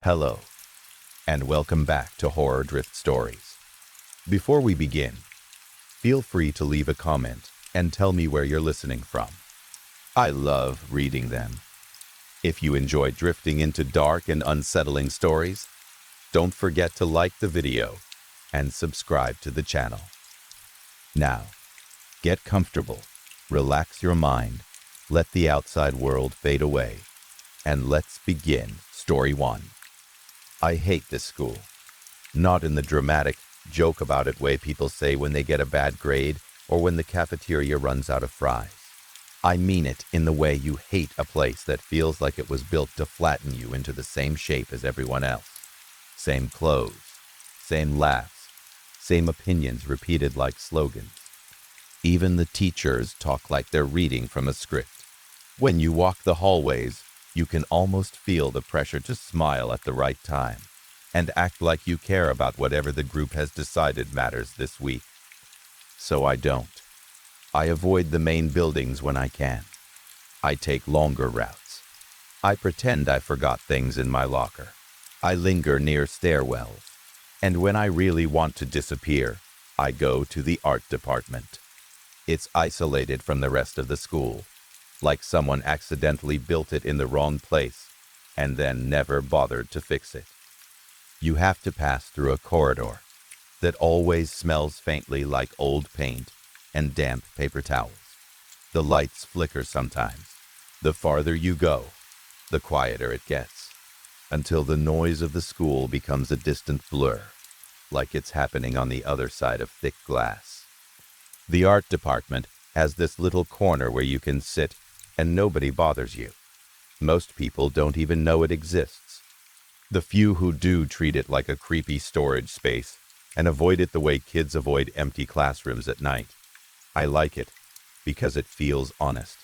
Hello, and welcome back to Horror Drift Stories. Before we begin, feel free to leave a comment and tell me where you're listening from. I love reading them. If you enjoy drifting into dark and unsettling stories, don't forget to like the video and subscribe to the channel. Now, get comfortable, relax your mind, let the outside world fade away, and let's begin Story 1. I hate this school. Not in the dramatic, joke about it way people say when they get a bad grade or when the cafeteria runs out of fries. I mean it in the way you hate a place that feels like it was built to flatten you into the same shape as everyone else. Same clothes, same laughs, same opinions repeated like slogans. Even the teachers talk like they're reading from a script. When you walk the hallways, you can almost feel the pressure to smile at the right time and act like you care about whatever the group has decided matters this week. So I don't. I avoid the main buildings when I can. I take longer routes. I pretend I forgot things in my locker. I linger near stairwells. And when I really want to disappear, I go to the art department. It's isolated from the rest of the school, like someone accidentally built it in the wrong place and then never bothered to fix it. You have to pass through a corridor that always smells faintly like old paint and damp paper towels. The lights flicker sometimes. The farther you go, the quieter it gets, until the noise of the school becomes a distant blur, like it's happening on the other side of thick glass. The art department has this little corner where you can sit and nobody bothers you. Most people don't even know it exists. The few who do treat it like a creepy storage space and avoid it the way kids avoid empty classrooms at night. I like it because it feels honest.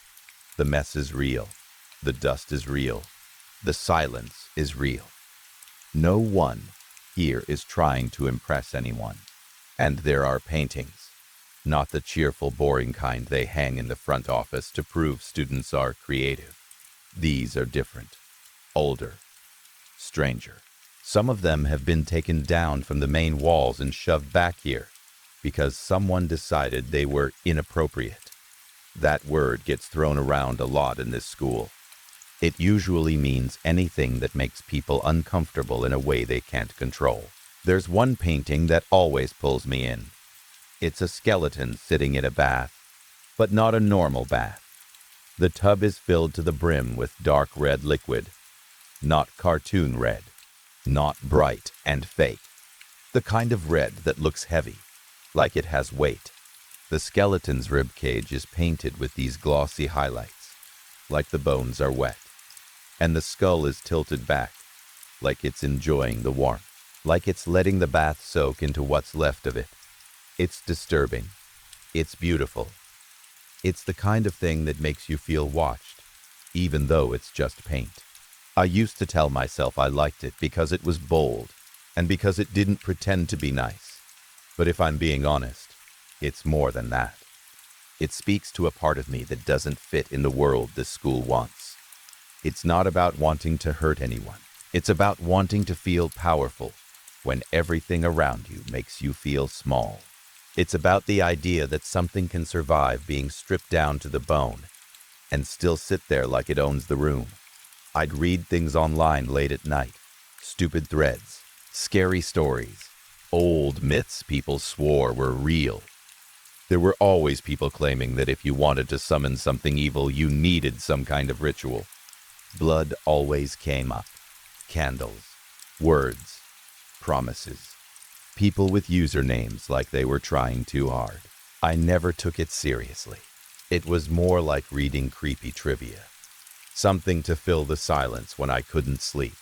The mess is real. The dust is real. The silence is real. No one here is trying to impress anyone. And there are paintings. Not the cheerful, boring kind they hang in the front office to prove students are creative. These are different, older, stranger. Some of them have been taken down from the main walls and shoved back here because someone decided they were inappropriate. That word gets thrown around a lot in this school. It usually means anything that makes people uncomfortable in a way they can't control. There's one painting that always pulls me in. It's a skeleton sitting in a bath, but not a normal bath. The tub is filled to the brim with dark red liquid, not cartoon red, not bright and fake. The kind of red that looks heavy, like it has weight. The skeleton's rib cage is painted with these glossy highlights, like the bones are wet, and the skull is tilted back, like it's enjoying the warmth, like it's letting the bath soak into what's left of it. It's disturbing. It's beautiful. It's the kind of thing that makes you feel watched, even though it's just paint. I used to tell myself I liked it because it was bold and because it didn't pretend to be nice. But if I'm being honest, it's more than that. It speaks to a part of me that doesn't fit in the world this school wants. It's not about wanting to hurt anyone. It's about wanting to feel powerful when everything around you makes you feel small. It's about the idea that something can survive being stripped down to the bone and still sit there like it owns the room. I'd read things online late at night, stupid threads, scary stories, old myths people swore were real. There were always people claiming that if you wanted to summon something evil, you needed some kind of ritual. Blood always came up. Candles, words, promises. People with usernames like they were trying too hard. I never took it seriously. It was more like reading creepy trivia. Something to fill the silence when I couldn't sleep.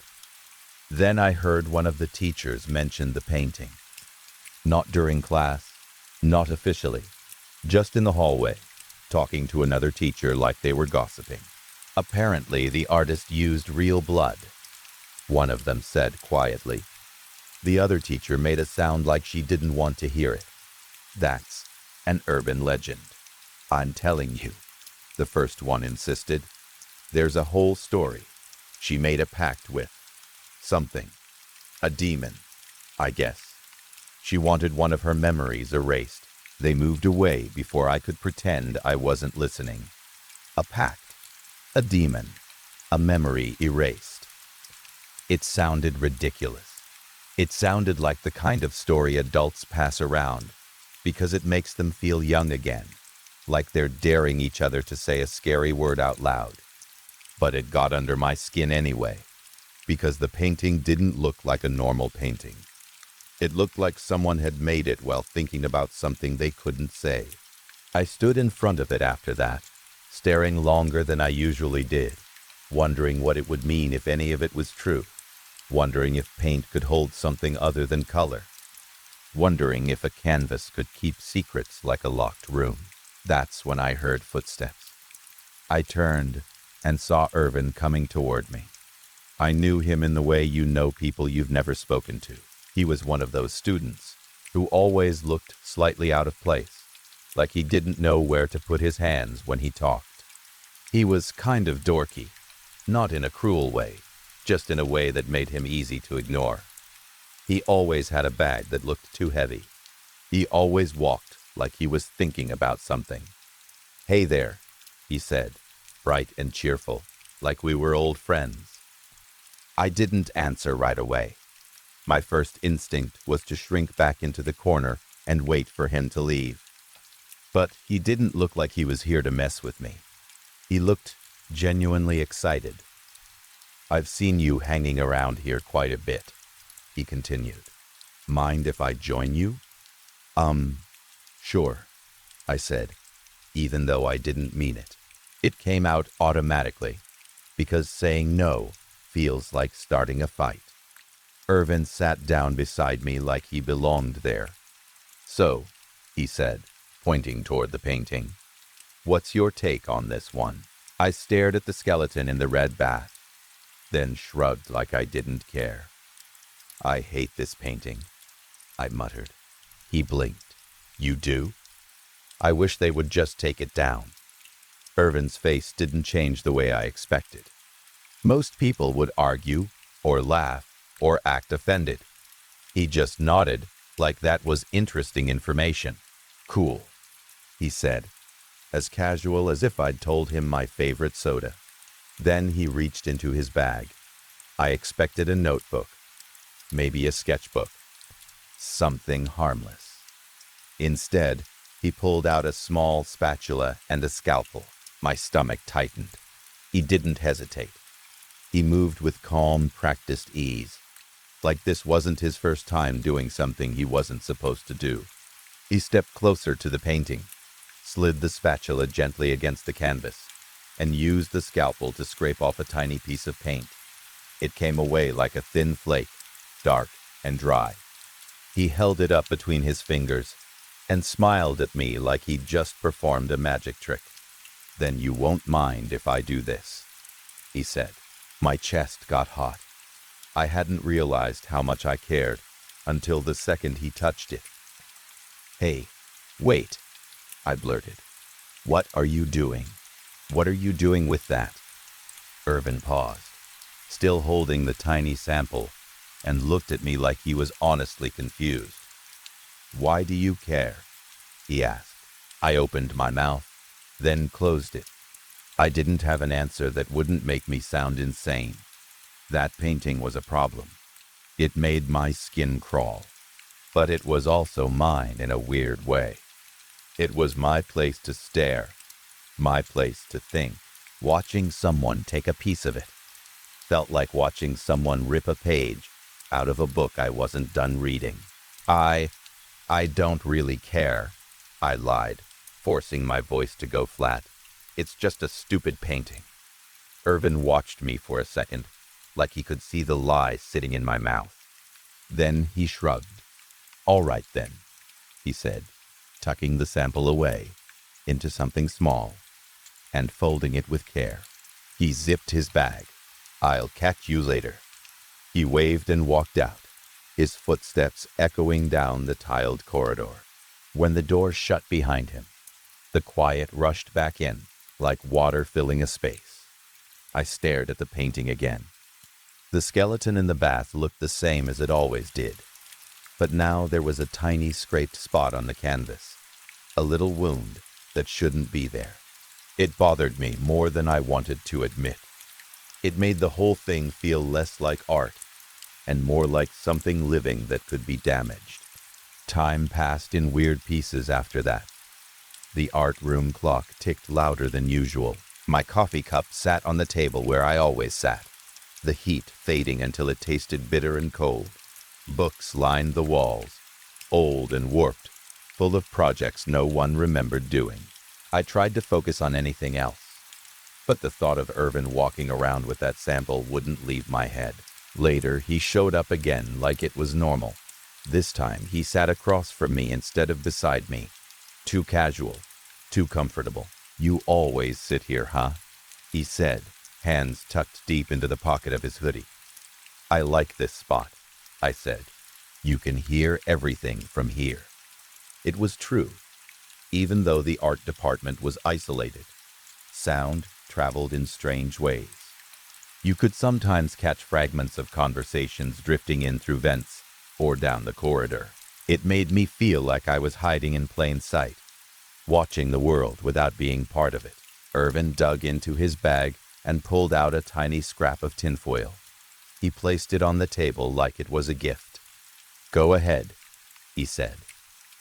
Then I heard one of the teachers mention the painting. Not during class, not officially, just in the hallway, talking to another teacher like they were gossiping. Apparently, the artist used real blood. One of them said quietly. The other teacher made a sound like she didn't want to hear it. That's an urban legend. I'm telling you, the first one insisted. There's a whole story. She made a pact with Something. A demon, I guess. She wanted one of her memories erased. They moved away before I could pretend I wasn't listening. A pact. A demon. A memory erased. It sounded ridiculous. It sounded like the kind of story adults pass around because it makes them feel young again, like they're daring each other to say a scary word out loud. But it got under my skin anyway, because the painting didn't look like a normal painting. It looked like someone had made it while thinking about something they couldn't say. I stood in front of it after that, staring longer than I usually did, wondering what it would mean if any of it was true, wondering if paint could hold something other than color, wondering if a canvas could keep secrets like a locked room. That's when I heard footsteps. I turned and saw Irvin coming toward me. I knew him in the way you know people you've never spoken to. He was one of those students who always looked slightly out of place, like he didn't know where to put his hands when he talked. He was kind of dorky, not in a cruel way, just in a way that made him easy to ignore. He always had a bag that looked too heavy. He always walked like he was thinking about something. "Hey there," he said, bright and cheerful, like we were old friends. I didn't answer right away. My first instinct was to shrink back into the corner and wait for him to leave. But he didn't look like he was here to mess with me. He looked genuinely excited. "I've seen you hanging around here quite a bit," he continued. "Mind if I join you?" Sure," I said, even though I didn't mean it. It came out automatically, because saying no feels like starting a fight. Irvin sat down beside me like he belonged there. "So," he said, pointing toward the painting, "what's your take on this one?" I stared at the skeleton in the red bath, then shrugged like I didn't care. "I hate this painting," I muttered. He blinked. "You do?" "I wish they would just take it down." Irvin's face didn't change the way I expected. Most people would argue, or laugh, or act offended. He just nodded, like that was interesting information. "Cool," he said, as casual as if I'd told him my favorite soda. Then he reached into his bag. I expected a notebook, maybe a sketchbook, something harmless. Instead, he pulled out a small spatula and a scalpel. My stomach tightened. He didn't hesitate. He moved with calm, practiced ease, like this wasn't his first time doing something he wasn't supposed to do. He stepped closer to the painting, slid the spatula gently against the canvas, and used the scalpel to scrape off a tiny piece of paint. It came away like a thin flake, dark and dry. He held it up between his fingers and smiled at me like he'd just performed a magic trick. "Then you won't mind if I do this," he said. My chest got hot. I hadn't realized how much I cared until the second he touched it. "Hey, wait," I blurted. "What are you doing? What are you doing with that?" Irvin paused, still holding the tiny sample, and looked at me like he was honestly confused. "Why do you care?" he asked. I opened my mouth, then closed it. I didn't have an answer that wouldn't make me sound insane. That painting was a problem. It made my skin crawl. But it was also mine in a weird way. It was my place to stare, my place to think. Watching someone take a piece of it felt like watching someone rip a page out of a book I wasn't done reading. I don't really care," I lied, forcing my voice to go flat. "It's just a stupid painting." Irvin watched me for a second, like he could see the lie sitting in my mouth. Then he shrugged. "All right then," he said, tucking the sample away into something small and folding it with care. He zipped his bag. "I'll catch you later." He waved and walked out, his footsteps echoing down the tiled corridor. When the door shut behind him, the quiet rushed back in, like water filling a space. I stared at the painting again. The skeleton in the bath looked the same as it always did, but now there was a tiny scraped spot on the canvas, a little wound that shouldn't be there. It bothered me more than I wanted to admit. It made the whole thing feel less like art and more like something living that could be damaged. Time passed in weird pieces after that. The art room clock ticked louder than usual. My coffee cup sat on the table where I always sat, the heat fading until it tasted bitter and cold. Books lined the walls, old and warped, full of projects no one remembered doing. I tried to focus on anything else, but the thought of Irvin walking around with that sample wouldn't leave my head. Later, he showed up again like it was normal. This time, he sat across from me instead of beside me. Too casual, too comfortable. "You always sit here, huh?" he said, hands tucked deep into the pocket of his hoodie. "I like this spot," I said. "You can hear everything from here." It was true, even though the art department was isolated. Sound traveled in strange ways. You could sometimes catch fragments of conversations drifting in through vents or down the corridor. It made me feel like I was hiding in plain sight, watching the world without being part of it. Irvin dug into his bag and pulled out a tiny scrap of tinfoil. He placed it on the table like it was a gift. "Go ahead," he said.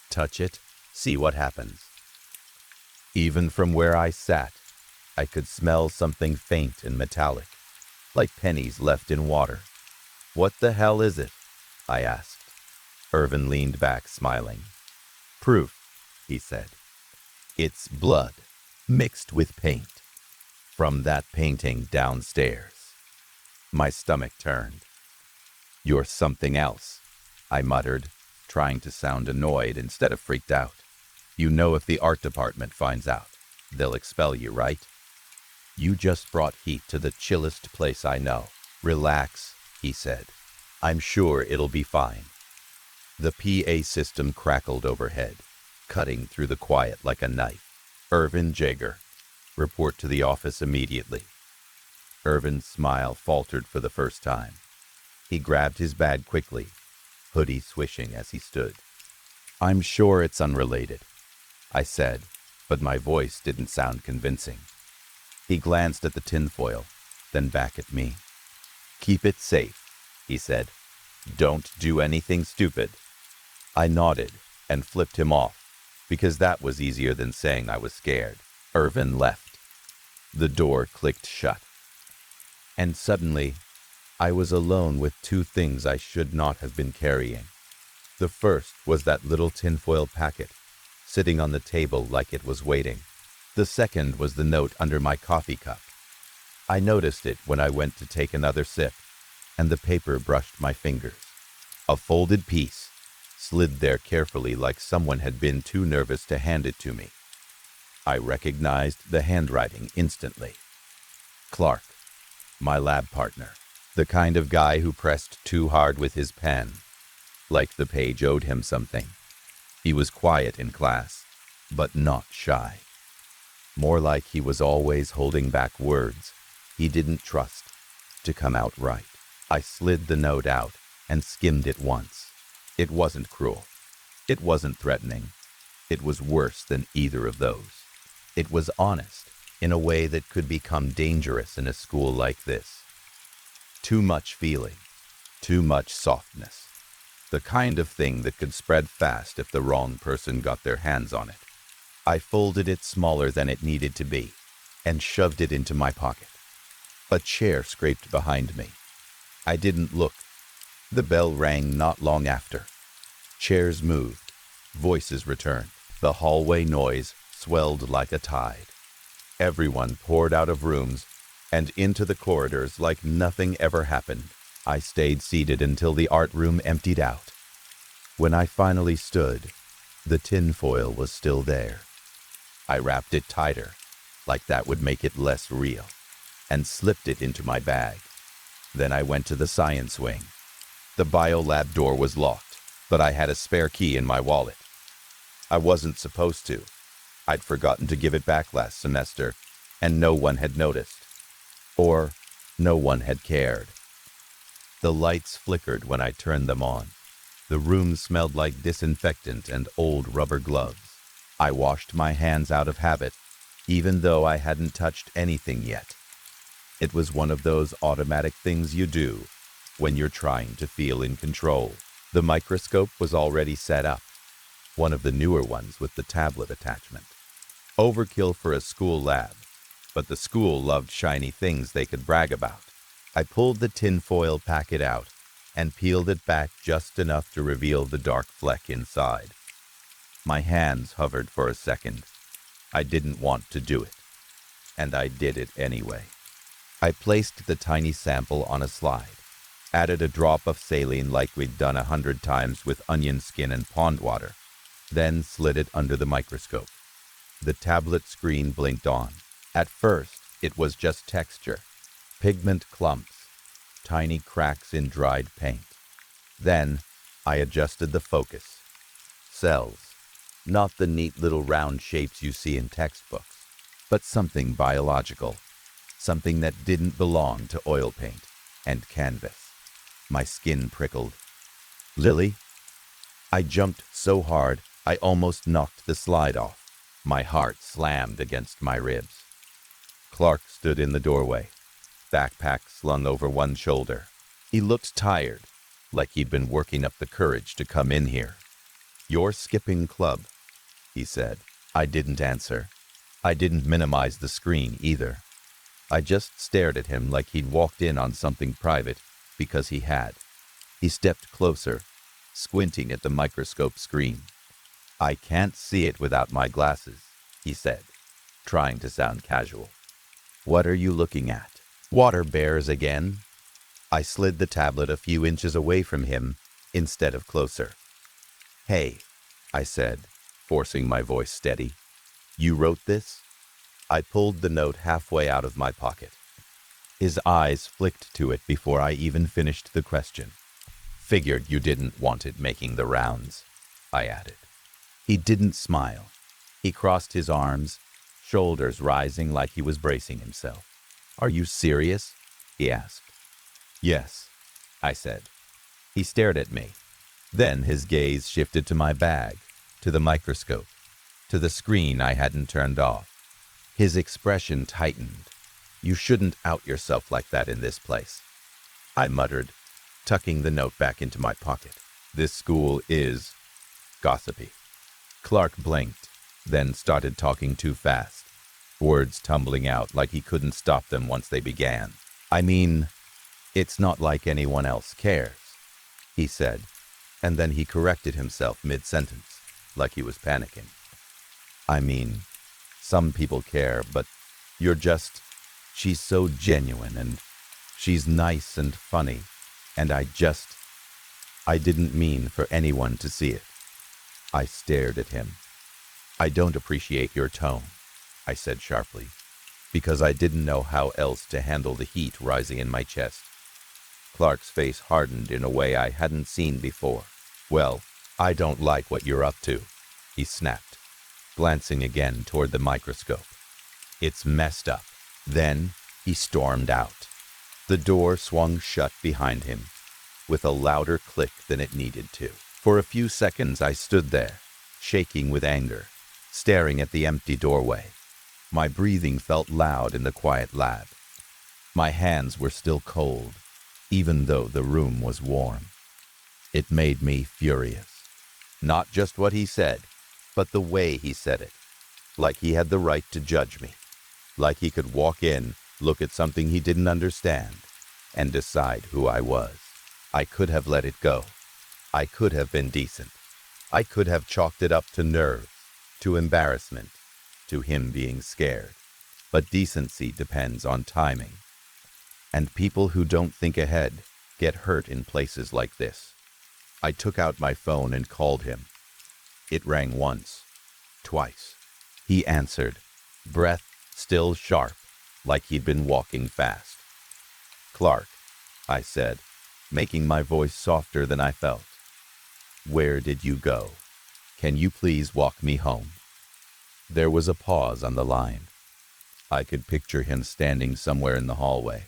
"Touch it, see what happens." Even from where I sat, I could smell something faint and metallic, like pennies left in water. "What the hell is it?" I asked. Irvin leaned back, smiling. "Proof," he said. "It's blood, mixed with paint. From that painting downstairs." My stomach turned. "You're something else," I muttered, trying to sound annoyed instead of freaked out. "You know if the art department finds out, they'll expel you, right? You just brought heat to the chillest place I know." "Relax," he said. "I'm sure it'll be fine." The PA system crackled overhead, cutting through the quiet like a knife. "Irvin Jaeger, report to the office immediately." Irvin's smile faltered for the first time. He grabbed his bag quickly, hoodie swishing as he stood. "I'm sure it's unrelated," I said, but my voice didn't sound convincing. He glanced at the tinfoil, then back at me. "Keep it safe," he said. "Don't do anything stupid." I nodded and flipped him off, because that was easier than saying I was scared. Irvin left. The door clicked shut. And suddenly, I was alone with two things I should not have been carrying. The first was that little tinfoil packet, sitting on the table like it was waiting. The second was the note under my coffee cup. I noticed it when I went to take another sip, and the paper brushed my fingers. A folded piece, slid there carefully like someone had been too nervous to hand it to me. I recognized the handwriting instantly. Clark, my lab partner, the kind of guy who pressed too hard with his pen, like the page owed him something. He was quiet in class, but not shy. More like he was always holding back words he didn't trust to come out right. I slid the note out and skimmed it once. It wasn't cruel. It wasn't threatening. It was worse than either of those. It was honest in a way that could become dangerous in a school like this. Too much feeling, too much softness. The kind of thing that could spread fast if the wrong person got their hands on it. I folded it smaller than it needed to be and shoved it into my pocket. A chair scraped behind me. I didn't look. The bell rang not long after. Chairs moved. Voices returned. The hallway noise swelled like a tide. Everyone poured out of rooms and into the corridors like nothing ever happened. I stayed seated until the art room emptied out. When I finally stood, the tinfoil was still there. I wrapped it tighter, like that would make it less real, and slipped it into my bag. Then I went to the science wing. The biolab door was locked, but I had a spare key in my wallet. I wasn't supposed to. I'd forgotten to give it back last semester, and no one had noticed. Or no one had cared. The lights flickered when I turned them on. The room smelled like disinfectant and old rubber gloves. I washed my hands out of habit, even though I hadn't touched anything yet. It was one of those automatic things you do when you're trying to feel in control. The microscope was already set up, one of the newer ones with the tablet attachment. Overkill for a school lab, but the school loved shiny things they could brag about. I pulled the tinfoil packet out and peeled it back just enough to reveal the dark fleck inside. My hands hovered for a second. I didn't want to do it, and I did it anyway. I placed the tiny sample on a slide, added a drop of saline like we'd done 100 times with onion skin and pond water, then slid it under the microscope. The tablet screen blinked on. At first, it was just texture, pigment clumps, tiny cracks in dried paint. Then, I adjusted the focus. Cells, not the neat little round shapes you see in textbooks, but something biological, something that didn't belong to oil paint and canvas. My skin prickled. Lily? I jumped so hard, I almost knocked the slide off. My heart slammed against my ribs. Clark stood in the doorway, backpack slung over one shoulder. He looked tired, like he'd been working up the courage to come in here. "You're skipping club," he said. I didn't answer. I didn't minimize the screen either. I just stared at him like he'd walked in on something private, because he had. He stepped closer, squinting at the microscope screen. "I can't see it without my glasses," he said, trying to sound casual. "What are you looking at? Water bears again?" I slid the tablet a few inches away from him instead of closer. "Hey," I said, forcing my voice steady. "You wrote this?" I pulled the note halfway out of my pocket. His eyes flicked to it before I even finished the question. "Figured you didn't want it making the rounds," I added. He didn't smile. He crossed his arms, shoulders rising like he was bracing himself. "Are you serious?" he asked. "Yes," I said. He stared at me. Then his gaze shifted to my bag, to the microscope, to the screen I hadn't turned off. His expression tightened. "You shouldn't out yourself like that in this place," I muttered, tucking the note back into my pocket. "This school is gossipy." Clark blinked, then started talking too fast, words tumbling out like he couldn't stop them once they began. "I mean, it's not like anyone else cares," he said, and then he corrected himself mid-sentence, like he was panicking. "I mean, some people care, but she's so genuine, and she's nice and funny, and I didn't mean for anyone to see it." I stared at him. "I don't appreciate your tone," I said sharply, because I didn't know how else to handle the heat rising in my chest. Clark's face hardened in a way I hadn't seen before. "Well, I don't like what you're up to," he snapped, glancing again toward the microscope. "It's messed up." Then he stormed out. The door swung shut behind him, with a louder click than it needed to. For a few seconds I stood there, shaking with anger, staring at the empty doorway. My breathing felt loud in the quiet lab. My hands were still cold, even though the room was warm. It made me furious. Not just what he said, but the way he said it. Like he had the right to judge me. Like he could walk in, look at something he didn't understand, and decide who I was. I could have let it go. I could have been decent. I could have chalked it up to nerves, to embarrassment, to him being scared. But decency depends on timing. And people who don't think ahead get hurt in places like this. I took out my phone and called him. It rang once, twice. He answered, breath still sharp, like he'd been walking fast. "Clark," I said, making my voice softer than I felt. "Where did you go? Can you please walk me home?" There was a pause on the line. I could picture him standing somewhere in the hallway,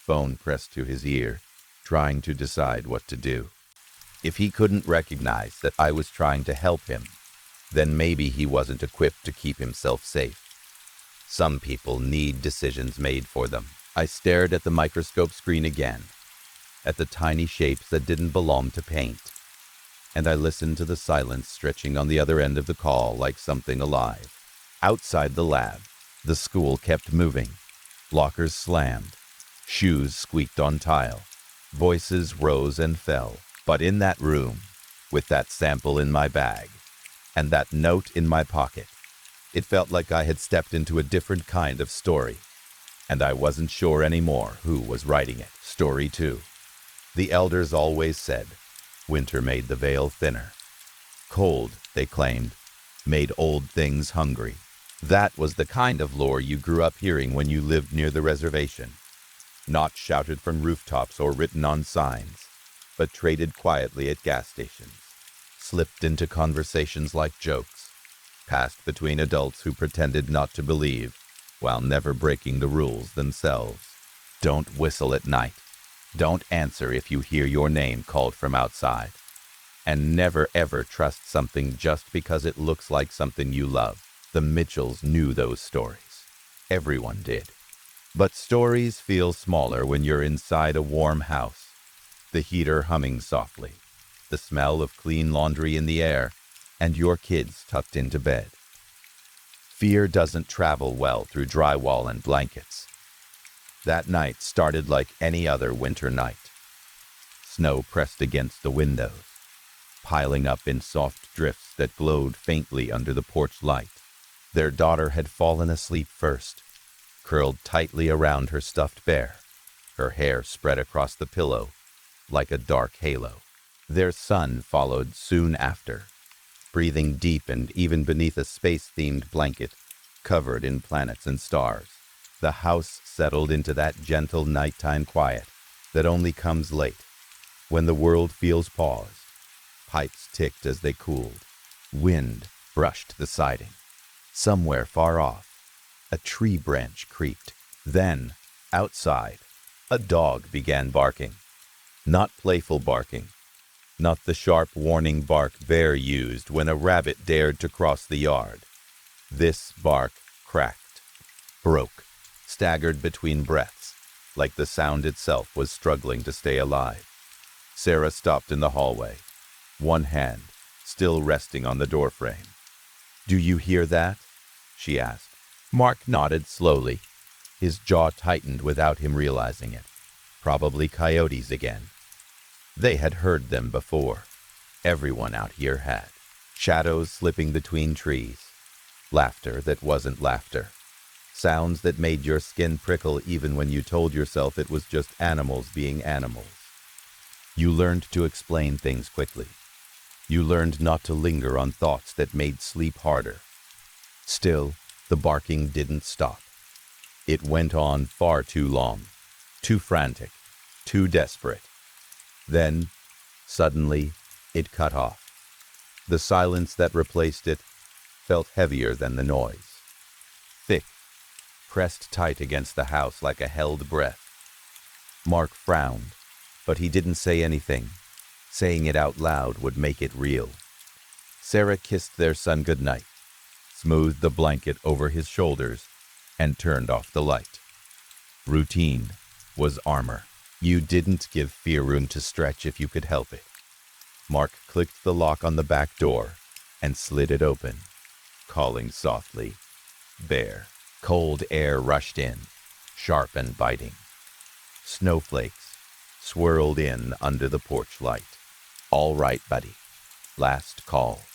phone pressed to his ear, trying to decide what to do. If he couldn't recognize that I was trying to help him, then maybe he wasn't equipped to keep himself safe. Some people need decisions made for them. I stared at the microscope screen again, at the tiny shapes that didn't belong to paint, and I listened to the silence stretching on the other end of the call like something alive. Outside the lab, the school kept moving. Lockers slammed. Shoes squeaked on tile. Voices rose and fell. But in that room, with that sample in my bag, and that note in my pocket, it felt like I had stepped into a different kind of story, and I wasn't sure anymore who was writing it. Story 2. The elders always said, winter made the veil thinner. Cold, they claimed, made old things hungry. That was the kind of lore you grew up hearing when you lived near the reservation. Not shouted from rooftops or written on signs, but traded quietly at gas stations, slipped into conversations like jokes, passed between adults who pretended not to believe, while never breaking the rules themselves. Don't whistle at night. Don't answer if you hear your name called from outside. And never ever trust something just because it looks like something you love. The Mitchells knew those stories. Everyone did. But stories feel smaller when you're inside a warm house, the heater humming softly, the smell of clean laundry in the air, and your kids tucked into bed. Fear doesn't travel well through drywall and blankets. That night started like any other winter night. Snow pressed against the windows, piling up in soft drifts that glowed faintly under the porch light. Their daughter had fallen asleep first, curled tightly around her stuffed bear, her hair spread across the pillow like a dark halo. Their son followed soon after, breathing deep and even beneath a space-themed blanket covered in planets and stars. The house settled into that gentle nighttime quiet that only comes late, when the world feels paused. Pipes ticked as they cooled. Wind brushed the siding. Somewhere far off, a tree branch creaked. Then, outside, a dog began barking. Not playful barking, not the sharp warning bark Bear used when a rabbit dared to cross the yard. This bark cracked, broke, staggered between breaths, like the sound itself was struggling to stay alive. Sarah stopped in the hallway, one hand still resting on the doorframe. "Do you hear that?" she asked. Mark nodded slowly. His jaw tightened without him realizing it. Probably coyotes again. They had heard them before. Everyone out here had. Shadows slipping between trees. Laughter that wasn't laughter. Sounds that made your skin prickle even when you told yourself it was just animals being animals. You learned to explain things quickly. You learned not to linger on thoughts that made sleep harder. Still, the barking didn't stop. It went on far too long, too frantic, too desperate. Then, suddenly, it cut off. The silence that replaced it felt heavier than the noise. Thick, pressed tight against the house like a held breath. Mark frowned, but he didn't say anything. Saying it out loud would make it real. Sarah kissed their son goodnight, smoothed the blanket over his shoulders, and turned off the light. Routine was armor. You didn't give fear room to stretch if you could help it. Mark clicked the lock on the back door and slid it open, calling softly, "Bear." Cold air rushed in, sharp and biting. Snowflakes swirled in under the porch light. "All right, buddy. Last call."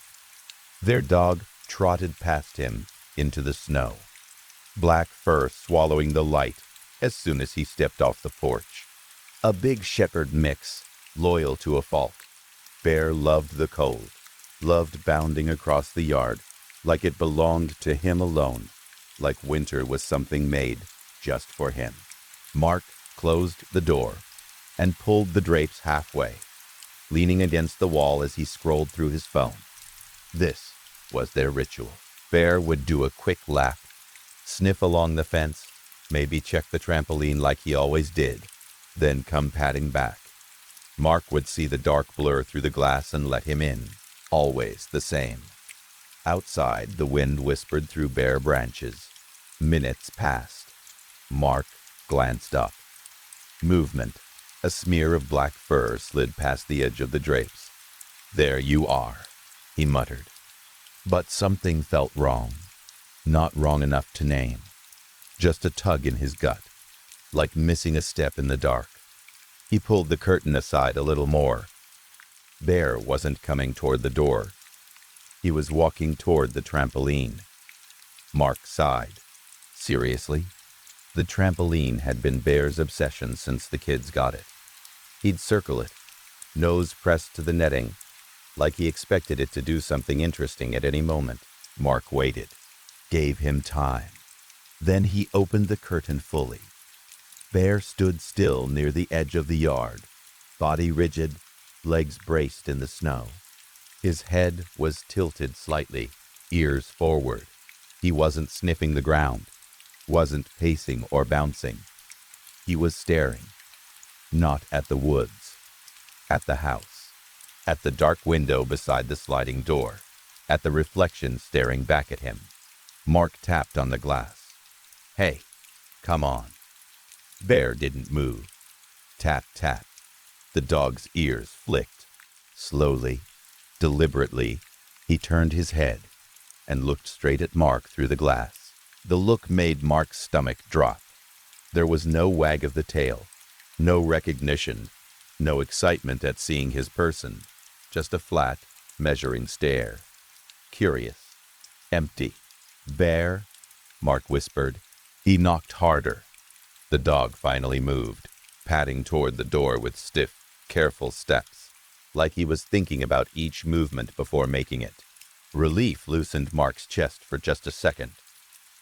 Their dog trotted past him into the snow, black fur swallowing the light as soon as he stepped off the porch. A big shepherd mix, loyal to a fault. Bear loved the cold, loved bounding across the yard like it belonged to him alone, like winter was something made just for him. Mark closed the door and pulled the drapes halfway, leaning against the wall as he scrolled through his phone. This was their ritual. Bear would do a quick lap, sniff along the fence, maybe check the trampoline like he always did, then come padding back. Mark would see the dark blur through the glass and let him in, always the same. Outside, the wind whispered through bare branches. Minutes passed. Mark glanced up. Movement. A smear of black fur slid past the edge of the drapes. "There you are," he muttered. But something felt wrong. Not wrong enough to name. Just a tug in his gut, like missing a step in the dark. He pulled the curtain aside a little more. Bear wasn't coming toward the door. He was walking toward the trampoline. Mark sighed. Seriously? The trampoline had been Bear's obsession since the kids got it. He'd circle it, nose pressed to the netting, like he expected it to do something interesting at any moment. Mark waited, gave him time. Then he opened the curtain fully. Bear stood still near the edge of the yard, body rigid, legs braced in the snow. His head was tilted slightly, ears forward. He wasn't sniffing the ground, wasn't pacing or bouncing. He was staring, not at the woods, at the house, at the dark window beside the sliding door, at the reflection staring back at him. Mark tapped on the glass. "Hey, come on." Bear didn't move. Tap, tap. The dog's ears flicked. Slowly, deliberately, he turned his head and looked straight at Mark through the glass. The look made Mark's stomach drop. There was no wag of the tail, no recognition, no excitement at seeing his person, just a flat, measuring stare. Curious. Empty. "Bear?" Mark whispered. He knocked harder. The dog finally moved, padding toward the door with stiff, careful steps, like he was thinking about each movement before making it. Relief loosened Mark's chest for just a second.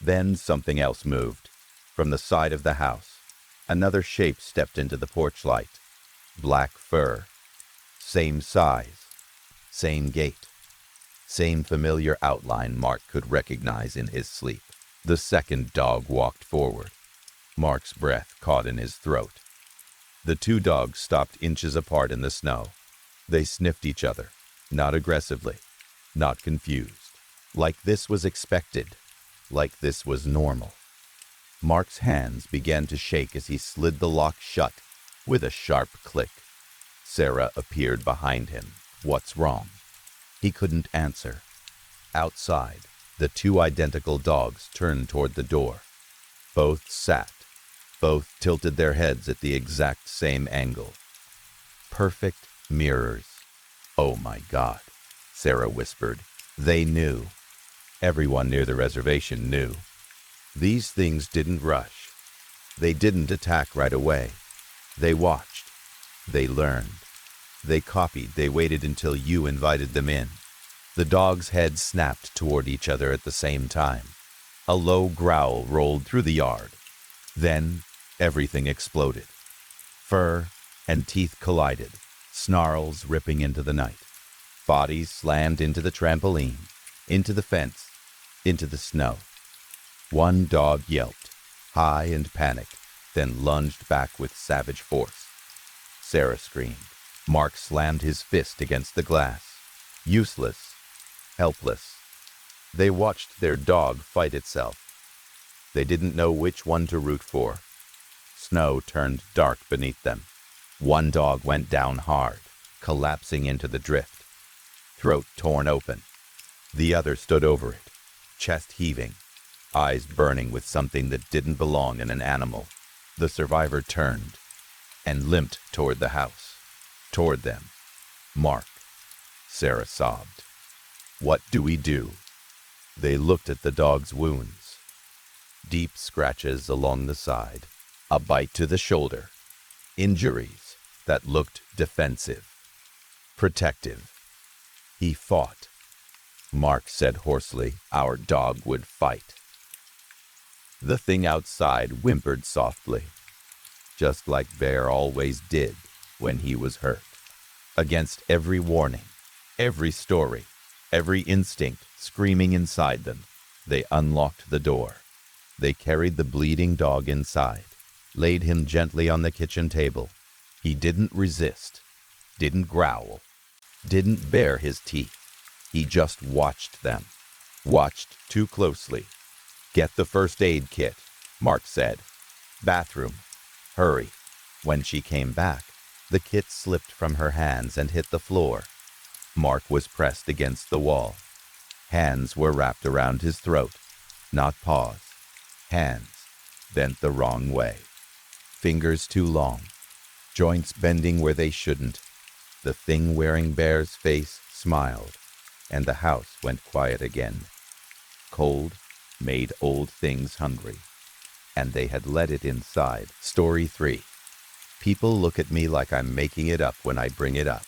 Then something else moved. From the side of the house, another shape stepped into the porch light. Black fur. Same size. Same gait. Same familiar outline Mark could recognize in his sleep. The second dog walked forward. Mark's breath caught in his throat. The two dogs stopped inches apart in the snow. They sniffed each other, not aggressively, not confused. Like this was expected, like this was normal. Mark's hands began to shake as he slid the lock shut with a sharp click. Sarah appeared behind him. "What's wrong?" He couldn't answer. Outside, the two identical dogs turned toward the door. Both sat. Both tilted their heads at the exact same angle. Perfect mirrors. "Oh my God," Sarah whispered. They knew. Everyone near the reservation knew. These things didn't rush. They didn't attack right away. They watched. They learned. They copied. They waited until you invited them in. The dogs' heads snapped toward each other at the same time. A low growl rolled through the yard. Then everything exploded. Fur and teeth collided, snarls ripping into the night. Bodies slammed into the trampoline, into the fence, into the snow. One dog yelped, high and panicked, then lunged back with savage force. Sarah screamed. Mark slammed his fist against the glass. Useless, helpless. They watched their dog fight itself. They didn't know which one to root for. Snow turned dark beneath them. One dog went down hard, collapsing into the drift, throat torn open. The other stood over it, chest heaving, eyes burning with something that didn't belong in an animal. The survivor turned and limped toward the house, toward them. "Mark," Sarah sobbed. "What do we do?" They looked at the dog's wounds. Deep scratches along the side, a bite to the shoulder, injuries that looked defensive, protective. He fought. Mark said hoarsely, "Our dog would fight." The thing outside whimpered softly, just like Bear always did when he was hurt. Against every warning, every story, every instinct screaming inside them, they unlocked the door. They carried the bleeding dog inside, laid him gently on the kitchen table. He didn't resist, didn't growl, didn't bare his teeth. He just watched them. Watched too closely. "Get the first aid kit," Mark said. "Bathroom. Hurry." When she came back, the kit slipped from her hands and hit the floor. Mark was pressed against the wall. Hands were wrapped around his throat, not paws. Hands bent the wrong way. Fingers too long. Joints bending where they shouldn't. The thing wearing Bear's face smiled, and the house went quiet again. Cold made old things hungry, and they had let it inside. Story 3. People look at me like I'm making it up when I bring it up,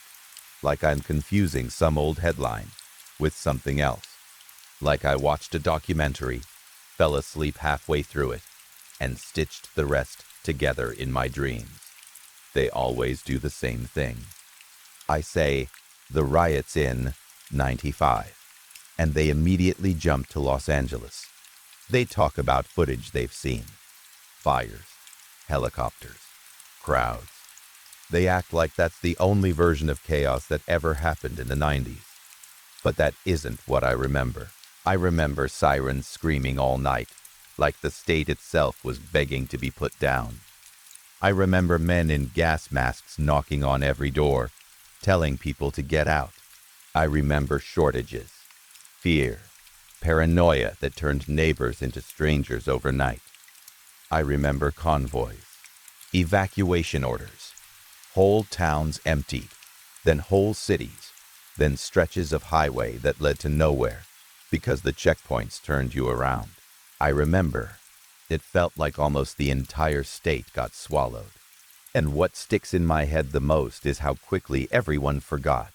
like I'm confusing some old headline with something else, like I watched a documentary, fell asleep halfway through it, and stitched the rest together in my dreams. They always do the same thing. I say, the riots in '95, and they immediately jump to Los Angeles. They talk about footage they've seen. Fires, helicopters, crowds. They act like that's the only version of chaos that ever happened in the '90s. But that isn't what I remember. I remember sirens screaming all night, like the state itself was begging to be put down. I remember men in gas masks knocking on every door, telling people to get out. I remember shortages, fear, paranoia that turned neighbors into strangers overnight. I remember convoys, evacuation orders, whole towns emptied, then whole cities, then stretches of highway that led to nowhere because the checkpoints turned you around. I remember it felt like almost the entire state got swallowed. And what sticks in my head the most is how quickly everyone forgot.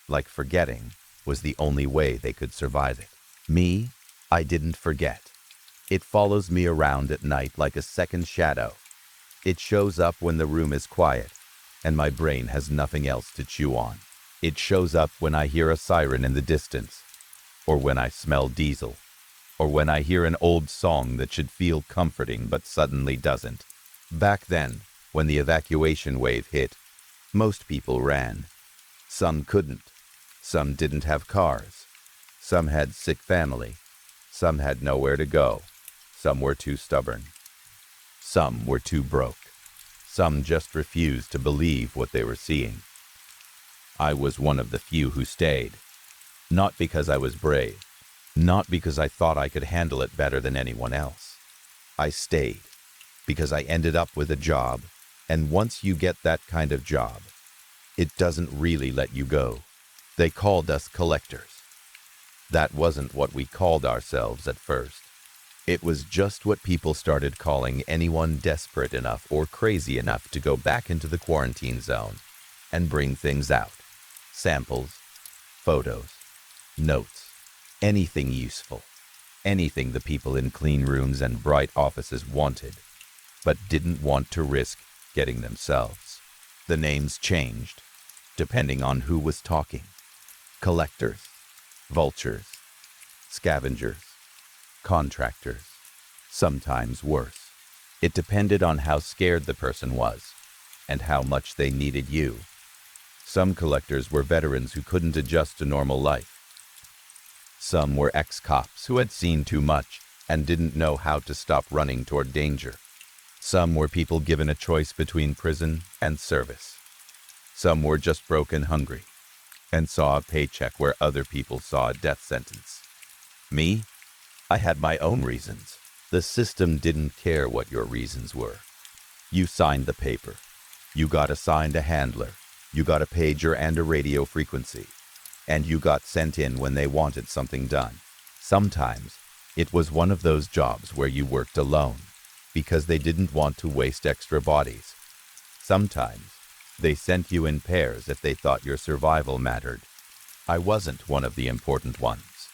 Like forgetting was the only way they could survive it. Me, I didn't forget. It follows me around at night like a second shadow. It shows up when the room is quiet and my brain has nothing else to chew on. It shows up when I hear a siren in the distance, or when I smell diesel, or when I hear an old song that should feel comforting but suddenly doesn't. Back then, when the evacuation wave hit, most people ran. Some couldn't. Some didn't have cars. Some had sick family. Some had nowhere to go. Some were too stubborn. Some were too broke. Some just refused to believe what they were seeing. I was one of the few who stayed. Not because I was brave. Not because I thought I could handle it better than anyone else. I stayed because I ended up with a job, and once you get that kind of job, it doesn't really let you go. They called us collectors. That wasn't what we called ourselves at first. It was just what people started calling anyone desperate enough or crazy enough to go back into the quarantine zone and bring things out. Samples, photos, notes, anything useful, anything the people in clean rooms and bright offices wanted, but didn't want to risk getting themselves. The names changed, depending on who was talking. Collectors, vultures, scavengers, contractors, sometimes worse. It depended on how scared the person was and how much they needed you. Some collectors were veterans who couldn't adjust to normal life. Some were ex-cops who had seen too much and didn't know how to stop running toward danger. Some were people given a choice between prison and service. Some were just broke and hungry and saw a paycheck where other people saw a death sentence. Me? I had my own reasons. The system didn't care what your reasons were. You signed the paper. You got assigned a handler. You got a pager and a radio frequency. And you got sent in when they wanted something done. Sometimes it was one of those jobs where you worked alone because they didn't want to waste extra bodies. Sometimes they sent you in pairs if they thought your survival mattered. I wasn't one of the important ones.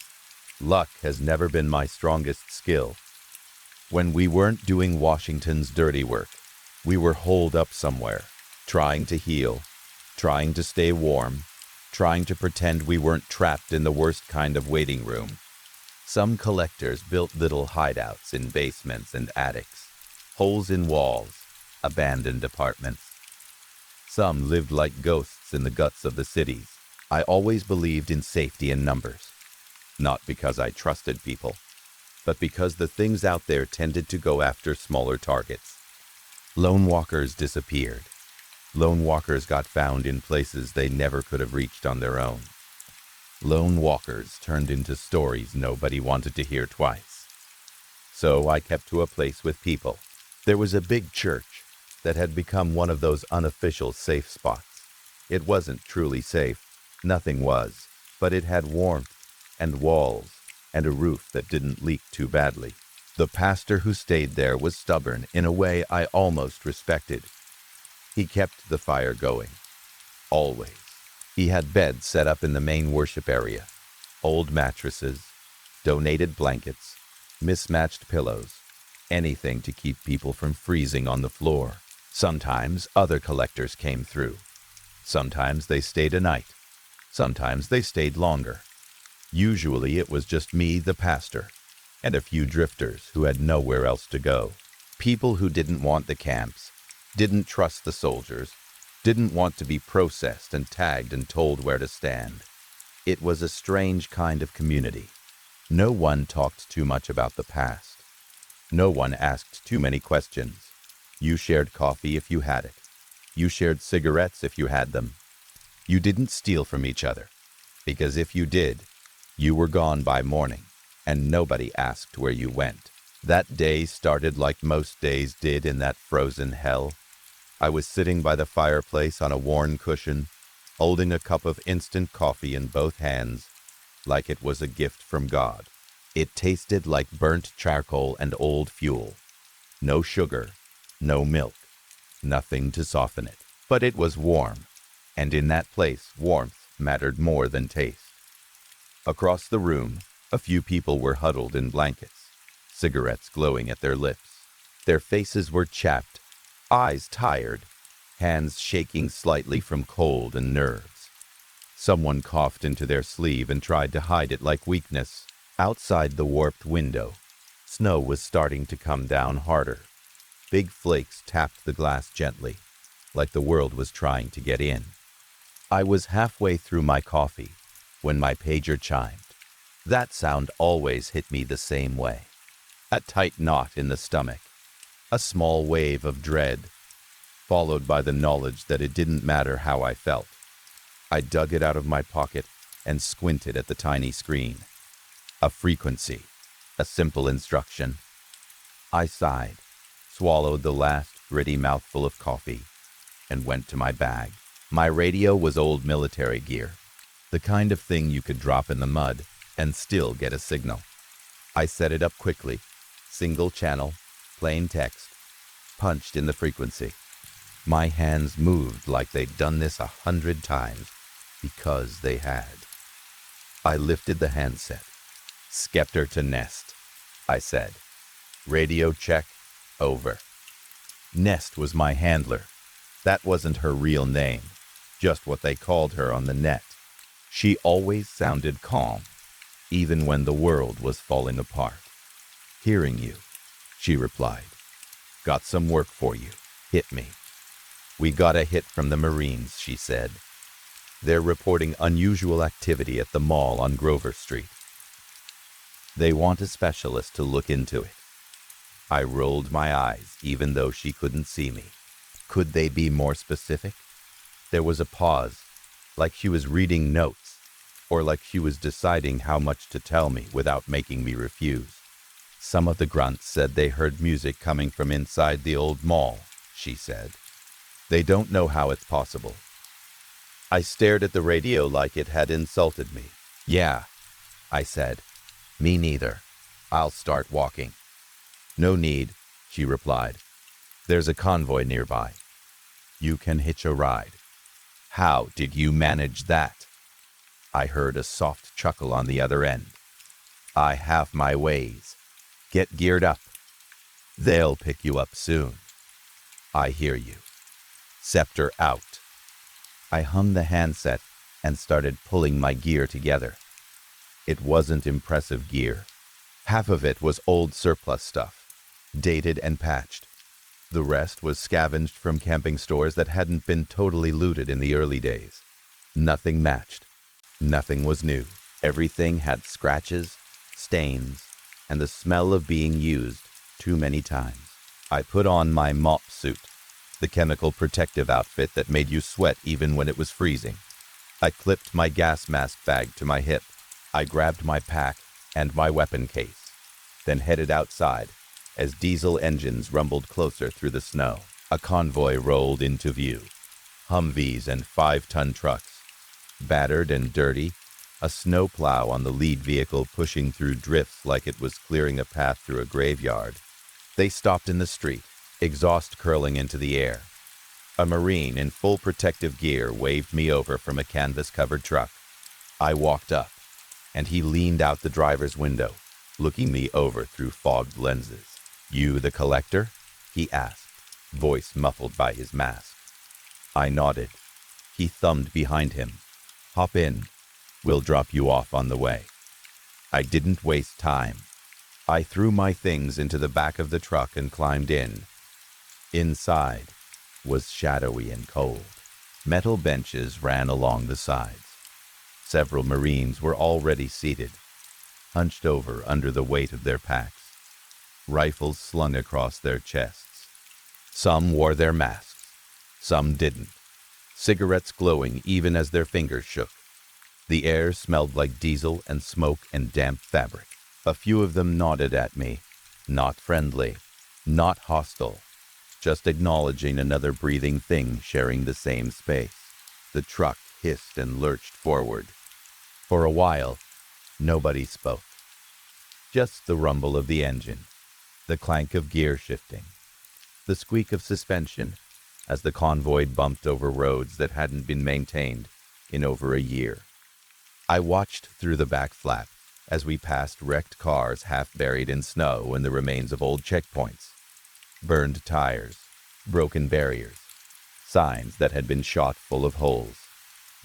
Luck has never been my strongest skill. When we weren't doing Washington's dirty work, we were holed up somewhere, trying to heal, trying to stay warm, trying to pretend we weren't trapped in the worst kind of waiting room. Some collectors built little hideouts in basements and attics, holes in walls, abandoned apartments. Some lived like ghosts rats in the guts of the cities. I always believed in safety in numbers, not because I trusted people, but because the things out there tended to go after smaller targets. Lone walkers disappeared. Lone walkers got found in places they never could have reached on their own. Lone walkers turned into stories nobody wanted to hear twice. So I kept to a place with people. There was a big church that had become one of those unofficial safe spots. It wasn't truly safe, nothing was, but it had warmth and walls and a roof that didn't leak too badly. The pastor who stayed there was stubborn in a way I almost respected. He kept the fire going, always. He had beds set up in the main worship area, old mattresses, donated blankets, mismatched pillows, anything to keep people from freezing on the floor. Sometimes other collectors came through. Sometimes they stayed a night. Sometimes they stayed longer. Usually it was just me, the pastor, and a few drifters who had nowhere else to go. People who didn't want the camps, didn't trust the soldiers, didn't want to be processed and tagged and told where to stand. It was a strange kind of community. No one talked too much about the past. No one asked too many questions. You shared coffee if you had it. You shared cigarettes if you had them. You didn't steal from each other, because if you did, you were gone by morning, and nobody asked where you went. That day started like most days did in that frozen hell. I was sitting by the fireplace on a worn cushion, holding a cup of instant coffee in both hands, like it was a gift from God. It tasted like burnt charcoal and old fuel. No sugar, no milk, nothing to soften it. But it was warm, and in that place warmth mattered more than taste. Across the room, a few people were huddled in blankets, cigarettes glowing at their lips. Their faces were chapped, eyes tired, hands shaking slightly from cold and nerves. Someone coughed into their sleeve and tried to hide it like weakness. Outside the warped window, snow was starting to come down harder. Big flakes tapped the glass gently, like the world was trying to get in. I was halfway through my coffee when my pager chimed. That sound always hit me the same way. A tight knot in the stomach, a small wave of dread, followed by the knowledge that it didn't matter how I felt. I dug it out of my pocket and squinted at the tiny screen. A frequency, a simple instruction. I sighed, swallowed the last gritty mouthful of coffee, and went to my bag. My radio was old military gear, the kind of thing you could drop in the mud and still get a signal. I set it up quickly, single channel, plain text, punched in the frequency. My hands moved like they'd done this 100 times, because they had. I lifted the handset. Scepter to Nest, I said. Radio check, over. Nest was my handler. That wasn't her real name, just what they called her on the net. She always sounded calm, even when the world was falling apart. Hearing you, she replied. Got some work for you. Hit me. We got a hit from the Marines, she said. They're reporting unusual activity at the mall on Grover Street. They want a specialist to look into it. I rolled my eyes, even though she couldn't see me. Could they be more specific? There was a pause, like she was reading notes, or like she was deciding how much to tell me without making me refuse. Some of the grunts said they heard music coming from inside the old mall, she said. They don't know how it's possible. I stared at the radio like it had insulted me. Yeah, I said. Me neither. I'll start walking. No need, she replied. There's a convoy nearby. You can hitch a ride. How did you manage that? I heard a soft chuckle on the other end. I have my ways. Get geared up. They'll pick you up soon. I hear you. Scepter out. I hung the handset and started pulling my gear together. It wasn't impressive gear. Half of it was old surplus stuff, dated and patched. The rest was scavenged from camping stores that hadn't been totally looted in the early days. Nothing matched. Nothing was new. Everything had scratches, stains, and the smell of being used too many times. I put on my mop suit, the chemical protective outfit that made you sweat even when it was freezing. I clipped my gas mask bag to my hip. I grabbed my pack and my weapon case, then headed outside as diesel engines rumbled closer through the snow. A convoy rolled into view. Humvees and 5-ton trucks. Battered and dirty, a snowplow on the lead vehicle pushing through drifts like it was clearing a path through a graveyard. They stopped in the street, exhaust curling into the air. A Marine in full protective gear waved me over from a canvas-covered truck. I walked up, and he leaned out the driver's window, looking me over through fogged lenses. "You the collector?" he asked, voice muffled by his mask. I nodded. He thumbed behind him. "Hop in. We'll drop you off on the way." I didn't waste time. I threw my things into the back of the truck and climbed in. Inside was shadowy and cold. Metal benches ran along the sides. Several Marines were already seated, hunched over under the weight of their packs, rifles slung across their chests. Some wore their masks, some didn't, cigarettes glowing even as their fingers shook. The air smelled like diesel and smoke and damp fabric. A few of them nodded at me, not friendly, not hostile, just acknowledging another breathing thing sharing the same space. The truck hissed and lurched forward. For a while, nobody spoke. Just the rumble of the engine, the clank of gear shifting, the squeak of suspension as the convoy bumped over roads that hadn't been maintained in over a year. I watched through the back flap as we passed wrecked cars half buried in snow and the remains of old checkpoints. Burned tires, broken barriers, signs that had been shot full of holes,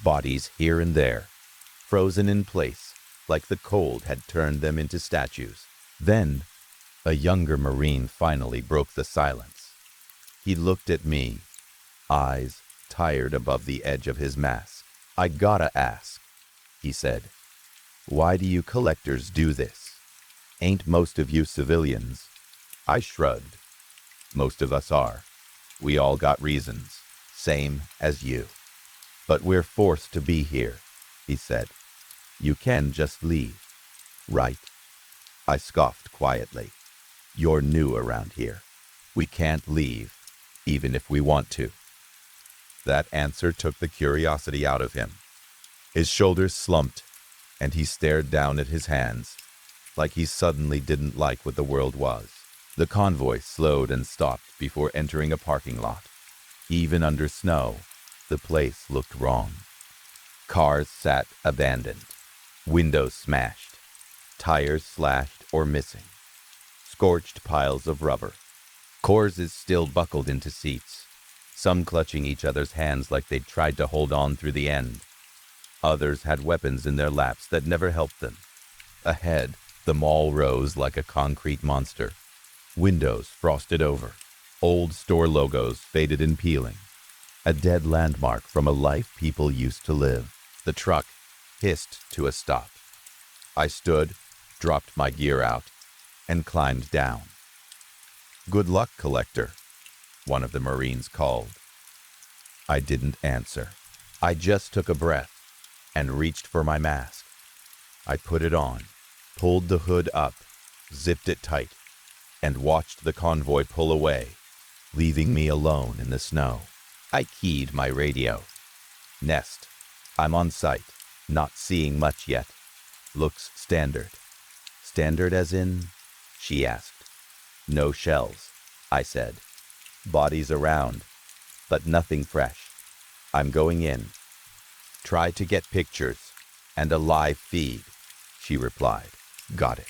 bodies here and there, frozen in place like the cold had turned them into statues. Then, a younger Marine finally broke the silence. He looked at me, eyes tired above the edge of his mask. "I gotta ask," he said. "Why do you collectors do this? Ain't most of you civilians?" I shrugged. "Most of us are. We all got reasons, same as you. But we're forced to be here," he said. "You can just leave, right?" I scoffed quietly. "You're new around here. We can't leave, even if we want to." That answer took the curiosity out of him. His shoulders slumped, and he stared down at his hands, like he suddenly didn't like what the world was. The convoy slowed and stopped before entering a parking lot. Even under snow, the place looked wrong. Cars sat abandoned, windows smashed, tires slashed or missing, scorched piles of rubber. Corses still buckled into seats, some clutching each other's hands like they'd tried to hold on through the end. Others had weapons in their laps that never helped them. Ahead, the mall rose like a concrete monster. Windows frosted over, old store logos faded and peeling. A dead landmark from a life people used to live. The truck hissed to a stop. I stood, dropped my gear out, and climbed down. "Good luck, collector," one of the Marines called. I didn't answer. I just took a breath and reached for my mask. I put it on, pulled the hood up, zipped it tight, and watched the convoy pull away, leaving me alone in the snow. I keyed my radio. "Nest. I'm on site, not seeing much yet. Looks standard." "Standard as in?" she asked. "No shells," I said. "Bodies around, but nothing fresh. I'm going in. Try to get pictures and a live feed," she replied. "Got it."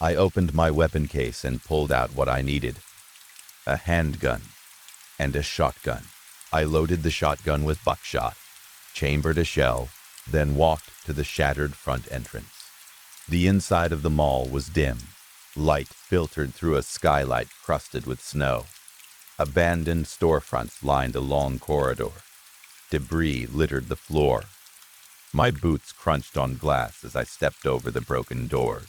I opened my weapon case and pulled out what I needed. A handgun and a shotgun. I loaded the shotgun with buckshot, chambered a shell, then walked to the shattered front entrance. The inside of the mall was dim. Light filtered through a skylight crusted with snow. Abandoned storefronts lined a long corridor. Debris littered the floor. My boots crunched on glass as I stepped over the broken doors.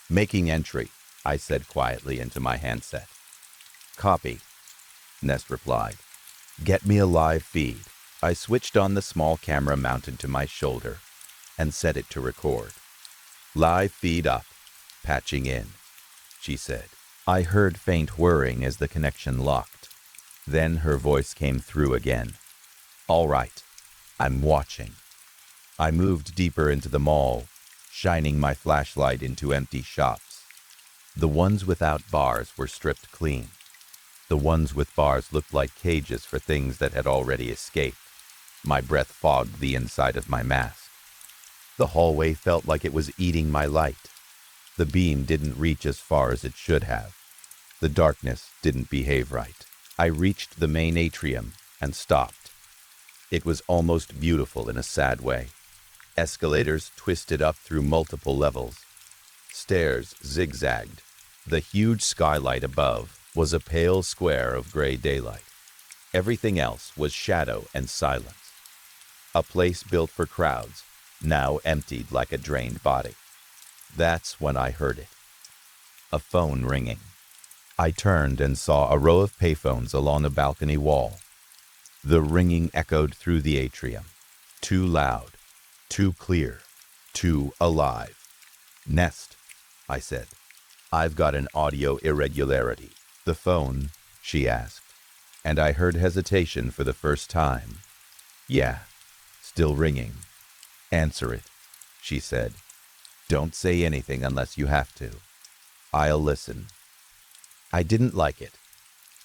Making entry, I said quietly into my handset. Copy, Nest replied. Get me a live feed. I switched on the small camera mounted to my shoulder and set it to record. Live feed up, patching in, she said. I heard faint whirring as the connection locked. Then her voice came through again. All right, I'm watching. I moved deeper into the mall, shining my flashlight into empty shops. The ones without bars were stripped clean. The ones with bars looked like cages for things that had already escaped. My breath fogged the inside of my mask. The hallway felt like it was eating my light. The beam didn't reach as far as it should have. The darkness didn't behave right. I reached the main atrium and stopped. It was almost beautiful in a sad way. Escalators twisted up through multiple levels. Stairs zigzagged. The huge skylight above was a pale square of gray daylight. Everything else was shadow and silence. A place built for crowds, now emptied like a drained body. That's when I heard it. A phone ringing. I turned and saw a row of payphones along a balcony wall. The ringing echoed through the atrium. Too loud, too clear, too alive. Nest, I said. I've got an audio irregularity. The phone, she asked, and I heard hesitation for the first time. Yeah, still ringing. Answer it, she said. Don't say anything unless you have to. I'll listen. I didn't like it,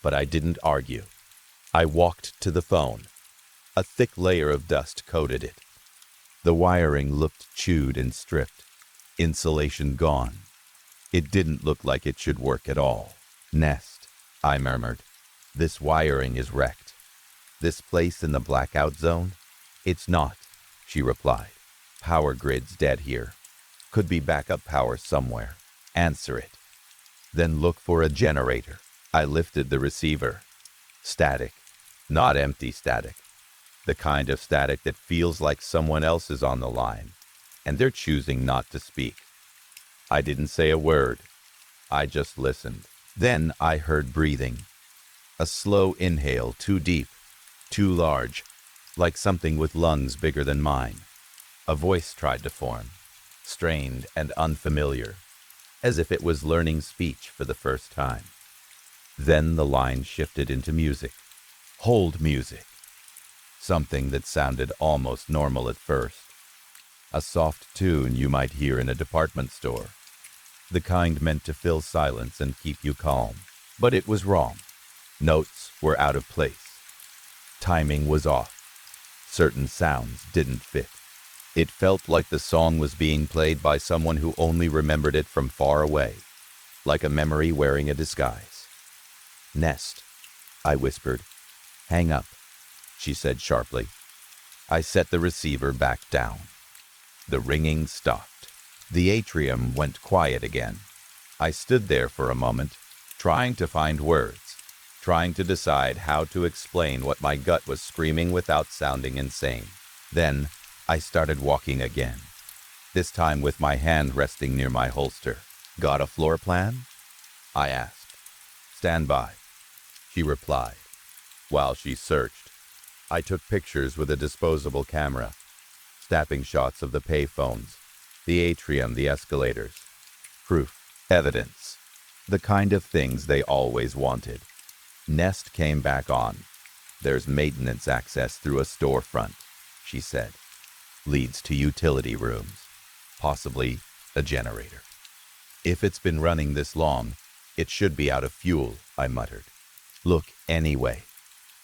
but I didn't argue. I walked to the phone. A thick layer of dust coated it. The wiring looked chewed and stripped. Insulation gone. It didn't look like it should work at all. Nest, I murmured. This wiring is wrecked. This place in the blackout zone? It's not, she replied. Power grid's dead here. Could be backup power somewhere. Answer it. Then look for a generator. I lifted the receiver. Static. Not empty static. The kind of static that feels like someone else is on the line, and they're choosing not to speak. I didn't say a word. I just listened. Then I heard breathing. A slow inhale, too deep, too large, like something with lungs bigger than mine. A voice tried to form, strained and unfamiliar, as if it was learning speech for the first time. Then the line shifted into music. Hold music. Something that sounded almost normal at first. A soft tune you might hear in a department store. The kind meant to fill silence and keep you calm. But it was wrong. Notes were out of place. Timing was off. Certain sounds didn't fit. It felt like the song was being played by someone who only remembered it from far away, like a memory wearing a disguise. Nest, I whispered. Hang up, she said sharply. I set the receiver back down. The ringing stopped. The atrium went quiet again. I stood there for a moment, trying to find words, trying to decide how to explain what my gut was screaming without sounding insane. Then I started walking again, this time with my hand resting near my holster. Got a floor plan? I asked. Stand by, she replied. While she searched, I took pictures with a disposable camera, snapping shots of the payphones, the atrium, the escalators. Proof, evidence, the kind of things they always wanted. Nest came back on. There's maintenance access through a storefront, she said. Leads to utility rooms, possibly a generator. If it's been running this long, it should be out of fuel, I muttered. Look anyway,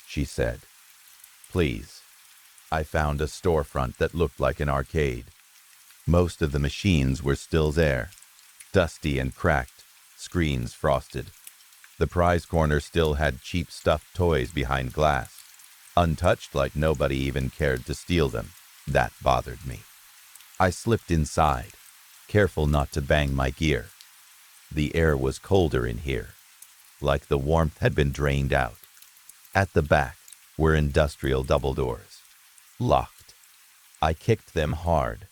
she said. Please. I found a storefront that looked like an arcade. Most of the machines were still there, dusty and cracked, screens frosted. The prize corner still had cheap stuffed toys behind glass, untouched like nobody even cared to steal them. That bothered me. I slipped inside, careful not to bang my gear. The air was colder in here, like the warmth had been drained out. At the back were industrial double doors, locked. I kicked them hard.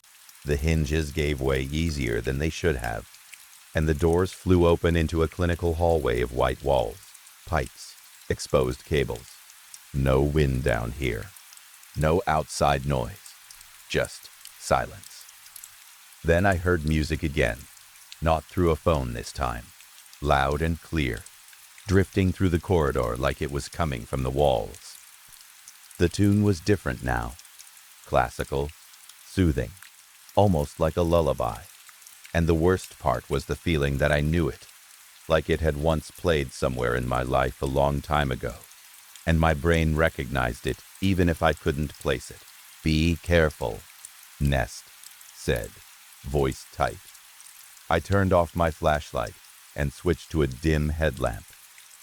The hinges gave way easier than they should have, and the doors flew open into a clinical hallway of white walls, pipes, exposed cables. No wind down here. No outside noise. Just silence. Then I heard music again, not through a phone this time, loud and clear, drifting through the corridor like it was coming from the walls. The tune was different now, classical, soothing, almost like a lullaby. And the worst part was the feeling that I knew it, like it had once played somewhere in my life a long time ago, and my brain recognized it even if I couldn't place it. "Be careful," Nest said, voice tight. I turned off my flashlight and switched to a dim headlamp,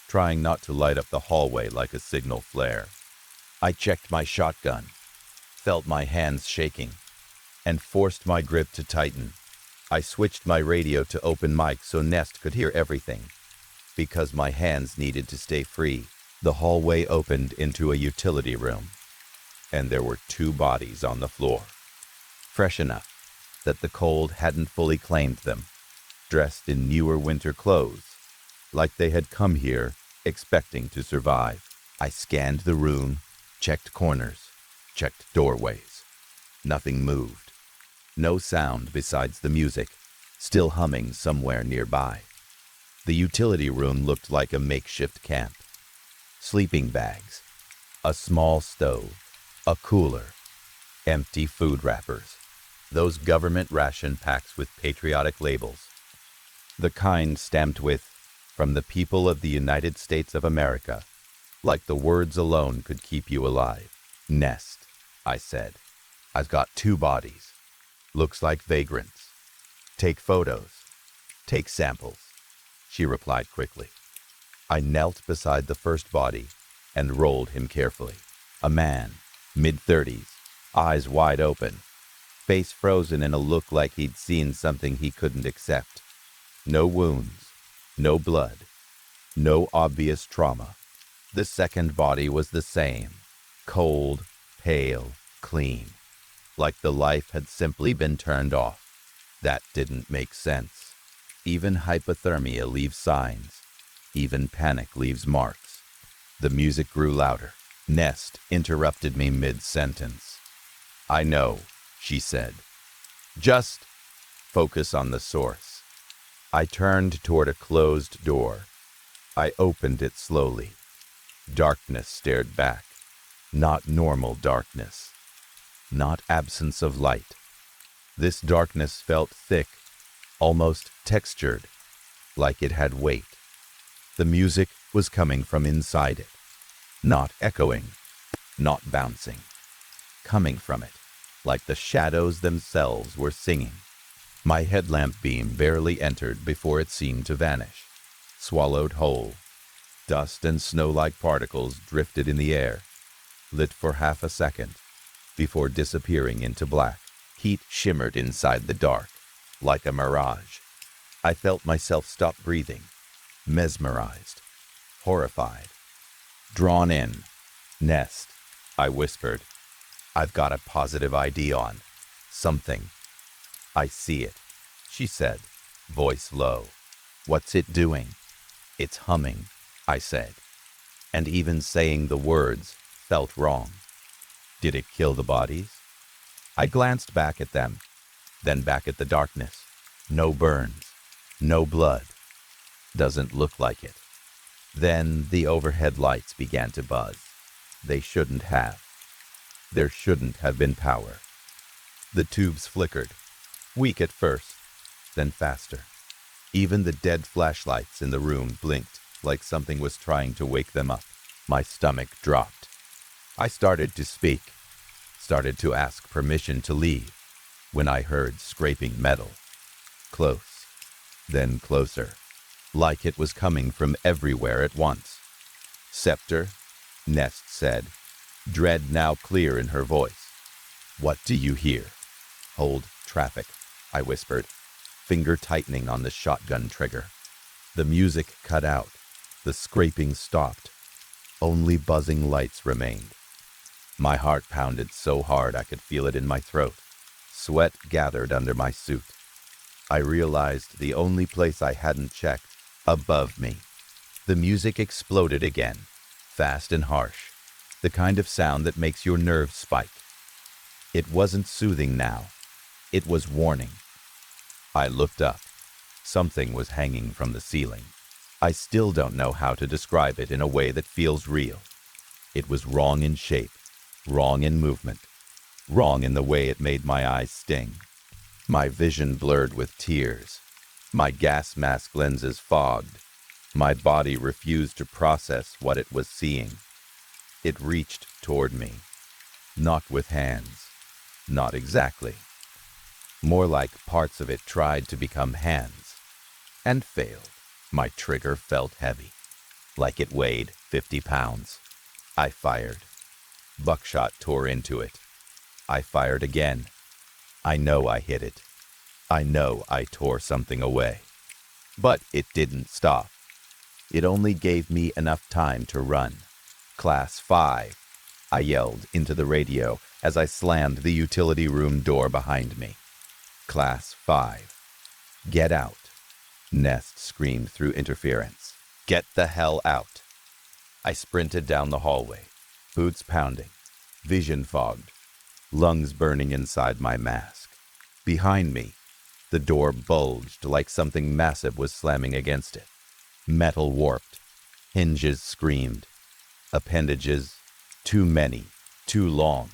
trying not to light up the hallway like a signal flare. I checked my shotgun, felt my hands shaking, and forced my grip to tighten. I switched my radio to open mic so Nest could hear everything. Because my hands needed to stay free, the hallway opened into a utility room, and there were 2 bodies on the floor, fresh enough that the cold hadn't fully claimed them, dressed in newer winter clothes, like they had come here expecting to survive. I scanned the room, checked corners, checked doorways. Nothing moved. No sound besides the music, still humming somewhere nearby. The utility room looked like a makeshift camp. Sleeping bags, a small stove, a cooler, empty food wrappers, those government ration packs with patriotic labels, the kind stamped with, "From the people of the United States of America," like the words alone could keep you alive. "Nest," I said. "I've got 2 bodies. Looks like vagrants. Take photos. Take samples," she replied quickly. I knelt beside the first body and rolled him carefully. A man, mid-30s, eyes wide open, face frozen in a look like he'd seen something he couldn't accept. No wounds, no blood, no obvious trauma. The second body was the same, cold, pale, clean, like the life had simply been turned off. That didn't make sense. Even hypothermia leaves signs. Even panic leaves marks. The music grew louder. Nest interrupted me mid-sentence. "I know," she said. "Just focus on the source." I turned toward a closed door. I opened it slowly. Darkness stared back. Not normal darkness. Not absence of light. This darkness felt thick, almost textured, like it had weight. The music was coming from inside it, not echoing, not bouncing, coming from it, like the shadows themselves were singing. My headlamp beam barely entered before it seemed to vanish, swallowed whole. Dust and snow-like particles drifted in the air, lit for half a second, before disappearing into black. Heat shimmered inside the dark, like a mirage. I felt myself stop breathing, mesmerized, horrified, drawn in. "Nest," I whispered. "I've got a positive ID on something." "I see it," she said, voice low. "What's it doing?" "It's humming," I said, and even saying the words felt wrong. "Did it kill the bodies?" I glanced back at them, then back at the darkness. No burns, no blood. Doesn't look like it. Then the overhead lights began to buzz. They shouldn't have. There shouldn't have been power. The tubes flickered, weak at first, then faster. Even the dead flashlights in the room blinked like something was trying to wake them up. My stomach dropped. I started to speak, started to ask permission to leave, when I heard scraping metal. Close, then closer, like it was coming from everywhere at once. "Scepter," Nest said, dread now clear in her voice. "What do you hear?" "Hold traffic," I whispered, finger tightening on the shotgun trigger. The music cut out. The scraping stopped. Only buzzing lights remained. My heart pounded so hard I could feel it in my throat. Sweat gathered under my suit. I realized the only place I hadn't checked, above me. The music exploded again, fast and harsh, the kind of sound that makes your nerves spike. It wasn't soothing now. It was warning. I looked up. Something was hanging from the ceiling. I still don't know how to describe it in a way that feels real. It was wrong in shape, wrong in movement, wrong in the way it made my eyes sting. My vision blurred with tears. My gas mask lenses fogged. My body refused to process what it was seeing. It reached toward me. Not with hands. Not exactly. More like parts of it tried to become hands. And failed. My trigger felt heavy. Like it weighed 50 pounds. I fired. Buckshot tore into it. I fired again. I know I hit it. I know I tore something away. But it didn't stop. It only gave me enough time to run. Class 5, I yelled into the radio as I slammed the utility room door behind me. Class 5. Get out. Nest screamed through interference. Get the hell out. I sprinted down the hallway, boots pounding, vision fogged, lungs burning inside my mask. Behind me, the door bulged like something massive was slamming against it. Metal warped. Hinges screamed. Appendages, too many, too long,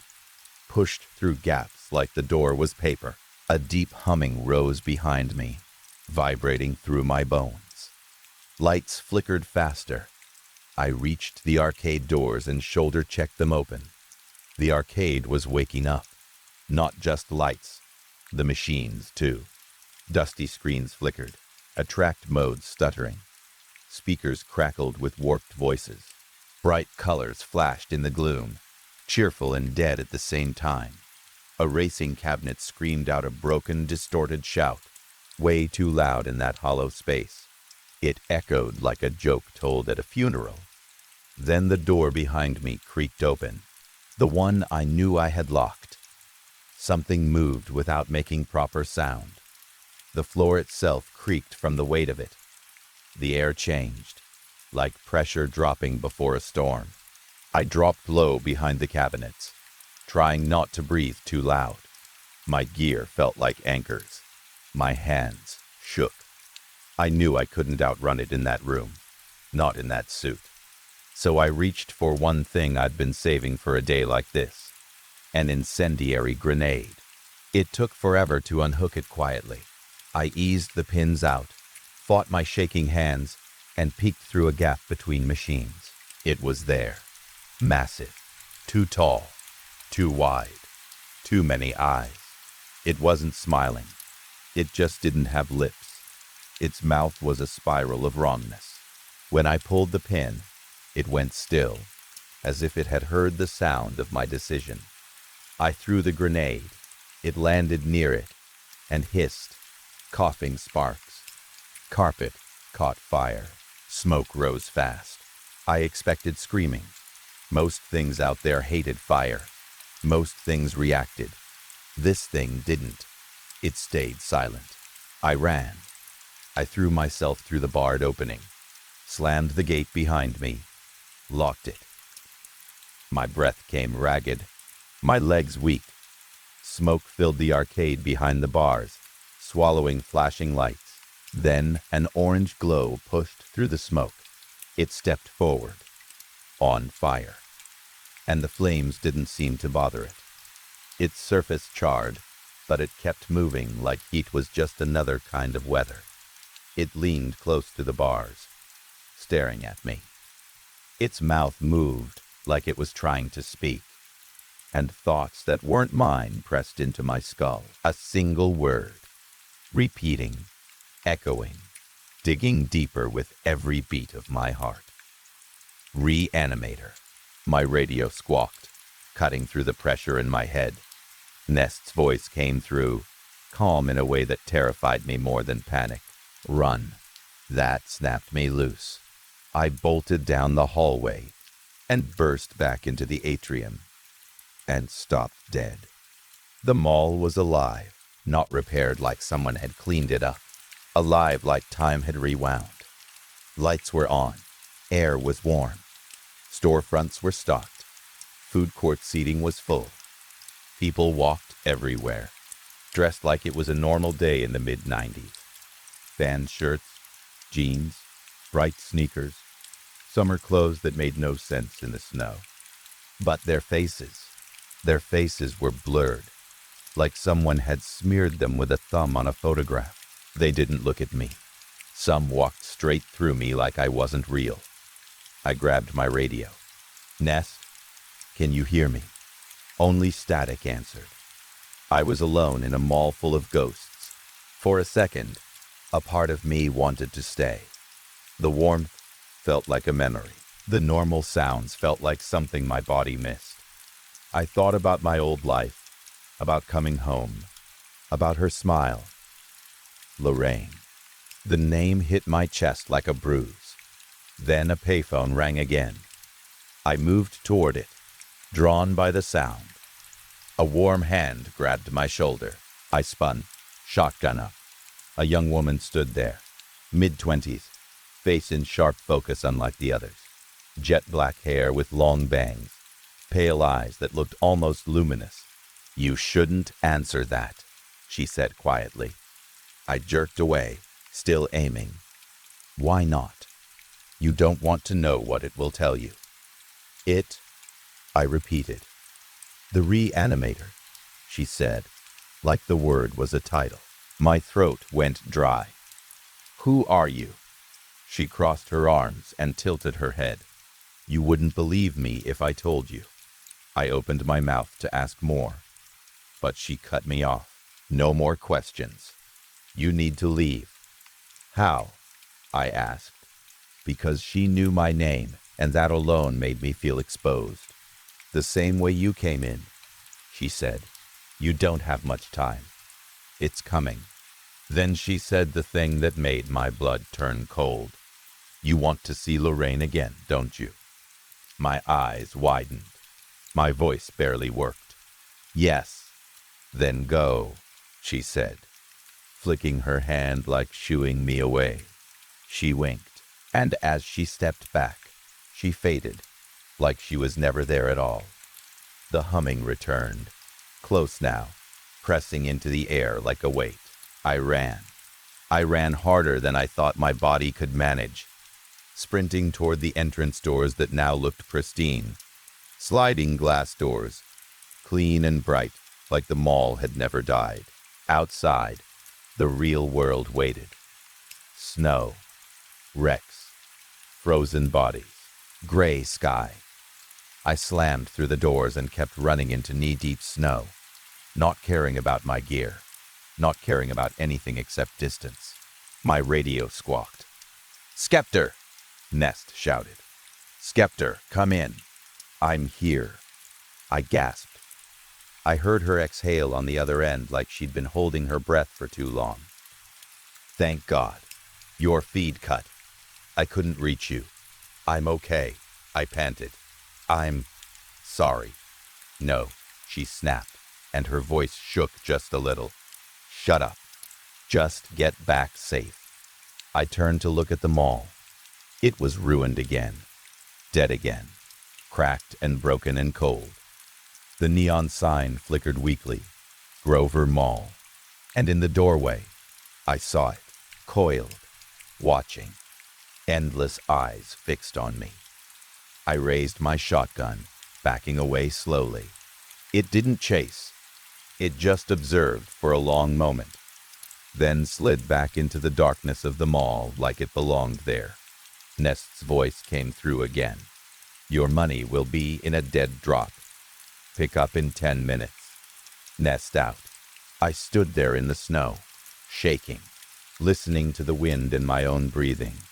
pushed through gaps like the door was paper. A deep humming rose behind me, vibrating through my bones. Lights flickered faster. I reached the arcade doors and shoulder-checked them open. The arcade was waking up. Not just lights, the machines, too. Dusty screens flickered, attract mode stuttering. Speakers crackled with warped voices. Bright colors flashed in the gloom, cheerful and dead at the same time. A racing cabinet screamed out a broken, distorted shout, way too loud in that hollow space. It echoed like a joke told at a funeral. Then the door behind me creaked open, the one I knew I had locked. Something moved without making proper sound. The floor itself creaked from the weight of it. The air changed, like pressure dropping before a storm. I dropped low behind the cabinets, trying not to breathe too loud. My gear felt like anchors. My hands shook. I knew I couldn't outrun it in that room, not in that suit. So I reached for one thing I'd been saving for a day like this, an incendiary grenade. It took forever to unhook it quietly. I eased the pins out, fought my shaking hands, and peeked through a gap between machines. It was there. Massive. Too tall. Too wide. Too many eyes. It wasn't smiling. It just didn't have lips. Its mouth was a spiral of wrongness. When I pulled the pin, it went still, as if it had heard the sound of my decision. I threw the grenade. It landed near it and hissed, coughing sparks. Carpet caught fire. Smoke rose fast. I expected screaming. Most things out there hated fire. Most things reacted. This thing didn't. It stayed silent. I ran. I threw myself through the barred opening, slammed the gate behind me, locked it. My breath came ragged, my legs weak. Smoke filled the arcade behind the bars, swallowing flashing lights. Then an orange glow pushed through the smoke. It stepped forward, on fire. And the flames didn't seem to bother it. Its surface charred, but it kept moving like heat was just another kind of weather. It leaned close to the bars, staring at me. Its mouth moved like it was trying to speak, and thoughts that weren't mine pressed into my skull. A single word, repeating, echoing, digging deeper with every beat of my heart. Reanimator. My radio squawked, cutting through the pressure in my head. Nest's voice came through, calm in a way that terrified me more than panic. Run. That snapped me loose. I bolted down the hallway, and burst back into the atrium and stopped dead. The mall was alive, not repaired like someone had cleaned it up. Alive like time had rewound. Lights were on. Air was warm. Storefronts were stocked. Food court seating was full. People walked everywhere, dressed like it was a normal day in the mid-90s. Band shirts, jeans, bright sneakers, summer clothes that made no sense in the snow. But their faces were blurred, like someone had smeared them with a thumb on a photograph. They didn't look at me. Some walked straight through me like I wasn't real. I grabbed my radio. "Nest, can you hear me?" Only static answered. I was alone in a mall full of ghosts. For a second, a part of me wanted to stay. The warmth felt like a memory. The normal sounds felt like something my body missed. I thought about my old life, about coming home, about her smile. Lorraine. The name hit my chest like a bruise. Then a payphone rang again. I moved toward it, drawn by the sound. A warm hand grabbed my shoulder. I spun, shotgun up. A young woman stood there, mid-20s, face in sharp focus unlike the others. Jet black hair with long bangs, pale eyes that looked almost luminous. "You shouldn't answer that," she said quietly. I jerked away, still aiming. "Why not?" "You don't want to know what it will tell you." "It," I repeated. "The reanimator," she said, like the word was a title. My throat went dry. "Who are you?" She crossed her arms and tilted her head. "You wouldn't believe me if I told you." I opened my mouth to ask more, but she cut me off. "No more questions. You need to leave." "How?" I asked. Because she knew my name, and that alone made me feel exposed. "The same way you came in," she said. "You don't have much time. It's coming." Then she said the thing that made my blood turn cold. "You want to see Lorraine again, don't you?" My eyes widened. My voice barely worked. "Yes." "Then go," she said, flicking her hand like shooing me away. She winked, and as she stepped back, she faded, like she was never there at all. The humming returned, close now, pressing into the air like a weight. I ran. I ran harder than I thought my body could manage, sprinting toward the entrance doors that now looked pristine. Sliding glass doors, clean and bright, like the mall had never died. Outside, the real world waited. Snow, wrecks, frozen bodies, gray sky. I slammed through the doors and kept running into knee-deep snow, not caring about my gear, not caring about anything except distance. My radio squawked. "Skeptor!" Nest shouted. "Skeptor, come in." "I'm here." I gasped. I heard her exhale on the other end like she'd been holding her breath for too long. "Thank God. Your feed cut. I couldn't reach you. I'm okay," I panted. "I'm sorry." "No," she snapped, and her voice shook just a little. "Shut up. Just get back safe." I turned to look at the mall. It was ruined again. Dead again. Cracked and broken and cold. The neon sign flickered weakly. Grover Mall. And in the doorway, I saw it, coiled, watching. Endless eyes fixed on me. I raised my shotgun, backing away slowly. It didn't chase. It just observed for a long moment, then slid back into the darkness of the mall like it belonged there. Nest's voice came through again. "Your money will be in a dead drop. Pick up in 10 minutes. Nest out." I stood there in the snow, shaking, listening to the wind and my own breathing.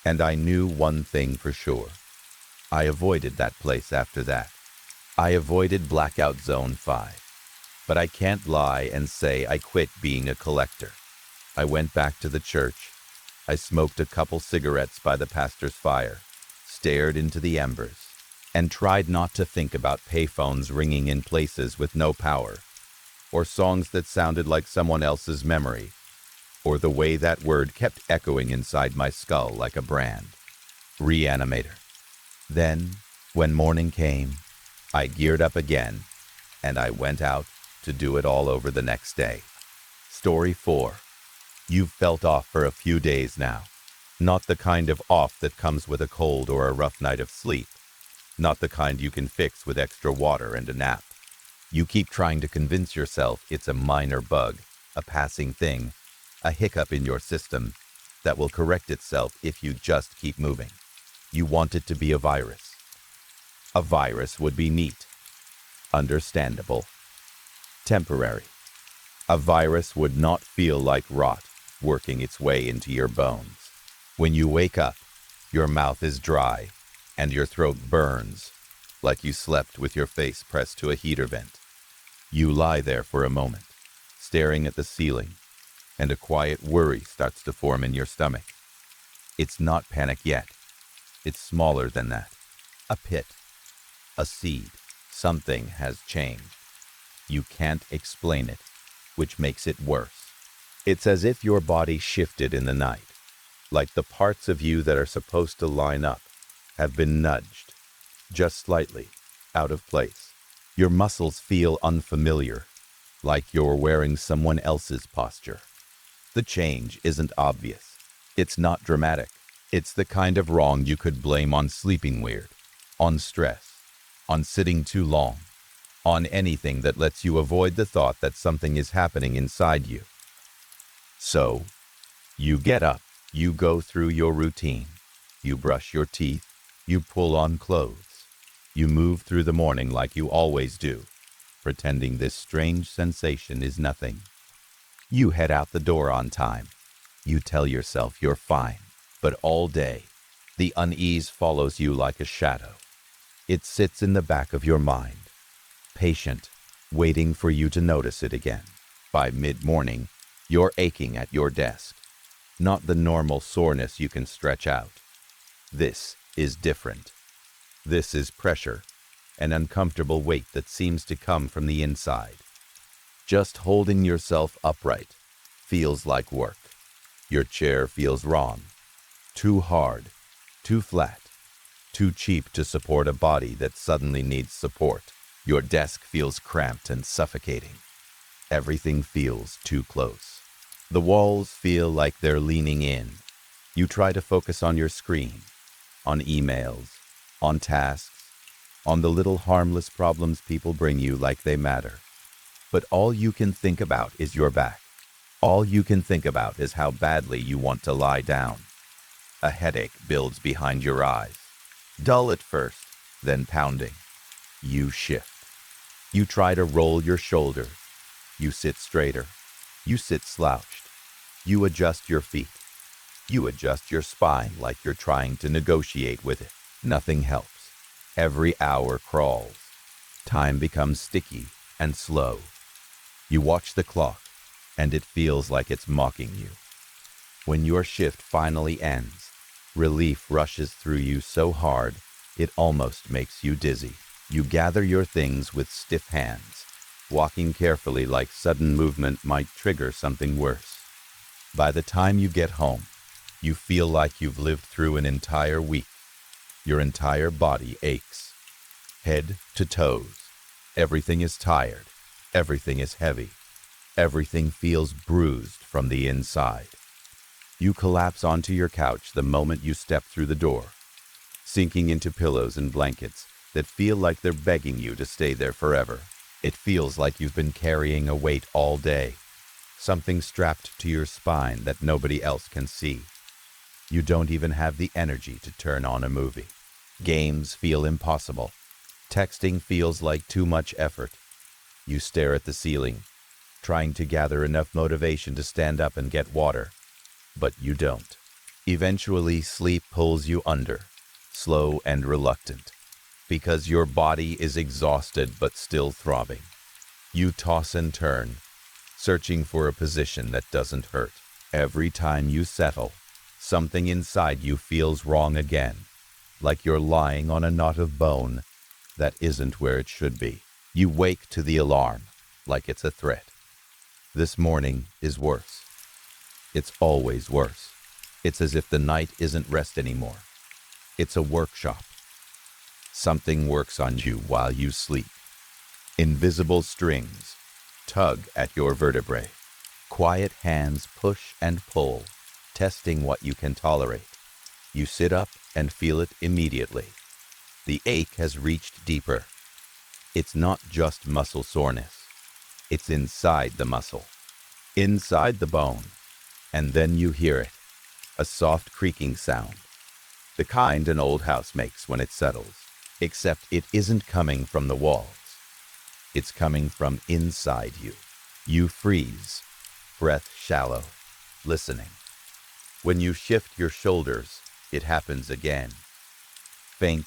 And I knew one thing for sure. I avoided that place after that. I avoided Blackout Zone 5. But I can't lie and say I quit being a collector. I went back to the church. I smoked a couple cigarettes by the pastor's fire, stared into the embers. and tried not to think about payphones ringing in places with no power, or songs that sounded like someone else's memory, or the way that word kept echoing inside my skull like a brand. Reanimator. Then, when morning came, I geared up again, and I went out to do it all over the next day. Story 4. You've felt off for a few days now. Not the kind of off that comes with a cold or a rough night of sleep. Not the kind you can fix with extra water and a nap. You keep trying to convince yourself it's a minor bug, a passing thing, a hiccup in your system that will correct itself if you just keep moving. You want it to be a virus. A virus would be neat, understandable, temporary. A virus would not feel like rot working its way into your bones. When you wake up, your mouth is dry and your throat burns like you slept with your face pressed to a heater vent. You lie there for a moment, staring at the ceiling, and a quiet worry starts to form in your stomach. It's not panic yet. It's smaller than that. A pit. A seed. Something has changed. You can't explain it, which makes it worse. It's as if your body shifted in the night, like the parts of you that are supposed to line up have been nudged, just slightly, out of place. Your muscles feel unfamiliar, like you're wearing someone else's posture. The change isn't obvious. It's not dramatic. It's the kind of wrong you could blame on sleeping weird, on stress, on sitting too long, on anything that lets you avoid the thought that something is happening inside you. So, you get up, you go through your routine, you brush your teeth, you pull on clothes, you move through the morning like you always do, pretending this strange sensation is nothing. You head out the door on time. You tell yourself you're fine, but all day, the unease follows you like a shadow. It sits in the back of your mind, patient, waiting for you to notice it again. By mid-morning, you're aching at your desk. Not the normal soreness you can stretch out. This is different. This is pressure, an uncomfortable weight that seems to come from the inside. Just holding yourself upright feels like work. Your chair feels wrong, too hard, too flat, too cheap to support a body that suddenly needs support. Your desk feels cramped and suffocating. Everything feels too close. The walls feel like they're leaning in. You try to focus on your screen, on emails, on tasks, on the little harmless problems people bring you like they matter. But all you can think about is your back. All you can think about is how badly you want to lie down. A headache builds behind your eyes. Dull at first, then pounding. You shift. You try to roll your shoulders. You sit straighter. You sit slouched. You adjust your feet. You adjust your spine like you're trying to negotiate with it. Nothing helps. Every hour crawls. Time becomes sticky and slow. You watch the clock, and it feels like it's mocking you. When your shift finally ends, relief rushes through you so hard, it almost makes you dizzy. You gather your things with stiff hands, walking carefully like sudden movement might trigger something worse. By the time you get home, you feel like you've lived through an entire week. Your entire body aches. Head to toes. Everything is tired. Everything is heavy. Everything feels bruised from the inside. You collapse onto your couch the moment you step through the door, sinking into pillows and blankets that feel like they're begging you to stay there forever. It feels like you've been carrying a weight all day, something strapped to your spine that nobody else can see. You don't even have the energy to turn on a movie. Games feel impossible. Texting feels like too much effort. You stare at the ceiling, trying to gather enough motivation to stand up and get water, but you don't. Eventually, sleep pulls you under, slow and reluctant, because your body is exhausted but still throbbing. You toss and turn, searching for a position that doesn't hurt. Every time you settle, something inside you feels wrong again. like you're lying on a knot of bone that isn't where it should be. You wake to the alarm, like it's a threat. This morning is worse. It's always worse. It's as if the night isn't rest anymore. It's a workshop. Something works on you while you sleep. Invisible strings tug at your vertebrae. Quiet hands push and pull, testing what you can tolerate. You sit up and feel it immediately. The ache has reached deeper. It's not just muscle soreness. It's inside the muscle, inside the bone. And then you hear it, a soft creaking sound, the kind an old house makes when it settles, except it isn't coming from the walls. It's coming from inside you. You freeze, breath shallow, listening. When you shift your shoulders, it happens again. Faint,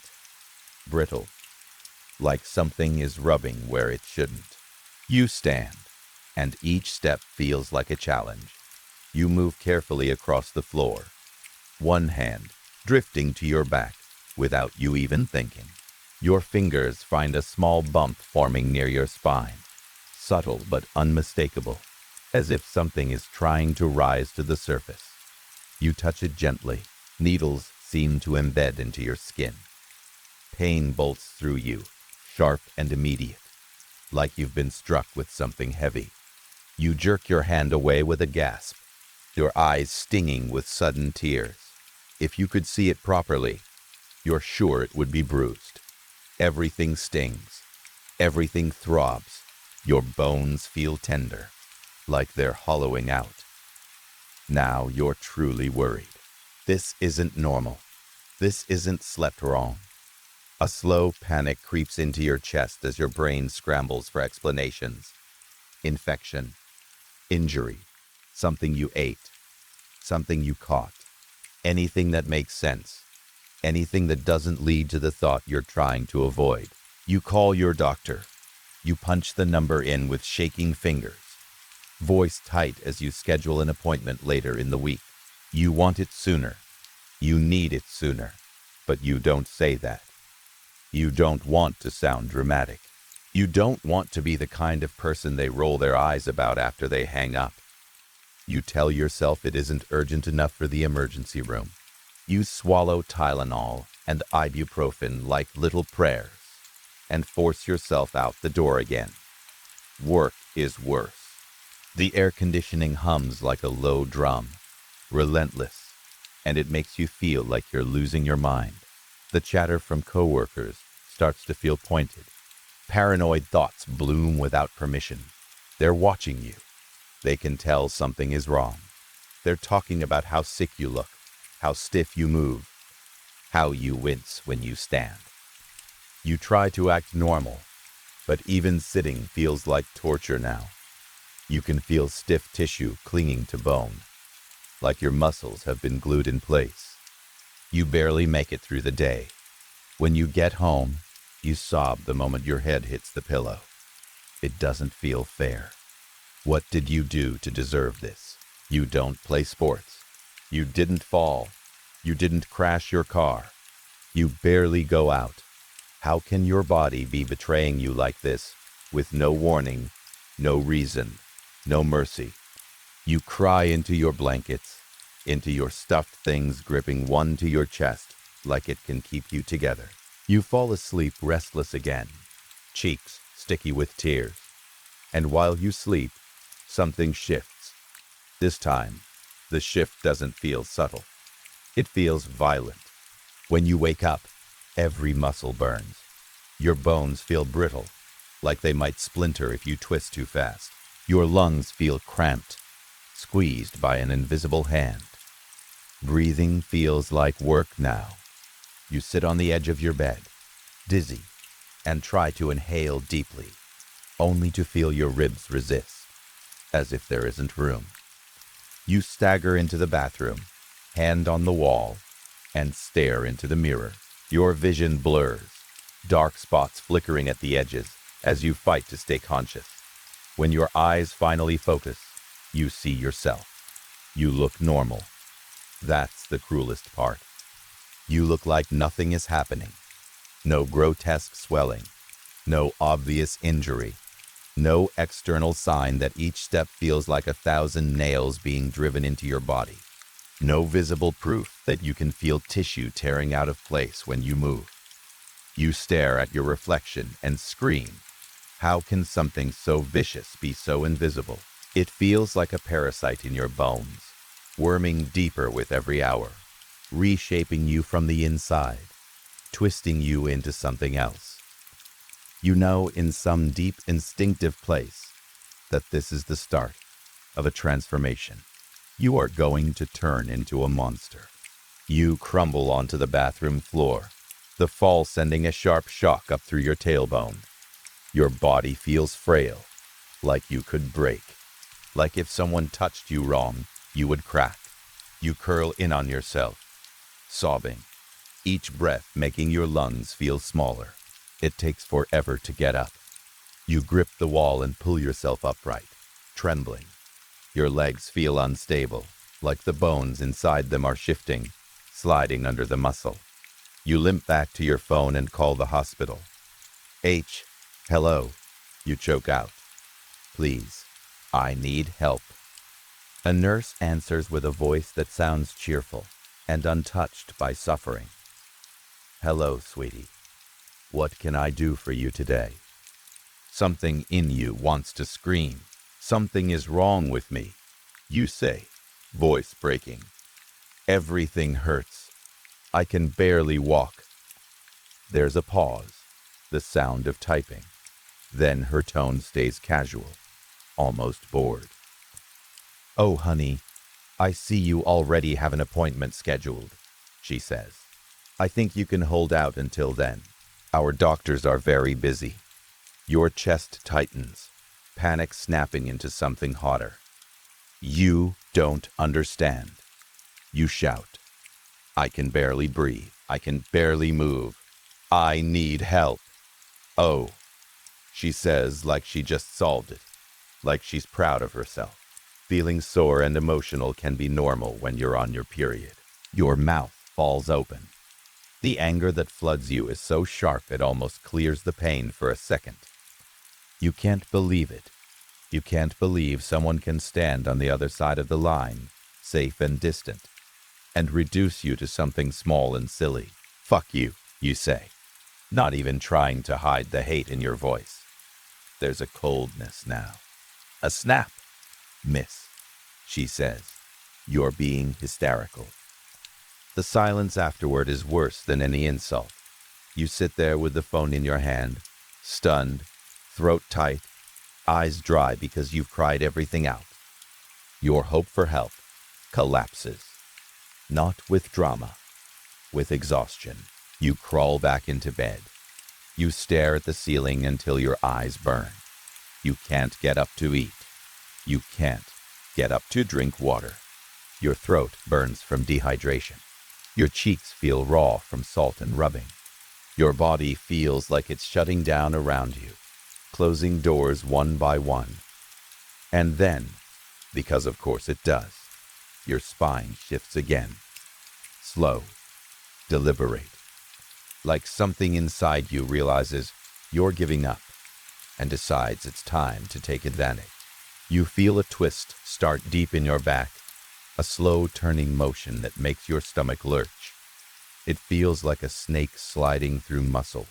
brittle, like something is rubbing where it shouldn't. You stand, and each step feels like a challenge. You move carefully across the floor, one hand drifting to your back without you even thinking. Your fingers find a small bump forming near your spine, subtle but unmistakable, as if something is trying to rise to the surface. You touch it gently. Needles seem to embed into your skin. Pain bolts through you, sharp and immediate, like you've been struck with something heavy. You jerk your hand away with a gasp, your eyes stinging with sudden tears. If you could see it properly, you're sure it would be bruised. Everything stings. Everything throbs. Your bones feel tender, like they're hollowing out. Now you're truly worried. This isn't normal. This isn't slept wrong. A slow panic creeps into your chest as your brain scrambles for explanations. Infection, injury, something you ate, something you caught. Anything that makes sense. Anything that doesn't lead to the thought you're trying to avoid. You call your doctor. You punch the number in with shaking fingers, voice tight as you schedule an appointment later in the week. You want it sooner. You need it sooner. But you don't say that. You don't want to sound dramatic. You don't want to be the kind of person they roll their eyes about after they hang up. You tell yourself it isn't urgent enough for the emergency room. You swallow Tylenol and ibuprofen like little prayers and force yourself out the door again. Work is worse. The air conditioning hums like a low drum, relentless, and it makes you feel like you're losing your mind. The chatter from coworkers starts to feel pointed. Paranoid thoughts bloom without permission. They're watching you. They can tell something is wrong. They're talking about how sick you look, how stiff you move, how you wince when you stand. You try to act normal, but even sitting feels like torture now. You can feel stiff tissue clinging to bone, like your muscles have been glued in place. You barely make it through the day. When you get home, you sob the moment your head hits the pillow. It doesn't feel fair. What did you do to deserve this? You don't play sports. You didn't fall. You didn't crash your car. You barely go out. How can your body be betraying you like this, with no warning, no reason, no mercy? You cry into your blankets, into your stuffed things gripping one to your chest like it can keep you together. You fall asleep restless again, cheeks sticky with tears. And while you sleep, something shifts. This time, the shift doesn't feel subtle. It feels violent. When you wake up, every muscle burns. Your bones feel brittle, like they might splinter if you twist too fast. Your lungs feel cramped, squeezed by an invisible hand. Breathing feels like work now. You sit on the edge of your bed, dizzy, and try to inhale deeply, only to feel your ribs resist, as if there isn't room. You stagger into the bathroom, hand on the wall, and stare into the mirror. Your vision blurs, dark spots flickering at the edges as you fight to stay conscious. When your eyes finally focus, you see yourself. You look normal. That's the cruelest part. You look like nothing is happening. No grotesque swelling, no obvious injury, no external sign that each step feels like 1,000 nails being driven into your body. No visible proof that you can feel tissue tearing out of place when you move. You stare at your reflection and scream. How can something so vicious be so invisible? It feels like a parasite in your bones, worming deeper with every hour, reshaping you from the inside, twisting you into something else. You know in some deep instinctive place that this is the start of a transformation. You are going to turn into a monster. You crumble onto the bathroom floor, the fall sending a sharp shock up through your tailbone. Your body feels frail, like you could break. Like if someone touched you wrong, you would crack. You curl in on yourself, sobbing, each breath making your lungs feel smaller. It takes forever to get up. You grip the wall and pull yourself upright, trembling. Your legs feel unstable, like the bones inside them are shifting, sliding under the muscle. You limp back to your phone and call the hospital. Hello, you choke out. Please, I need help. A nurse answers with a voice that sounds cheerful and untouched by suffering. Hello, sweetie. What can I do for you today? Something in you wants to scream. Something is wrong with me, you say, voice breaking. Everything hurts. I can barely walk. There's a pause, the sound of typing. Then her tone stays casual, almost bored. Oh, honey, I see you already have an appointment scheduled, she says. I think you can hold out until then. Our doctors are very busy. Your chest tightens, panic snapping into something hotter. You don't understand. You shout. I can barely breathe. I can barely move. I need help. Oh, she says like she just solved it, like she's proud of herself. Feeling sore and emotional can be normal when you're on your period. Your mouth falls open. The anger that floods you is so sharp it almost clears the pain for a second. You can't believe it. You can't believe someone can stand on the other side of the line, safe and distant, and reduce you to something small and silly. Fuck you, you say, not even trying to hide the hate in your voice. There's a coldness now. A snap. Miss, she says, you're being hysterical. The silence afterward is worse than any insult. You sit there with the phone in your hand, stunned, throat tight, eyes dry because you've cried everything out. Your hope for help collapses. Not with drama, with exhaustion. You crawl back into bed. You stare at the ceiling until your eyes burn. You can't get up to eat. You can't get up to drink water. Your throat burns from dehydration. Your cheeks feel raw from salt and rubbing. Your body feels like it's shutting down around you, closing doors one by one. And then, because of course it does, your spine shifts again. Slow, deliberate. Like something inside you realizes you're giving up and decides it's time to take advantage. You feel a twist start deep in your back, a slow turning motion that makes your stomach lurch. It feels like a snake sliding through muscle.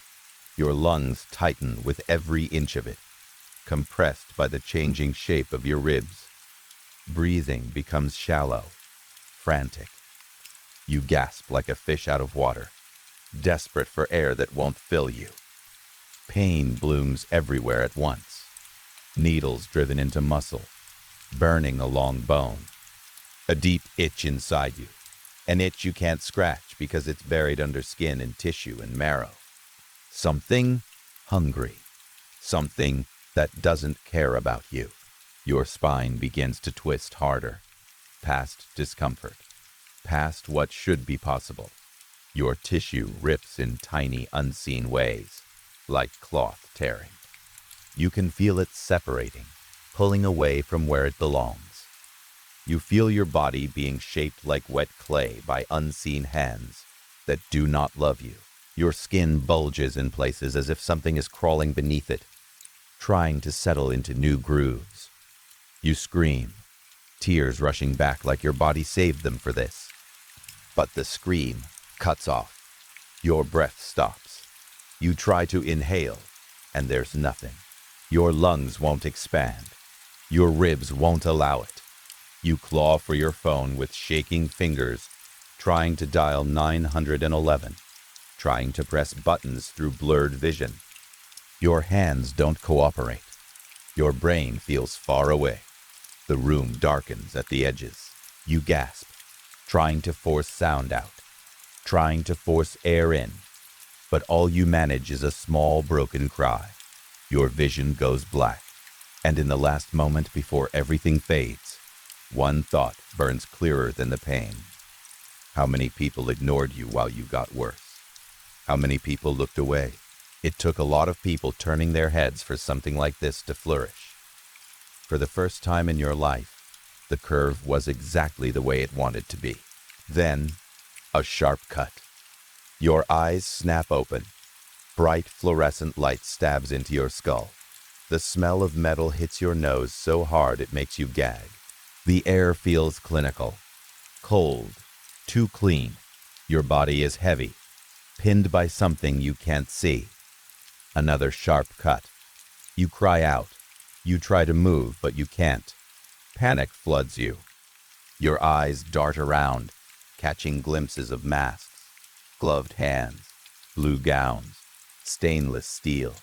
Your lungs tighten with every inch of it, compressed by the changing shape of your ribs. Breathing becomes shallow, frantic. You gasp like a fish out of water, desperate for air that won't fill you. Pain blooms everywhere at once. Needles driven into muscle, burning along bone. A deep itch inside you, an itch you can't scratch because it's buried under skin and tissue and marrow. Something hungry, something that doesn't care about you. Your spine begins to twist harder, past discomfort, past what should be possible. Your tissue rips in tiny, unseen ways, like cloth tearing. You can feel it separating, pulling away from where it belongs. You feel your body being shaped like wet clay by unseen hands that do not love you. Your skin bulges in places as if something is crawling beneath it, trying to settle into new grooves. You scream, tears rushing back like your body saved them for this. But the scream cuts off. Your breath stops. You try to inhale, and there's nothing. Your lungs won't expand. Your ribs won't allow it. You claw for your phone with shaking fingers, trying to dial 911, trying to press buttons through blurred vision. Your hands don't cooperate. Your brain feels far away. The room darkens at the edges. You gasp, trying to force sound out, trying to force air in, but all you manage is a small broken cry. Your vision goes black, and in the last moment before everything fades, one thought burns clearer than the pain. How many people ignored you while you got worse? How many people looked away? It took a lot of people turning their heads for something like this to flourish. For the first time in your life, the curve was exactly the way it wanted to be. Then, a sharp cut. Your eyes snap open. Bright fluorescent light stabs into your skull. The smell of metal hits your nose so hard it makes you gag. The air feels clinical, cold, too clean. Your body is heavy, pinned by something you can't see. Another sharp cut. You cry out. You try to move, but you can't. Panic floods you. Your eyes dart around, catching glimpses of masks, gloved hands, blue gowns, stainless steel.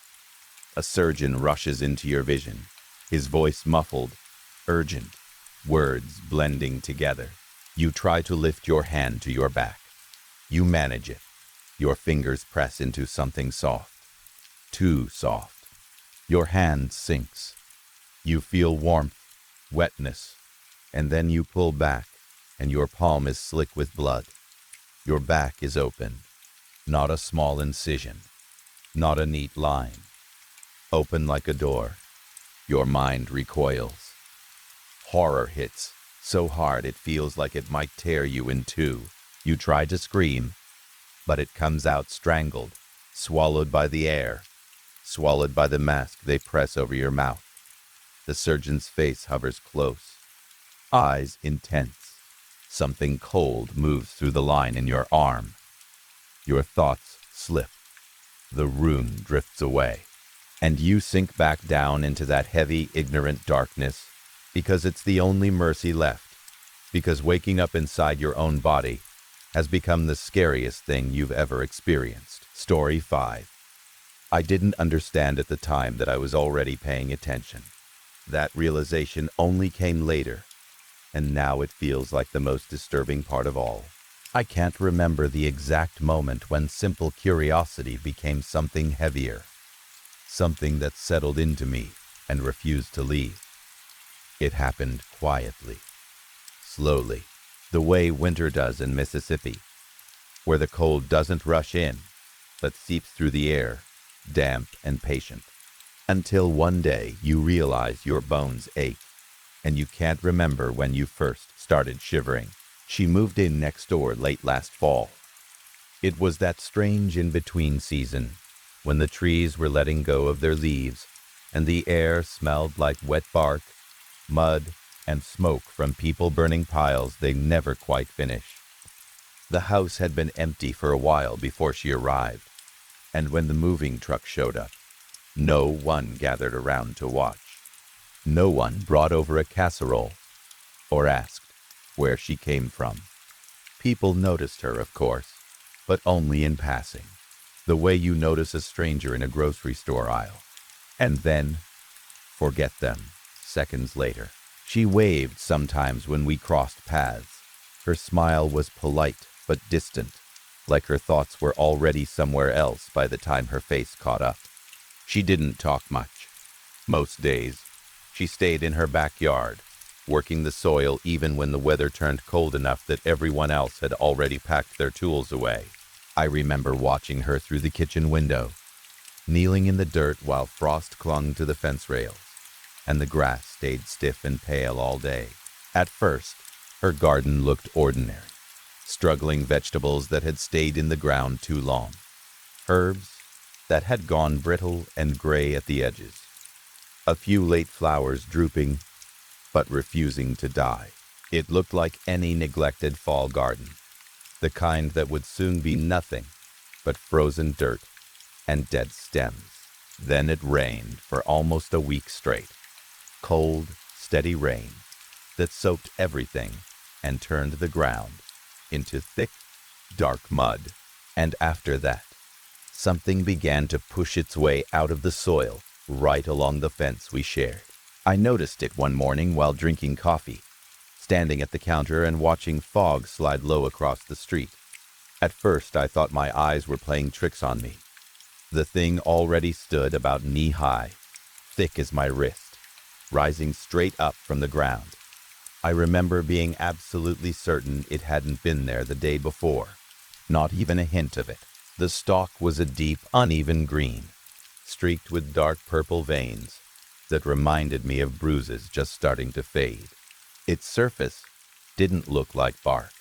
A surgeon rushes into your vision, his voice muffled, urgent, words blending together. You try to lift your hand to your back. You manage it. Your fingers press into something soft. Too soft. Your hand sinks. You feel warmth, wetness, and then you pull back, and your palm is slick with blood. Your back is open. Not a small incision. Not a neat line. Open like a door. Your mind recoils. Horror hits, so hard it feels like it might tear you in two. You try to scream, but it comes out strangled, swallowed by the air, swallowed by the mask they press over your mouth. The surgeon's face hovers close, eyes intense. Something cold moves through the line in your arm. Your thoughts slip. The room drifts away, and you sink back down into that heavy, ignorant darkness because it's the only mercy left, because waking up inside your own body has become the scariest thing you've ever experienced. Story 5. I didn't understand at the time that I was already paying attention. That realization only came later, and now it feels like the most disturbing part of all. I can't remember the exact moment when simple curiosity became something heavier, something that settled into me and refused to leave. It happened quietly, slowly, the way winter does in Mississippi, where the cold doesn't rush in, but seeps through the air, damp and patient, until one day you realize your bones ache, and you can't remember when you first started shivering. She moved in next door late last fall. It was that strange in-between season, when the trees were letting go of their leaves, and the air smelled like wet bark, mud, and smoke from people burning piles they never quite finish. The house had been empty for a while before she arrived, and when the moving truck showed up, no one gathered around to watch. No one brought over a casserole or asked where she came from. People noticed her, of course, but only in passing, the way you notice a stranger in a grocery store aisle, and then forget them seconds later. She waved sometimes when we crossed paths. Her smile was polite but distant, like her thoughts were already somewhere else by the time her face caught up. She didn't talk much. Most days, she stayed in her backyard, working the soil even when the weather turned cold enough that everyone else had already packed their tools away. I remember watching her through the kitchen window, kneeling in the dirt while frost clung to the fence rails, and the grass stayed stiff and pale all day. At first, her garden looked ordinary. struggling vegetables that had stayed in the ground too long, herbs that had gone brittle and gray at the edges, a few late flowers drooping but refusing to die. It looked like any neglected fall garden, the kind that would soon be nothing but frozen dirt and dead stems. Then it rained for almost a week straight, cold, steady rain that soaked everything and turned the ground into thick, dark mud. And after that, something began to push its way out of the soil right along the fence we shared. I noticed it one morning while drinking coffee, standing at the counter and watching fog slide low across the street. At first, I thought my eyes were playing tricks on me. The thing already stood about knee-high, thick as my wrist, rising straight up from the ground. I remember being absolutely certain it hadn't been there the day before, not even a hint of it. The stalk was a deep, uneven green, streaked with dark purple veins that reminded me of bruises just starting to fade. Its surface didn't look like bark,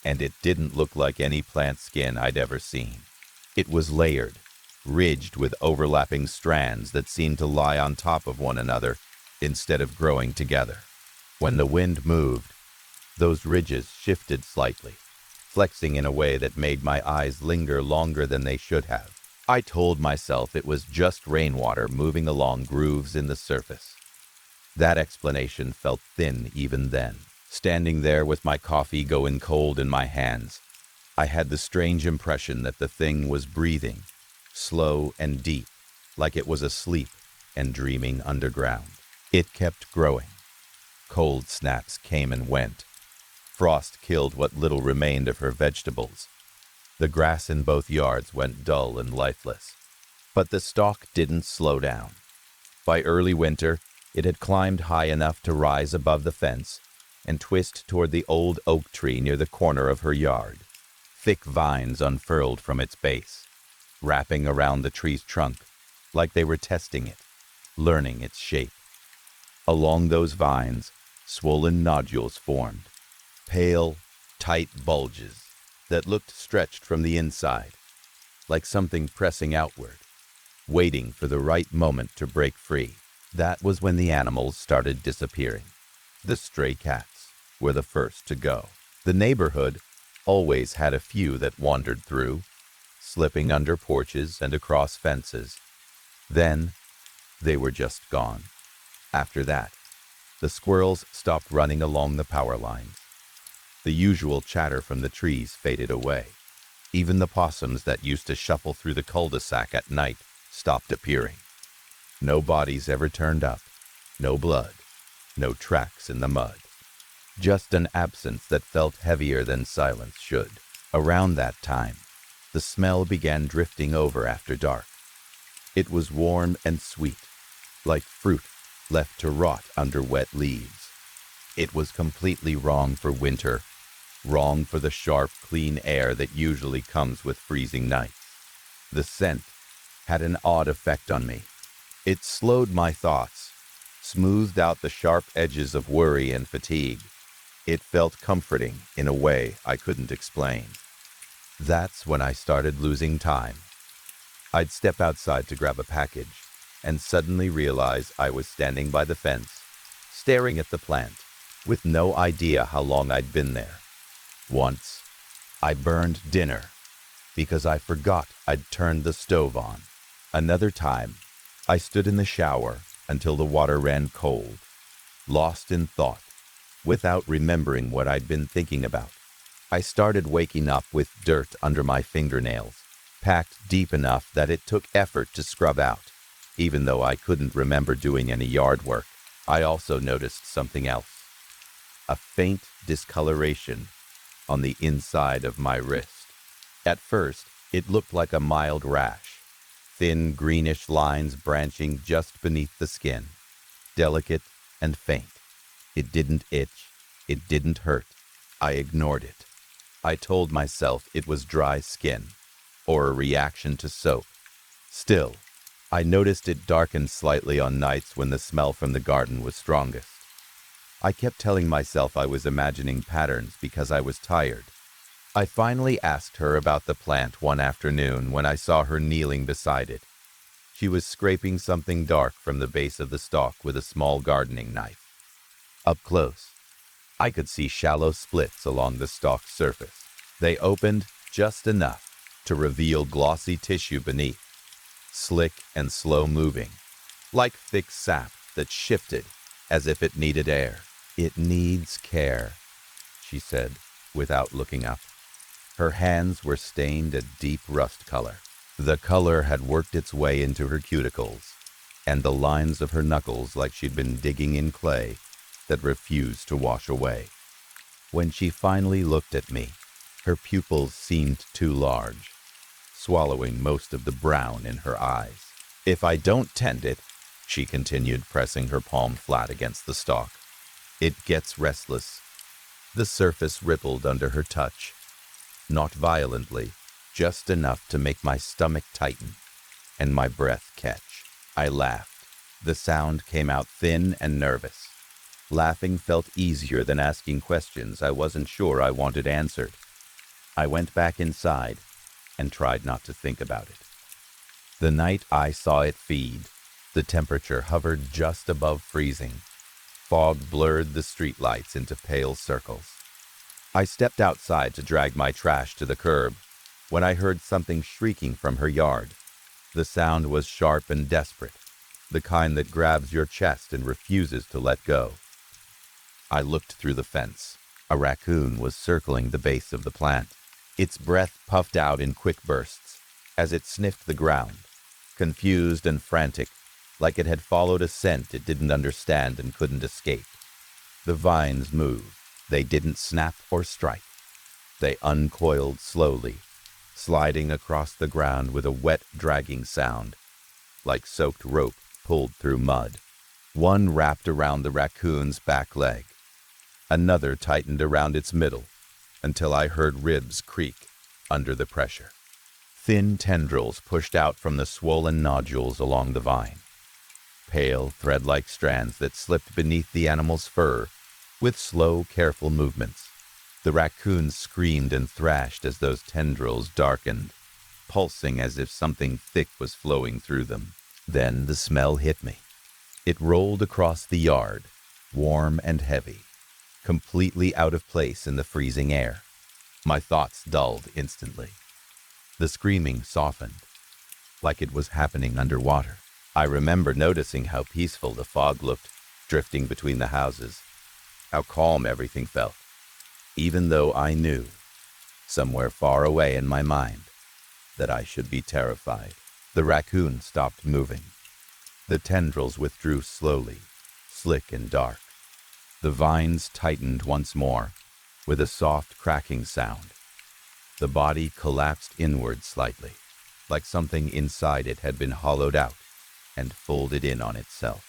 and it didn't look like any plant skin I'd ever seen. It was layered, ridged with overlapping strands that seemed to lie on top of one another instead of growing together. When the wind moved, those ridges shifted slightly, flexing in a way that made my eyes linger longer than they should have. I told myself it was just rainwater moving along grooves in the surface. That explanation felt thin even then. Standing there with my coffee going cold in my hands, I had the strange impression that the thing was breathing, slow and deep, like it was asleep and dreaming underground. It kept growing. Cold snaps came and went. Frost killed what little remained of her vegetables. The grass in both yards went dull and lifeless. But the stalk didn't slow down. By early winter, it had climbed high enough to rise above the fence and twist toward the old oak tree near the corner of her yard. Thick vines unfurled from its base, wrapping around the tree's trunk like they were testing it, learning its shape. Along those vines, swollen nodules formed, pale, tight bulges that looked stretched from the inside, like something pressing outward, waiting for the right moment to break free. That was when the animals started disappearing. The stray cats were the first to go. The neighborhood always had a few that wandered through, slipping under porches and across fences. Then they were just gone. After that, the squirrels stopped running along the power lines. The usual chatter from the trees faded away. Even the possums that used to shuffle through the cul-de-sac at night stopped appearing. No bodies ever turned up, no blood, no tracks in the mud. Just an absence that felt heavier than silence should. Around that time, the smell began drifting over after dark. It was warm and sweet, like fruit left to rot under wet leaves. It was completely wrong for winter, wrong for the sharp, clean air that usually comes with freezing nights. The scent had an odd effect on me. It slowed my thoughts, smoothed out the sharp edges of worry and fatigue. It felt comforting in a way I couldn't explain. That's when I started losing time. I'd step outside to grab a package and suddenly realize I was standing by the fence, staring at the plant, with no idea how long I'd been there. Once, I burned dinner because I forgot I'd turned the stove on. Another time, I stood in the shower until the water ran cold, lost in thought, without remembering what I'd been thinking about. I started waking up with dirt under my fingernails, packed deep enough that it took effort to scrub out, even though I couldn't remember doing any yard work. I also noticed something else, a faint discoloration on the inside of my wrist. At first, it looked like a mild rash, thin greenish lines branching just beneath the skin, delicate and faint. It didn't itch, it didn't hurt. I ignored it. I told myself it was dry skin, or a reaction to soap. Still, I noticed it darken slightly on nights when the smell from the garden was strongest. I kept telling myself I was imagining patterns because I was tired, I finally asked her about the plant one afternoon when I saw her kneeling beside it. She was scraping something dark from the base of the stalk with a small gardening knife. Up close, I could see shallow splits along the stalk's surface. They opened just enough to reveal glossy tissue beneath, slick and slow-moving, like thick sap that shifted as if it needed air. "It needs care," she said, without looking up. Her hands were stained a deep rust color. The color had worked its way into her cuticles, and the lines of her knuckles like she'd been digging in clay that refused to wash away. When she finally looked at me, her pupils seemed too large, swallowing most of the brown in her eyes. "If I don't tend it," she continued, pressing her palm flat against the stalk, "it gets restless." The surface rippled under her touch, not violently, just enough to make my stomach tighten and my breath catch. I laughed. The sound came out thin and nervous. Laughing felt easier than asking questions I wasn't sure I wanted answered. I went back inside and tried not to think about it. The night I saw it feed, the temperature hovered just above freezing. Fog blurred the streetlights into pale circles. I stepped outside to drag my trash to the curb when I heard something shrieking from her yard. The sound was sharp and desperate, the kind that grabs your chest and refuses to let go. I looked through the fence. A raccoon was circling the base of the plant. Its breath puffed out in quick bursts as it sniffed the ground, confused and frantic, like it had followed a scent it didn't understand and couldn't escape. The vines moved. They didn't snap or strike. They uncoiled slowly, sliding across the ground with a wet, dragging sound, like soaked rope pulled through mud. One wrapped around the raccoon's back leg. Another tightened around its middle, until I heard ribs creak under the pressure. Thin tendrils pushed out from the swollen nodules along the vine, pale, thread-like strands that slipped beneath the animal's fur with slow, careful movements. The raccoons screamed and thrashed as those tendrils darkened, pulsing as if something thick was flowing through them. Then the smell hit me. It rolled across the yard, warm and heavy, completely out of place in the freezing air. My thoughts dulled instantly. The screaming softened, like it was happening underwater. I remember noticing how peaceful the fog looked, drifting between the houses, how calm everything felt, even though I knew, somewhere far away in my mind, that I should be terrified. The raccoon stopped moving. The tendrils withdrew slowly, slick and dark. The vines tightened once more, with a soft cracking sound. The body collapsed inward slightly, like something inside it had been hollowed out and folded in on itself.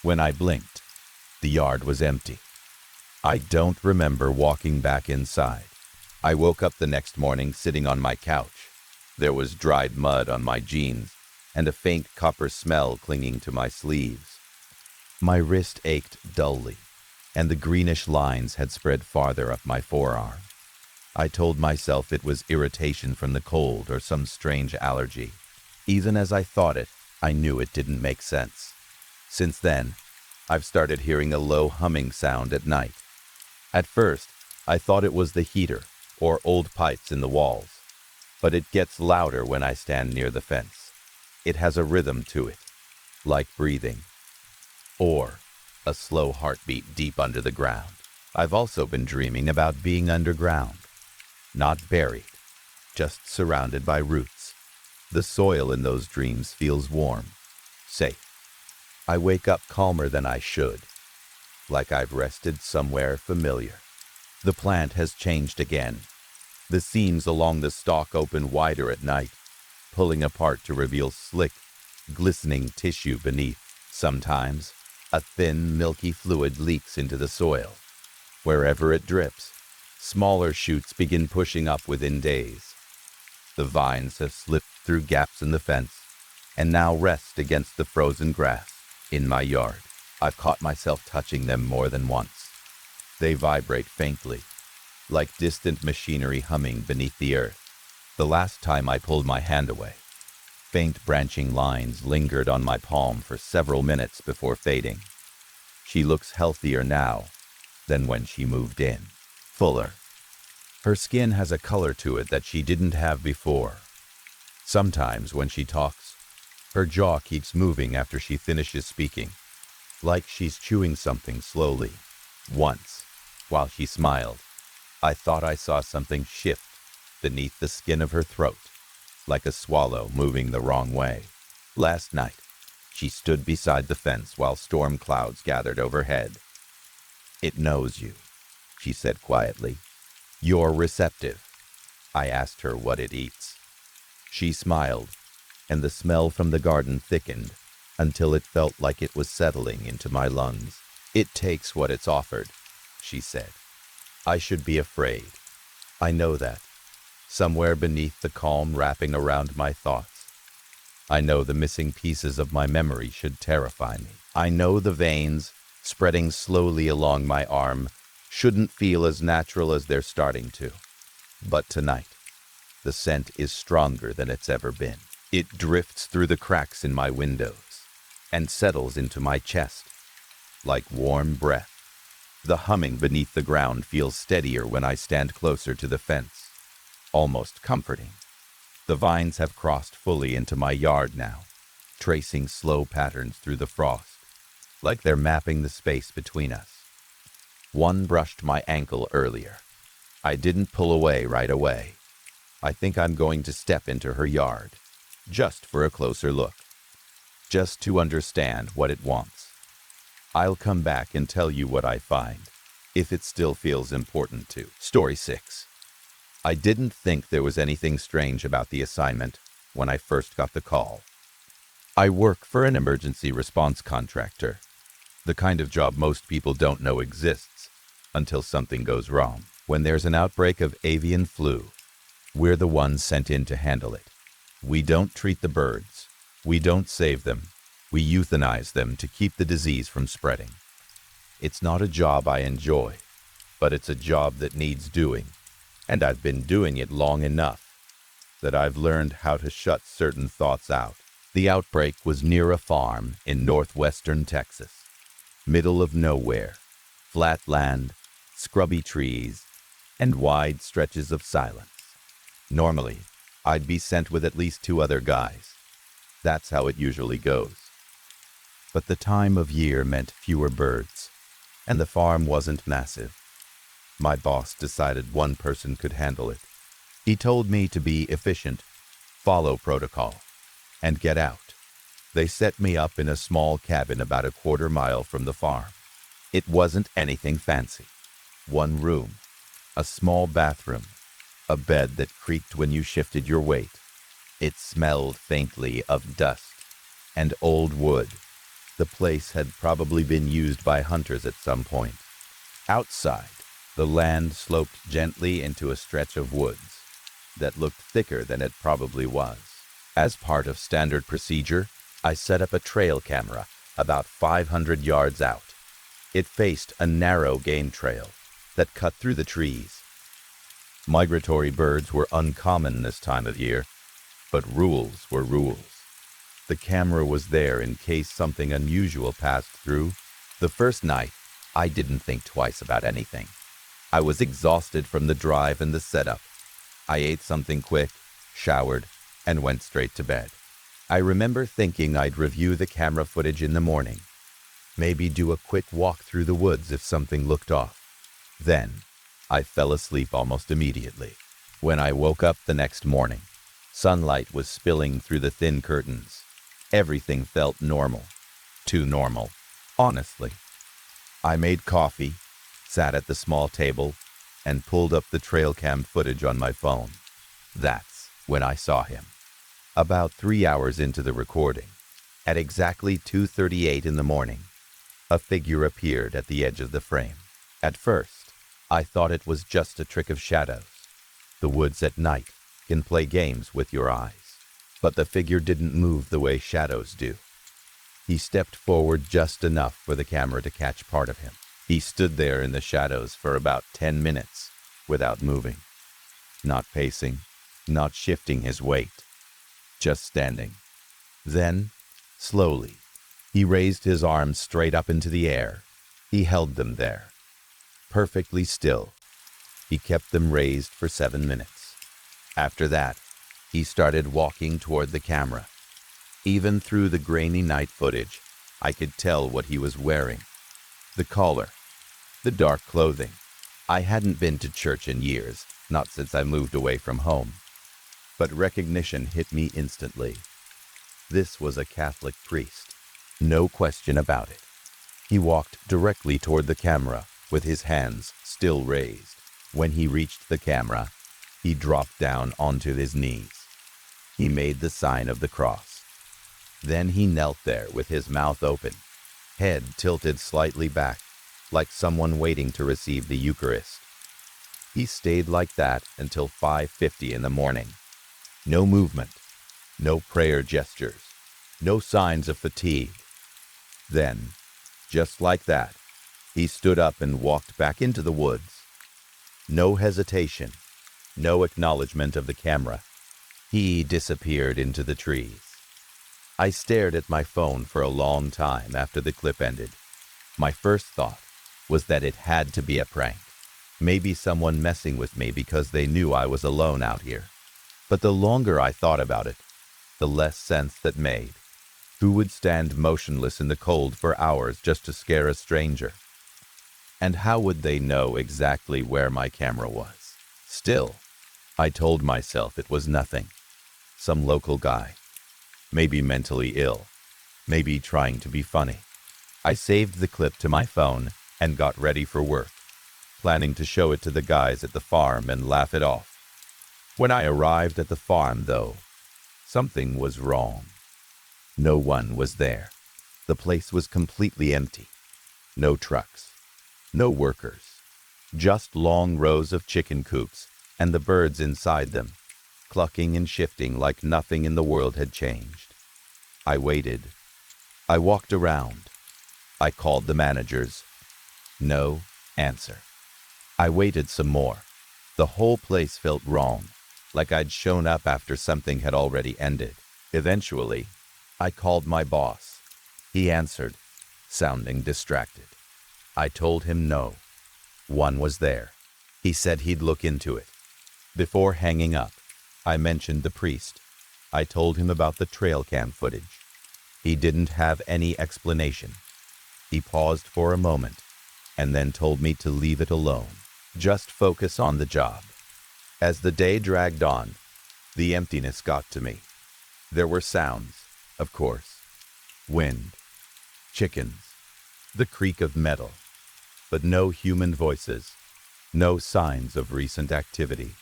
When I blinked, the yard was empty. I don't remember walking back inside. I woke up the next morning sitting on my couch. There was dried mud on my jeans and a faint copper smell clinging to my sleeves. My wrist ached dully, and the greenish lines had spread farther up my forearm. I told myself it was irritation from the cold or some strange allergy. Even as I thought it, I knew it didn't make sense. Since then, I've started hearing a low humming sound at night. At first, I thought it was the heater or old pipes in the walls, but it gets louder when I stand near the fence. It has a rhythm to it, like breathing, or a slow heartbeat deep under the ground. I've also been dreaming about being underground, not buried, just surrounded by roots. The soil in those dreams feels warm, safe. I wake up calmer than I should, like I've rested somewhere familiar. The plant has changed again. The seams along the stalk open wider at night, pulling apart to reveal slick, glistening tissue beneath. Sometimes, a thin, milky fluid leaks into the soil. Wherever it drips, smaller shoots begin pushing up within days. The vines have slipped through gaps in the fence and now rest against the frozen grass in my yard. I've caught myself touching them more than once. They vibrate faintly, like distant machinery humming beneath the earth. The last time I pulled my hand away, faint branching lines lingered on my palm for several minutes before fading. She looks healthier now than when she moved in. Fuller. Her skin has a color to it that she didn't have before. Sometimes when she talks, her jaw keeps moving after she finishes speaking, like she's chewing something slowly. Once, while she smiled, I thought I saw something shift beneath the skin of her throat, like a swallow moving the wrong way. Last night, she stood beside the fence while storm clouds gathered overhead. "It knows you," she said quietly. "You're receptive." I asked her what it eats. She smiled, and the smell from the garden thickened until it felt like it was settling into my lungs. "It takes what it's offered," she said. "I should be afraid. I know that, somewhere beneath the calm wrapping around my thoughts. I know the missing pieces of my memory should terrify me. I know the veins, spreading slowly along my arm, shouldn't feel as natural as they're starting to. But tonight, the scent is stronger than it's ever been. It drifts through the cracks in my windows and settles into my chest like warm breath. The humming beneath the ground feels steadier when I stand closer to the fence, almost comforting. The vines have crossed fully into my yard now, tracing slow patterns through the frost, like they're mapping the space between us. One brushed my ankle earlier. I didn't pull away right away. I think I'm going to step into her yard, just for a closer look, just to understand what it wants. I'll come back and tell you what I find, if it still feels important to. Story 6. I didn't think there was anything strange about the assignment when I first got the call. I work for an emergency response contractor, the kind of job most people don't know exists until something goes wrong. When there's an outbreak of avian flu, we're the ones sent in to handle it. We don't treat the birds. We don't save them. We euthanize them to keep the disease from spreading. It's not a job I enjoy, but it's a job that needs doing. And I've been doing it long enough that I've learned how to shut certain thoughts out. The outbreak was near a farm in northwestern Texas. Middle of nowhere, flat land, scrubby trees, and wide stretches of silence. Normally, I'd be sent with at least 2 other guys. That's how it usually goes. But the time of year meant fewer birds, and the farm wasn't massive. My boss decided one person could handle it. He told me to be efficient, follow protocol, and get out. They set me up in a small cabin about a quarter mile from the farm. It wasn't anything fancy. 1 room, a small bathroom, a bed that creaked when you shifted your weight. It smelled faintly of dust and old wood. The place had probably been used by hunters at some point. Outside, the land sloped gently into a stretch of woods that looked thicker than it probably was. As part of standard procedure, I set up a trail camera about 500 yards out. It faced a narrow game trail that cut through the trees. Migratory birds were uncommon this time of year, but rules were rules. The camera was there in case something unusual passed through. The first night, I didn't think twice about anything. I was exhausted from the drive and the setup. I ate something quick, showered, and went straight to bed. I remember thinking I'd review the camera footage in the morning, maybe do a quick walk through the woods if something looked off. Then, I fell asleep almost immediately. When I woke up the next morning, sunlight was spilling through the thin curtains. Everything felt normal. Too normal, honestly. I made coffee, sat at the small table, and pulled up the trail cam footage on my phone. That's when I saw him. About 3 hours into the recording, at exactly 2:38 in the morning, a figure appeared at the edge of the frame. At first, I thought it was just a trick of shadows. The woods at night can play games with your eyes. But the figure didn't move the way shadows do. He stepped forward just enough for the camera to catch part of him. He stood there in the shadows for about 10 minutes, without moving, not pacing, not shifting his weight, just standing. Then, slowly, he raised his arms straight up into the air. He held them there, perfectly still. He kept them raised for 7 minutes. After that, he started walking toward the camera. Even through the grainy night footage, I could tell what he was wearing. The collar, the dark clothing. I hadn't been to church in years, not since I moved away from home. But recognition hit me instantly. This was a Catholic priest. No question about it. He walked directly toward the camera with his hands still raised. When he reached the camera, he dropped down onto his knees. He made the sign of the cross. Then he knelt there with his mouth open, head tilted slightly back, like someone waiting to receive the Eucharist. He stayed like that until 5:50 in the morning. No movement, no prayer gestures, no signs of fatigue. Then, just like that, he stood up and walked back into the woods. No hesitation, no acknowledgement of the camera. He disappeared into the trees. I stared at my phone for a long time after the clip ended. My first thought was that it had to be a prank. Maybe someone messing with me because they knew I was alone out here. But the longer I thought about it, the less sense that made. Who would stand motionless in the cold for hours just to scare a stranger? And how would they know exactly where my camera was? Still, I told myself it was nothing. Some local guy. Maybe mentally ill. Maybe trying to be funny. I saved the clip to my phone and got ready for work, planning to show it to the guys at the farm and laugh it off. When I arrived at the farm, though, something was wrong. No one was there. The place was completely empty. No trucks. No workers. Just long rows of chicken coops and the birds inside them, clucking and shifting like nothing in the world had changed. I waited. I walked around. I called the managers. No answer. I waited some more. The whole place felt wrong, like I'd shown up after something had already ended. Eventually, I called my boss. He answered, sounding distracted. I told him no. One was there. He said he'd look into it. Before hanging up, I mentioned the priest. I told him about the trail cam footage. He didn't have any explanation. He paused for a moment and then told me to leave it alone. Just focus on the job. As the day dragged on, the emptiness got to me. There were sounds, of course. Wind, chickens, the creak of metal, but no human voices, no signs of recent activity.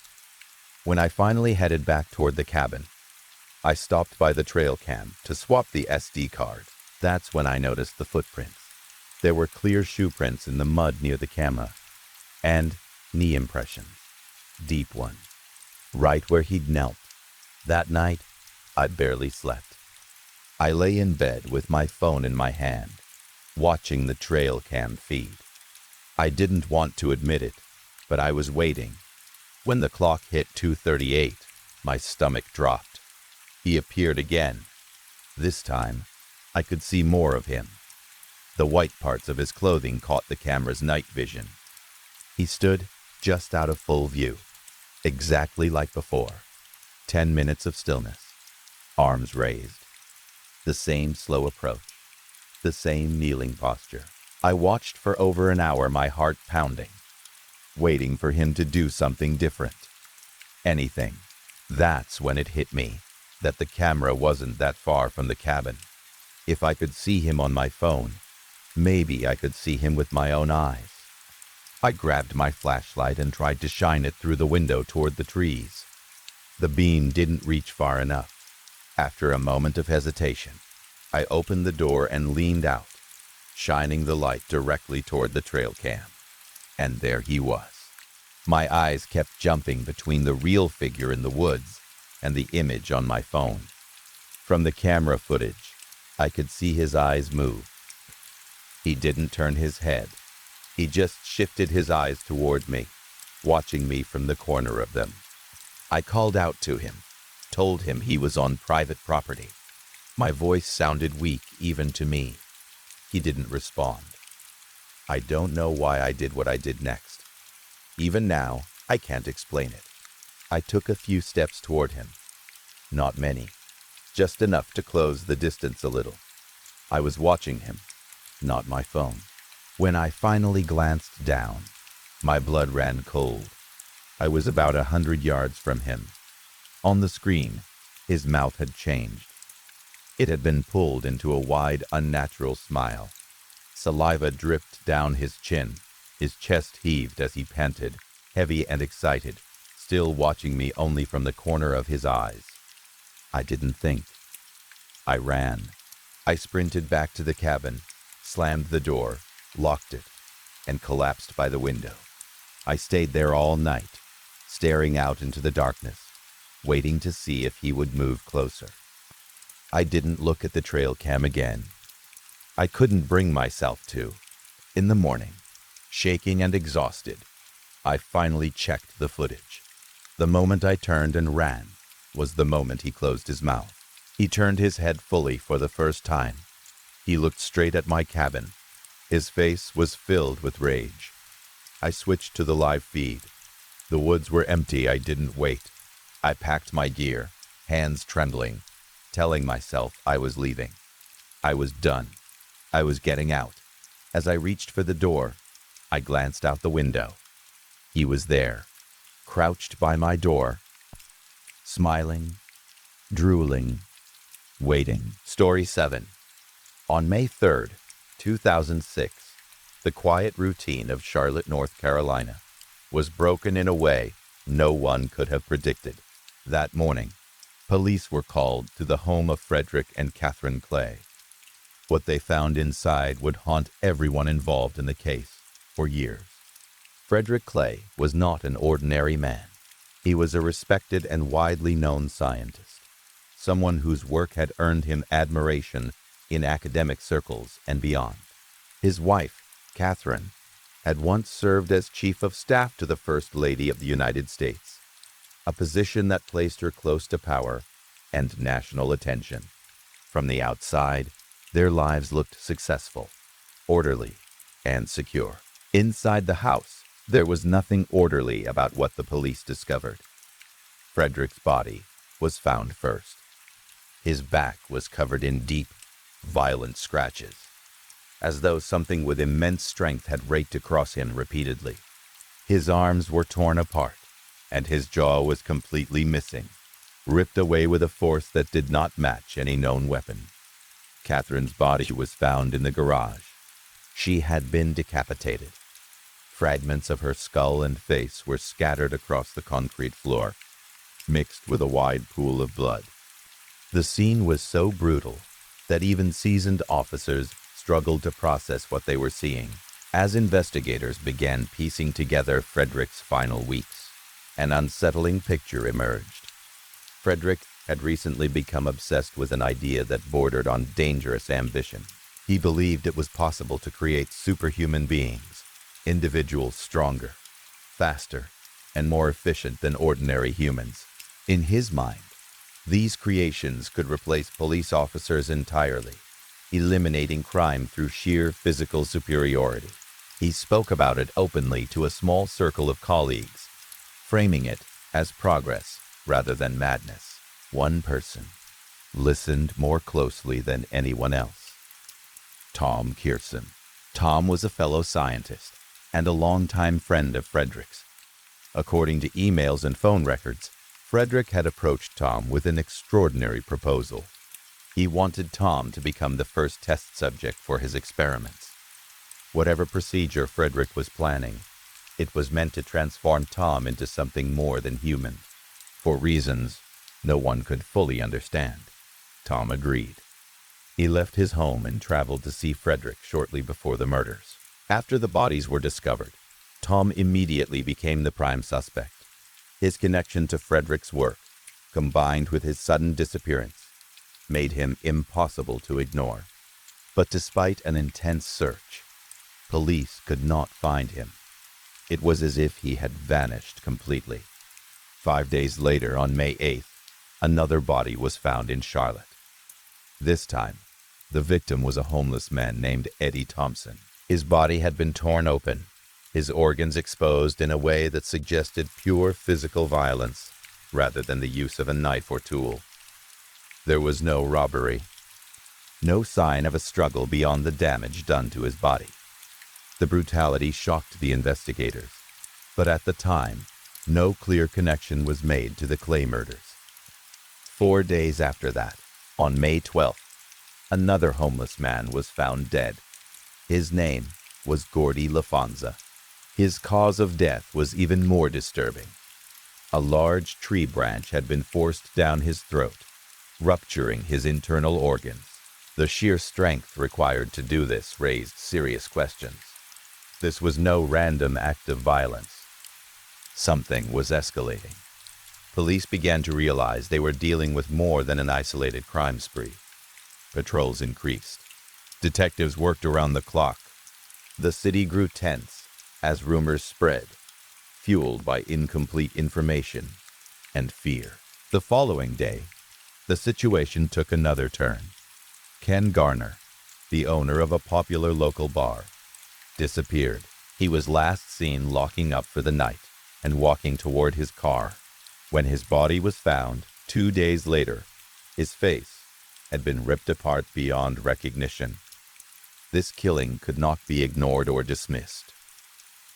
When I finally headed back toward the cabin, I stopped by the trail cam to swap the SD card. That's when I noticed the footprints. There were clear shoe prints in the mud near the camera, and knee impressions, deep ones, right where he'd knelt. That night, I barely slept. I lay in bed with my phone in my hand, watching the trail cam feed. I didn't want to admit it, but I was waiting. When the clock hit 2:38, my stomach dropped. He appeared again. This time, I could see more of him. The white parts of his clothing caught the camera's night vision. He stood just out of full view, exactly like before. 10 minutes of stillness, arms raised. The same slow approach, the same kneeling posture. I watched for over an hour, my heart pounding, waiting for him to do something different. Anything. That's when it hit me that the camera wasn't that far from the cabin. If I could see him on my phone, maybe I could see him with my own eyes. I grabbed my flashlight and tried to shine it through the window toward the trees. The beam didn't reach far enough. After a moment of hesitation, I opened the door and leaned out, shining the light directly toward the trail cam. And there he was. My eyes kept jumping between the real figure in the woods and the image on my phone. From the camera footage, I could see his eyes move. He didn't turn his head. He just shifted his eyes toward me. watching me from the corner of them. I called out to him, told him he was on private property. My voice sounded weak even to me. He didn't respond. I don't know why I did what I did next. Even now, I can't explain it. I took a few steps toward him. Not many, just enough to close the distance a little. I was watching him, not my phone. When I finally glanced down, my blood ran cold. I was about 100 yards from him. On the screen, his mouth had changed. It had been pulled into a wide, unnatural smile. Saliva dripped down his chin. His chest heaved as he panted, heavy and excited, still watching me only from the corner of his eyes. I didn't think. I ran. I sprinted back to the cabin, slammed the door, locked it, and collapsed by the window. I stayed there all night, staring out into the darkness, waiting to see if he would move closer. I didn't look at the trail cam again. I couldn't bring myself to. In the morning, shaking and exhausted, I finally checked the footage. The moment I turned and ran was the moment he closed his mouth. He turned his head fully for the first time. He looked straight at my cabin. His face was filled with rage. I switched to the live feed. The woods were empty. I didn't wait. I packed my gear, hands trembling, telling myself I was leaving. I was done. I was getting out. As I reached for the door, I glanced out the window. He was there, crouched by my door, smiling, drooling, waiting. Story 7. On May 3rd, 2006, the quiet routine of Charlotte, North Carolina, was broken in a way no one could have predicted. That morning, police were called to the home of Frederick and Catherine Clay. What they found inside would haunt everyone involved in the case for years. Frederick Clay was not an ordinary man. He was a respected and widely known scientist, someone whose work had earned him admiration in academic circles and beyond. His wife, Catherine, had once served as chief of staff to the First Lady of the United States, a position that placed her close to power and national attention. From the outside, their lives looked successful, orderly, and secure. Inside the house, there was nothing orderly about what the police discovered. Frederick's body was found first. His back was covered in deep, violent scratches, as though something with immense strength had raked across him repeatedly. His arms were torn apart, and his jaw was completely missing, ripped away with a force that did not match any known weapon. Catherine's body was found in the garage. She had been decapitated. Fragments of her skull and face were scattered across the concrete floor, mixed with a wide pool of blood. The scene was so brutal that even seasoned officers struggled to process what they were seeing. As investigators began piecing together Frederick's final weeks, an unsettling picture emerged. Frederick had recently become obsessed with an idea that bordered on dangerous ambition. He believed it was possible to create superhuman beings, individuals stronger, faster, and more efficient than ordinary humans. In his mind, these creations could replace police officers entirely, eliminating crime through sheer physical superiority. He spoke about it openly to a small circle of colleagues, framing it as progress rather than madness. One person listened more closely than anyone else. Tom Kearson. Tom was a fellow scientist and a longtime friend of Frederick's. According to emails and phone records, Frederick had approached Tom with an extraordinary proposal. He wanted Tom to become the first test subject for his experiments. Whatever procedure Frederick was planning, it was meant to transform Tom into something more than human. For reasons no one could fully understand, Tom agreed. He left his home and traveled to see Frederick shortly before the murders. After the bodies were discovered, Tom immediately became the prime suspect. His connection to Frederick's work, combined with his sudden disappearance, made him impossible to ignore. But despite an intense search, police could not find him. It was as if he had vanished completely. 5 days later, on May 8th, another body was found in Charlotte. This time, the victim was a homeless man named Eddie Thompson. His body had been torn open, his organs exposed in a way that suggested pure physical violence rather than the use of a knife or tool. There was no robbery, no sign of a struggle beyond the damage done to his body. The brutality shocked the investigators, but at the time, no clear connection was made to the Clay murders. 4 days after that, on May 12th, another homeless man was found dead. His name was Gordy LaFonza. His cause of death was even more disturbing. A large tree branch had been forced down his throat, rupturing his internal organs. The sheer strength required to do this raised serious questions. This was no random act of violence. Something was escalating. Police began to realize they were dealing with more than an isolated crime spree. Patrols increased. Detectives worked around the clock. The city grew tense as rumors spread, fueled by incomplete information and fear. The following day, the situation took another turn. Ken Garner, the owner of a popular local bar, disappeared. He was last seen locking up for the night and walking toward his car. When his body was found 2 days later, his face had been ripped apart beyond recognition. This killing could not be ignored or dismissed.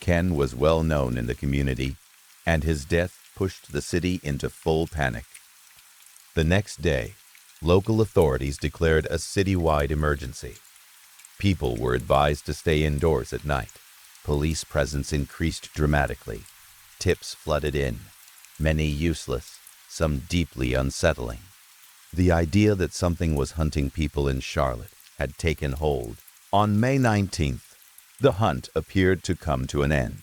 Ken was well known in the community, and his death pushed the city into full panic. The next day, local authorities declared a citywide emergency. People were advised to stay indoors at night. Police presence increased dramatically. Tips flooded in, many useless, some deeply unsettling. The idea that something was hunting people in Charlotte had taken hold. On May 19th, the hunt appeared to come to an end.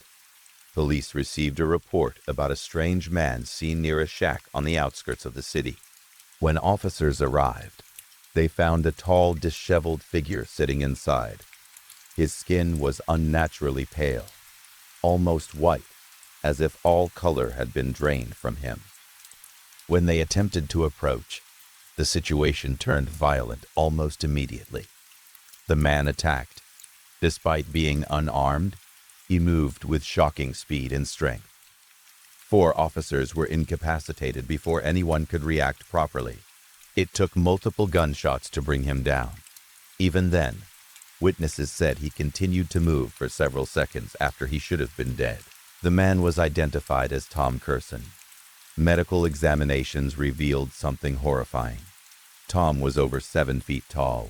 Police received a report about a strange man seen near a shack on the outskirts of the city. When officers arrived, they found a tall, disheveled figure sitting inside. His skin was unnaturally pale, almost white, as if all color had been drained from him. When they attempted to approach, the situation turned violent almost immediately. The man attacked. Despite being unarmed, he moved with shocking speed and strength. 4 officers were incapacitated before anyone could react properly. It took multiple gunshots to bring him down. Even then, witnesses said he continued to move for several seconds after he should have been dead. The man was identified as Tom Curson. Medical examinations revealed something horrifying. Tom was over 7 feet tall.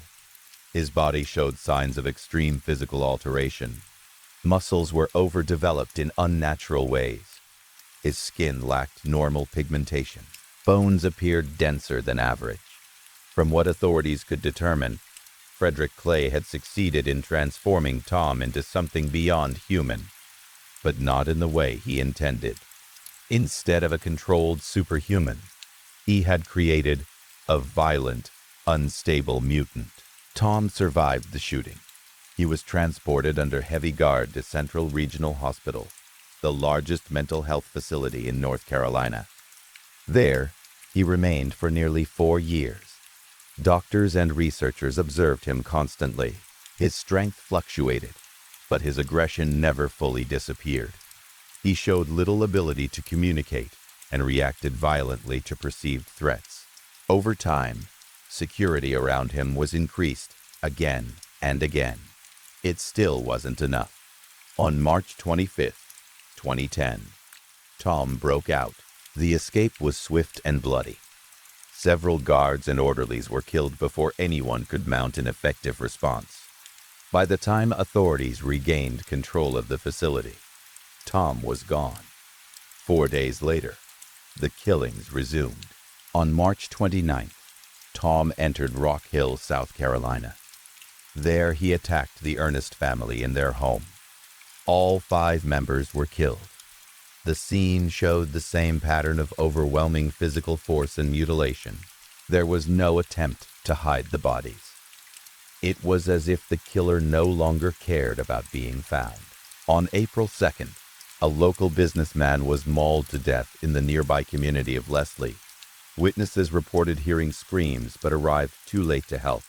His body showed signs of extreme physical alteration. Muscles were overdeveloped in unnatural ways. His skin lacked normal pigmentation. Bones appeared denser than average. From what authorities could determine, Frederick Clay had succeeded in transforming Tom into something beyond human, but not in the way he intended. Instead of a controlled superhuman, he had created a violent, unstable mutant. Tom survived the shooting. He was transported under heavy guard to Central Regional Hospital, the largest mental health facility in North Carolina. There, he remained for nearly 4 years. Doctors and researchers observed him constantly. His strength fluctuated, but his aggression never fully disappeared. He showed little ability to communicate and reacted violently to perceived threats. Over time, security around him was increased again and again. It still wasn't enough. On March 25th, 2010, Tom broke out. The escape was swift and bloody. Several guards and orderlies were killed before anyone could mount an effective response. By the time authorities regained control of the facility, Tom was gone. 4 days later, the killings resumed. On March 29th, Tom entered Rock Hill, South Carolina. There he attacked the Ernest family in their home. All 5 members were killed. The scene showed the same pattern of overwhelming physical force and mutilation. There was no attempt to hide the bodies. It was as if the killer no longer cared about being found. On April 2nd, A local businessman was mauled to death in the nearby community of Leslie. Witnesses reported hearing screams but arrived too late to help.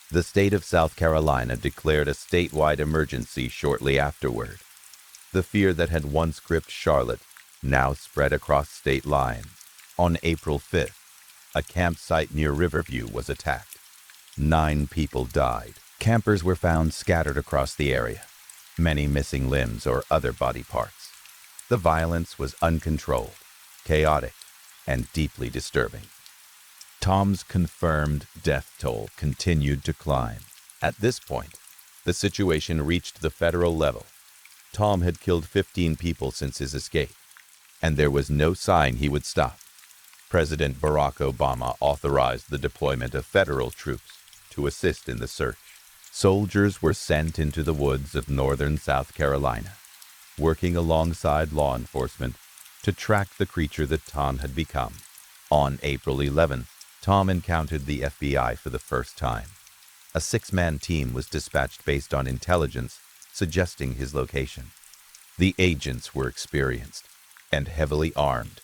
The state of South Carolina declared a statewide emergency shortly afterward. The fear that had once gripped Charlotte now spread across state lines. On April 5th, a campsite near Riverview was attacked. 9 people died. Campers were found scattered across the area, many missing limbs or other body parts. The violence was uncontrolled, chaotic, and deeply disturbing. Tom's confirmed death toll continued to climb. At this point, the situation reached the federal level. Tom had killed 15 people since his escape, and there was no sign he would stop. President Barack Obama authorized the deployment of federal troops to assist in the search. Soldiers were sent into the woods of northern South Carolina, working alongside law enforcement to track the creature that Tom had become. On April 11th, Tom encountered the FBI for the first time. A 6-man team was dispatched based on intelligence suggesting his location. The agents were experienced and heavily armed.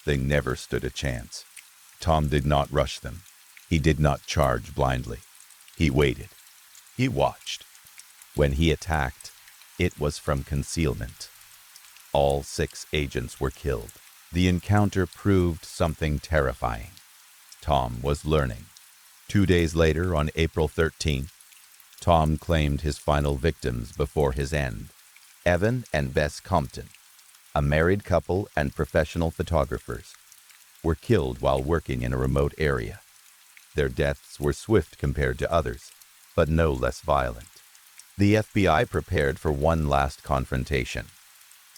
They never stood a chance. Tom did not rush them. He did not charge blindly. He waited. He watched. When he attacked, it was from concealment. All 6 agents were killed. The encounter proved something terrifying. Tom was learning. 2 days later, on April 13th, Tom claimed his final victims before his end. Evan and Bess Compton, a married couple and professional photographers, were killed while working in a remote area. Their deaths were swift compared to others, but no less violent. The FBI prepared for one last confrontation.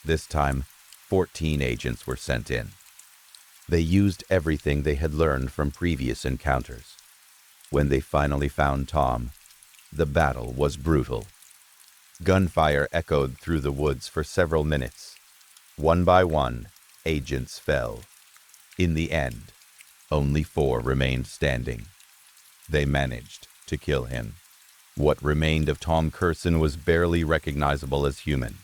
This time, 14 agents were sent in. They used everything they had learned from previous encounters. When they finally found Tom, the battle was brutal. Gunfire echoed through the woods for several minutes. One by one, agents fell. In the end, only 4 remained standing. They managed to kill him. What remained of Tom Curson was barely recognizable as human.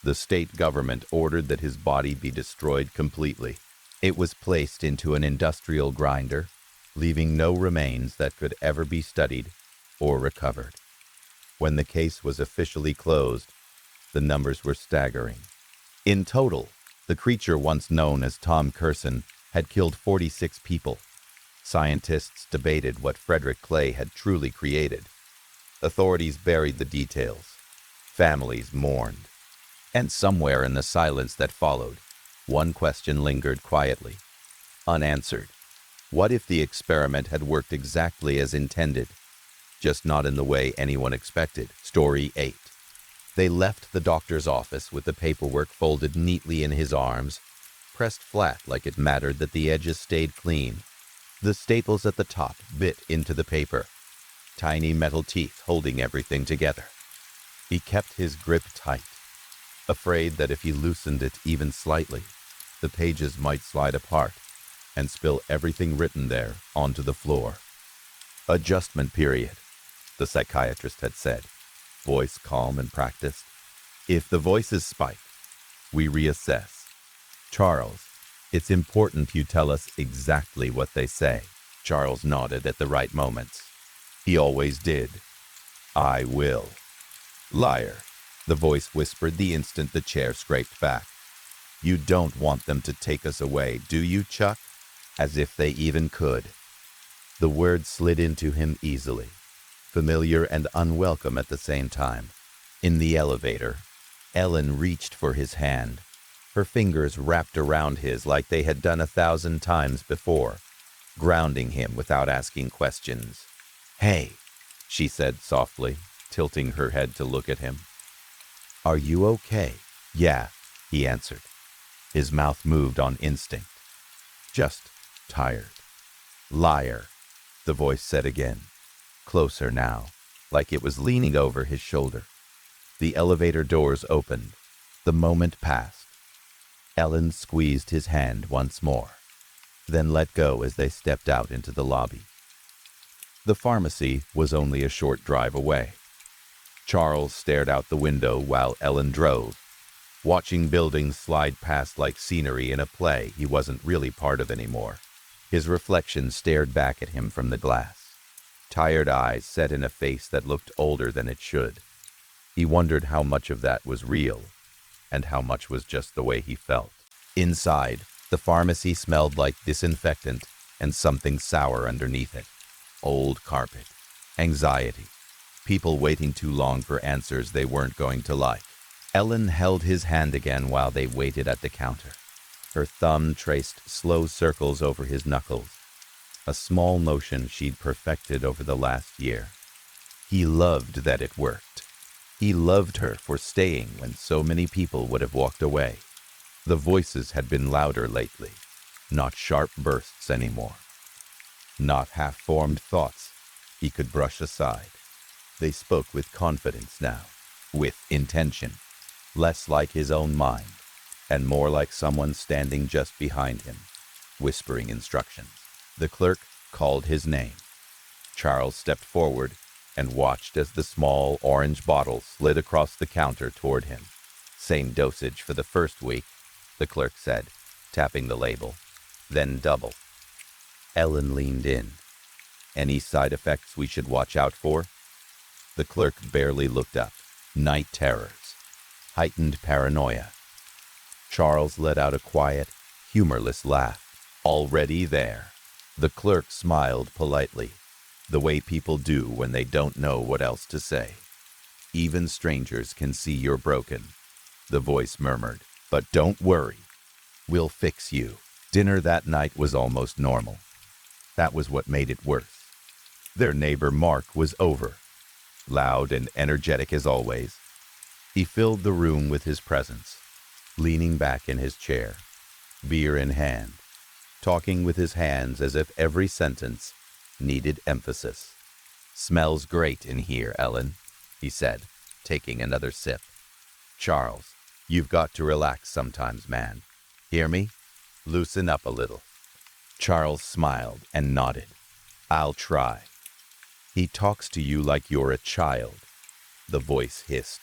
The state government ordered that his body be destroyed completely. It was placed into an industrial grinder, leaving no remains that could ever be studied or recovered. When the case was officially closed, the numbers were staggering. In total, the creature once known as Tom Curson had killed 46 people. Scientists debated what Frederick Clay had truly created. Authorities buried the details. Families mourned. And somewhere in the silence that followed, one question lingered quietly, unanswered. What if the experiment had worked exactly as intended, just not in the way anyone expected? Story 8. They left the doctor's office with the paperwork folded neatly in his arms, pressed flat like it mattered that the edges stayed clean. The staples at the top bit into the paper, tiny metal teeth holding everything together. He kept his grip tight, afraid that if he loosened it even slightly, the pages might slide apart and spill everything written there onto the floor. Adjustment period, the psychiatrist had said, voice calm and practiced. If the voices spike, we reassess. Charles, it's important you tell us exactly what they say. Charles nodded at the right moments. He always did. I will. Liar, the voice whispered the instant the chair scraped back. You don't want them to take us away, do you, Chuck? As if they even could. The words slid into him easily, familiar and unwelcome at the same time. In the elevator, Ellen reached for his hand, her fingers wrapped around his like they had done 1,000 times before, grounding him without asking questions. Hey, she said softly, tilting her head to look at him. Are you okay? Yeah, he answered. His mouth moved on instinct. Just tired. Liar, the voice said again, closer now, like it was leaning over his shoulder. The elevator doors opened. The moment passed. Ellen squeezed his hand once more, then let go as they stepped out into the lobby. The pharmacy was only a short drive away. Charles stared out the window while Ellen drove. watching buildings slide past like scenery in a play he wasn't really part of anymore. His reflection stared back at him from the glass, tired eyes set in a face that looked older than it should. He wondered how much of that was real, and how much was just the way he felt. Inside, the pharmacy smelled like disinfectant and something sour underneath it. Old carpet, anxiety, people waiting too long for answers they weren't going to like. Ellen held his hand again while they waited at the counter. Her thumb traced slow circles over his knuckles, a small motion she'd perfected over the last year. He loved that it worked. He loved her for staying when so many people would have walked away. The voices had been louder lately, not sharp bursts anymore. Not half-formed thoughts he could brush aside. They spoke with confidence now, with intention, less like his own mind, and more like someone standing just behind him, whispering instructions. The clerk called his name. Charles stepped forward and watched as the small orange bottle slid across the counter toward him. Same dosage for the first week, the clerk said, tapping the label. Then double. Ellen leaned in. Any side effects we should watch out for? The clerk barely looked up. Night terrors. Heightened paranoia. Charles let out a quiet, humorless laugh. Already there. The clerk smiled politely, the way people do when they don't know what else to say. Even strangers can see you're broken, the voice murmured. But don't worry. We'll fix you. Dinner that night was almost normal. That was what made it worse. Their neighbor Mark was over, loud and energetic as always. He filled the room with his presence, leaning back in his chair, beer in hand, talking with his hands as if every sentence needed emphasis. "Smells great in here, Ellen," he said, taking another sip. "Charles, you've got to relax sometimes, man. Hear me? Loosen up a little." Charles smiled and nodded. "I'll try." "He talks to you like you're a child," the voice hissed,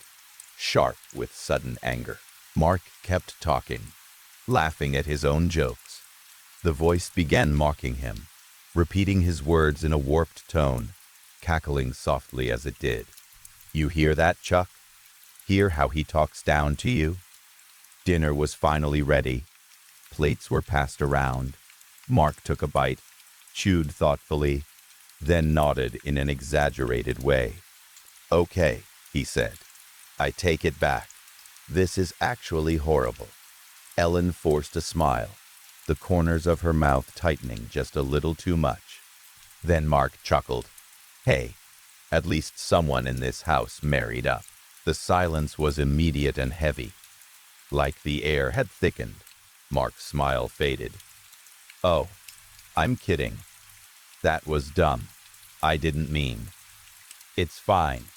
sharp with sudden anger. Mark kept talking, laughing at his own jokes. The voice began mocking him, repeating his words in a warped tone, cackling softly as it did. "You hear that, Chuck? Hear how he talks down to you?" Dinner was finally ready. Plates were passed around. Mark took a bite, chewed thoughtfully, then nodded in an exaggerated way. "Okay," he said. "I take it back. This is actually horrible." Ellen forced a smile, the corners of her mouth tightening just a little too much. Then Mark chuckled. "Hey, at least someone in this house married up." The silence was immediate and heavy. Like the air had thickened, Mark's smile faded. "Oh, I'm kidding. That was dumb. I didn't mean." "It's fine,"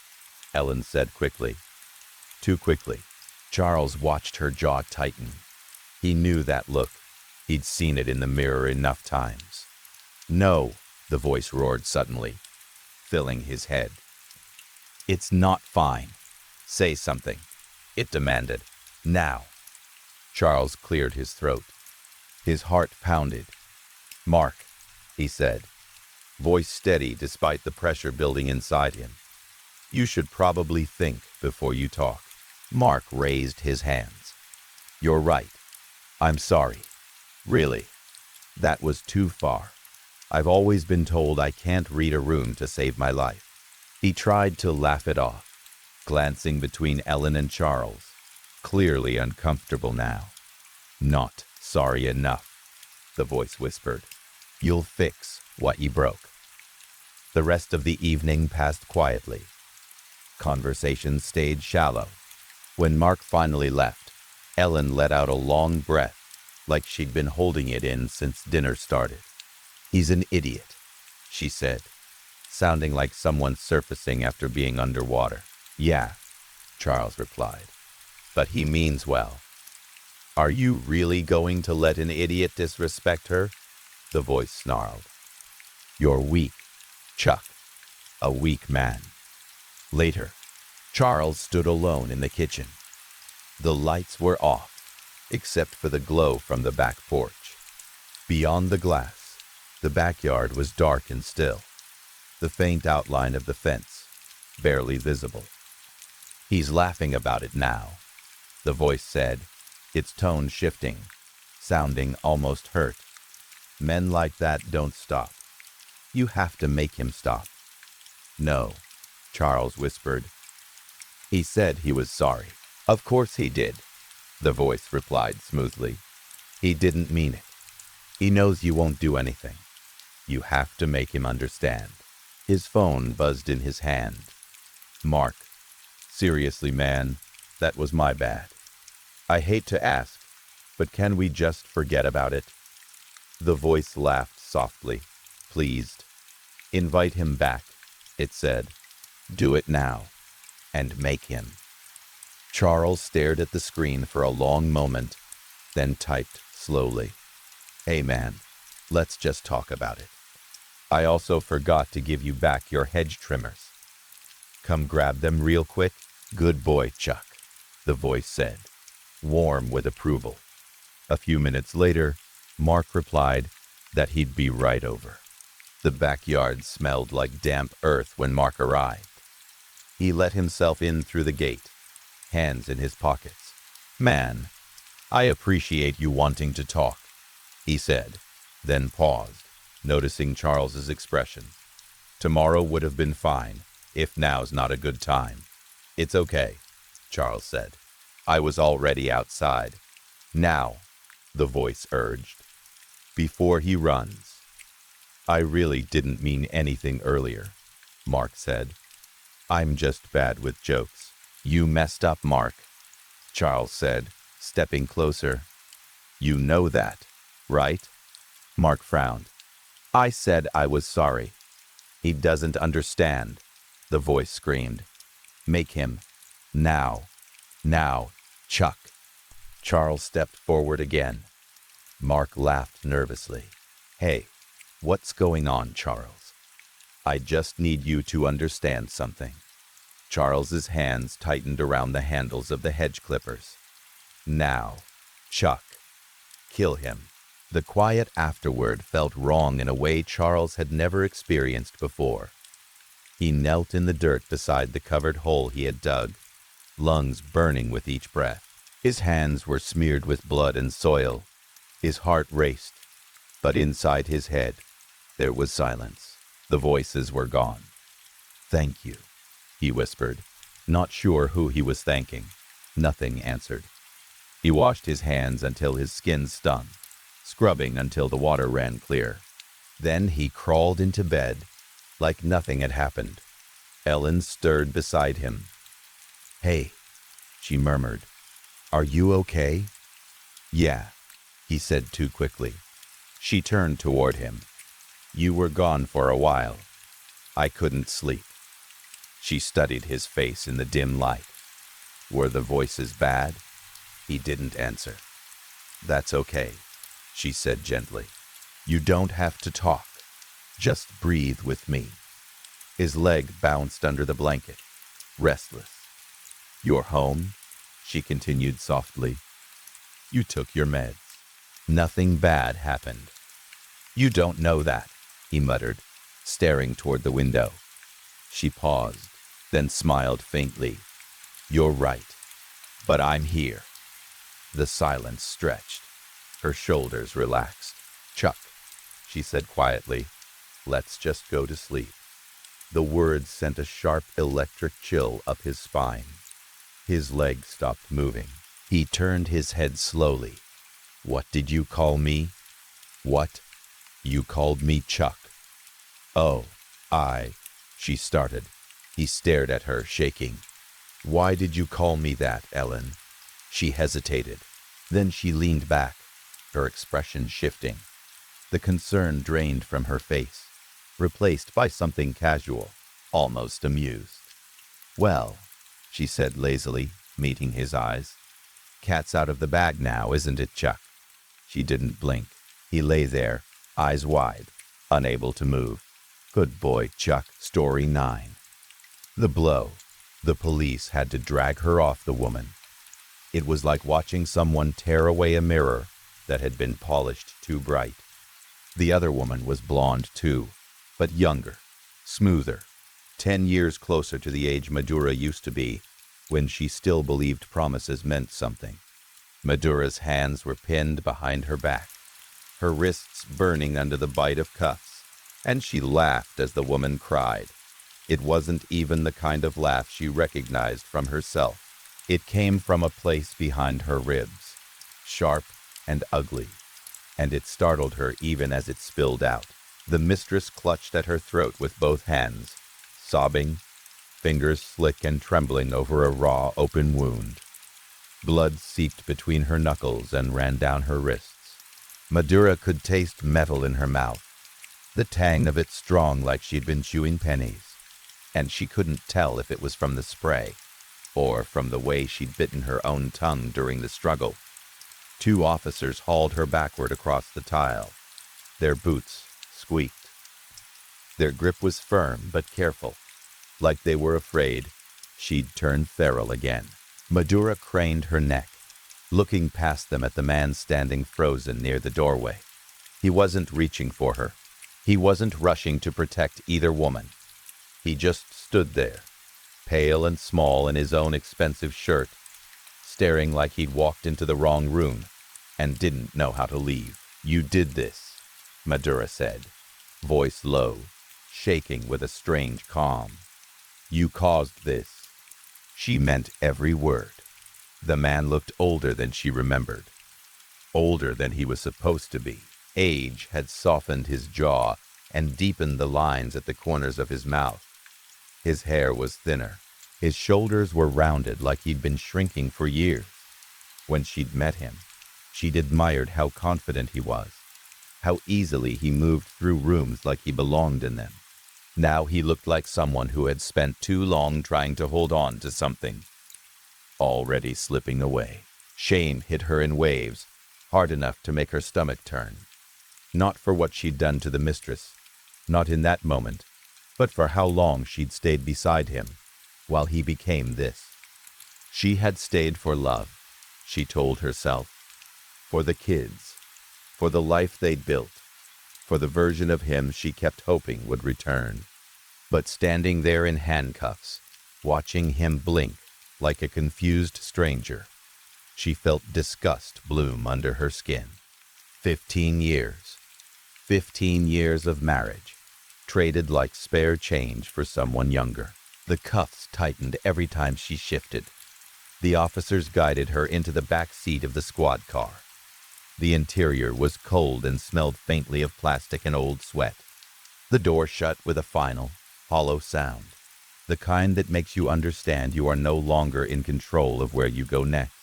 Ellen said quickly. Too quickly. Charles watched her jaw tighten. He knew that look. He'd seen it in the mirror enough times. "No," the voice roared suddenly, filling his head. "It's not fine. Say something," it demanded. "Now." Charles cleared his throat. His heart pounded. "Mark," he said, voice steady despite the pressure building inside him. "You should probably think before you talk." Mark raised his hands. "You're right. I'm sorry. Really. That was too far. I've always been told I can't read a room to save my life." He tried to laugh it off, glancing between Ellen and Charles, clearly uncomfortable now. "Not sorry enough," the voice whispered. "You'll fix what you broke." The rest of the evening passed quietly. Conversation stayed shallow. When Mark finally left, Ellen let out a long breath, like she'd been holding it in since dinner started. "He's an idiot," she said, sounding like someone surfacing after being underwater. "Yeah," Charles replied, "but he means well." "Are you really going to let an idiot disrespect her?" the voice snarled. "You're weak, Chuck. A weak man." Later, Charles stood alone in the kitchen. The lights were off, except for the glow from the back porch. Beyond the glass, the backyard was dark and still, the faint outline of the fence barely visible. "He's laughing about it now," the voice said, its tone shifting, sounding almost hurt. "Men like that don't stop. You have to make him stop." "No," Charles whispered. "He said he was sorry." "Of course he did," the voice replied smoothly. "He didn't mean it. He knows you won't do anything. You have to make him understand." His phone buzzed in his hand. "Mark, seriously, man, that was my bad. I hate to ask, but can we just forget about it?" The voice laughed softly, pleased. "Invite him back," it said. "Do it now, and make him." Charles stared at the screen for a long moment, then typed slowly. "Hey man, let's just talk about it. I also forgot to give you back your hedge trimmers. Come grab them real quick." "Good boy, Chuck," the voice said, warm with approval. A few minutes later, Mark replied that he'd be right over. The backyard smelled like damp earth when Mark arrived. He let himself in through the gate, hands in his pockets. "Man, I appreciate you wanting to talk," he said, then paused, noticing Charles's expression. "Tomorrow would have been fine, if now's not a good time." "It's okay," Charles said. "I was already outside." "Now," the voice urged, "before he runs." "I really didn't mean anything earlier," Mark said. "I'm just bad with jokes." "You messed up, Mark," Charles said, stepping closer. "You know that, right?" Mark frowned. "I said I was sorry." "He doesn't understand," the voice screamed. "Make him. Now. Now, Chuck." Charles stepped forward again. Mark laughed nervously. "Hey, what's going on, Charles? I just need you to understand something." Charles's hands tightened around the handles of the hedge clippers. "Now, Chuck. Kill him." The quiet afterward felt wrong in a way Charles had never experienced before. He knelt in the dirt beside the covered hole he had dug, lungs burning with each breath. His hands were smeared with blood and soil. His heart raced, but inside his head, there was silence. The voices were gone. "Thank you," he whispered, not sure who he was thanking. Nothing answered. He washed his hands until his skin stung, scrubbing until the water ran clear. Then he crawled into bed like nothing had happened. Ellen stirred beside him. "Hey," she murmured. "Are you okay?" "Yeah," he said too quickly. She turned toward him. "You were gone for a while. I couldn't sleep." She studied his face in the dim light. Were the voices bad? He didn't answer. "That's okay," she said gently. "You don't have to talk. Just breathe with me." His leg bounced under the blanket, restless. "You're home?" she continued softly. "You took your meds. Nothing bad happened." "You don't know that," he muttered, staring toward the window. She paused, then smiled faintly. "You're right, but I'm here." The silence stretched. Her shoulders relaxed. "Chuck," she said quietly, "let's just go to sleep." The words sent a sharp electric chill up his spine. His legs stopped moving. He turned his head slowly. "What did you call me?" "What?" "You called me Chuck." "Oh, she started. He stared at her, shaking. "Why did you call me that, Ellen?" She hesitated. Then she leaned back, her expression shifting. The concern drained from her face, replaced by something casual, almost amused. "Well," she said lazily, meeting his eyes. "Cat's out of the bag now, isn't it, Chuck?" She didn't blink. He lay there, eyes wide, unable to move. Good boy, Chuck. Story 9. The blow. The police had to drag her off the woman. It was like watching someone tear away a mirror that had been polished too bright. The other woman was blonde too, but younger, smoother, 10 years closer to the age Madura used to be, when she still believed promises meant something. Madura's hands were pinned behind her back, her wrists burning under the bite of cuffs, and she laughed as the woman cried. It wasn't even the kind of laugh she recognized from herself. It came from a place behind her ribs, sharp and ugly, and it startled her even as it spilled out. The mistress clutched at her throat with both hands, sobbing, fingers slick and trembling over a raw, open wound. Blood seeped between her knuckles and ran down her wrists. Madura could taste metal in her mouth, the tang of it strong like she'd been chewing pennies, and she couldn't tell if it was from the spray or from the way she'd bitten her own tongue during the struggle. 2 officers hauled her backward across the tile. Their boots squeaked. Their grip was firm but careful, like they were afraid she'd turn feral again. Madura craned her neck, looking past them at the man standing frozen near the doorway. He wasn't reaching for her. He wasn't rushing to protect either woman. He just stood there, pale and small in his own expensive shirt, staring like he'd walked into the wrong room and didn't know how to leave. "You did this," Madura said, voice low, shaking with a strange calm. "You caused this." She meant every word. The man looked older than she remembered, older than he was supposed to be. Age had softened his jaw and deepened the lines at the corners of his mouth. His hair was thinner. His shoulders were rounded like he'd been shrinking for years. When she'd met him, she'd admired how confident he was, how easily he moved through rooms like he belonged in them. Now he looked like someone who had spent too long trying to hold on to something, already slipping away. Shame hit her in waves, hard enough to make her stomach turn. Not for what she'd done to the mistress, not in that moment, but for how long she'd stayed beside him while he became this. She had stayed for love, she told herself, for the kids, for the life they'd built, for the version of him she kept hoping would return. But standing there in handcuffs, watching him blink like a confused stranger, she felt disgust bloom under her skin. 15 years. 15 years of marriage, traded like spare change for someone younger. The cuffs tightened every time she shifted. The officers guided her into the back seat of the squad car. The interior was cold and smelled faintly of plastic and old sweat. The door shut with a final, hollow sound, the kind that makes you understand you are no longer in control of where you go next.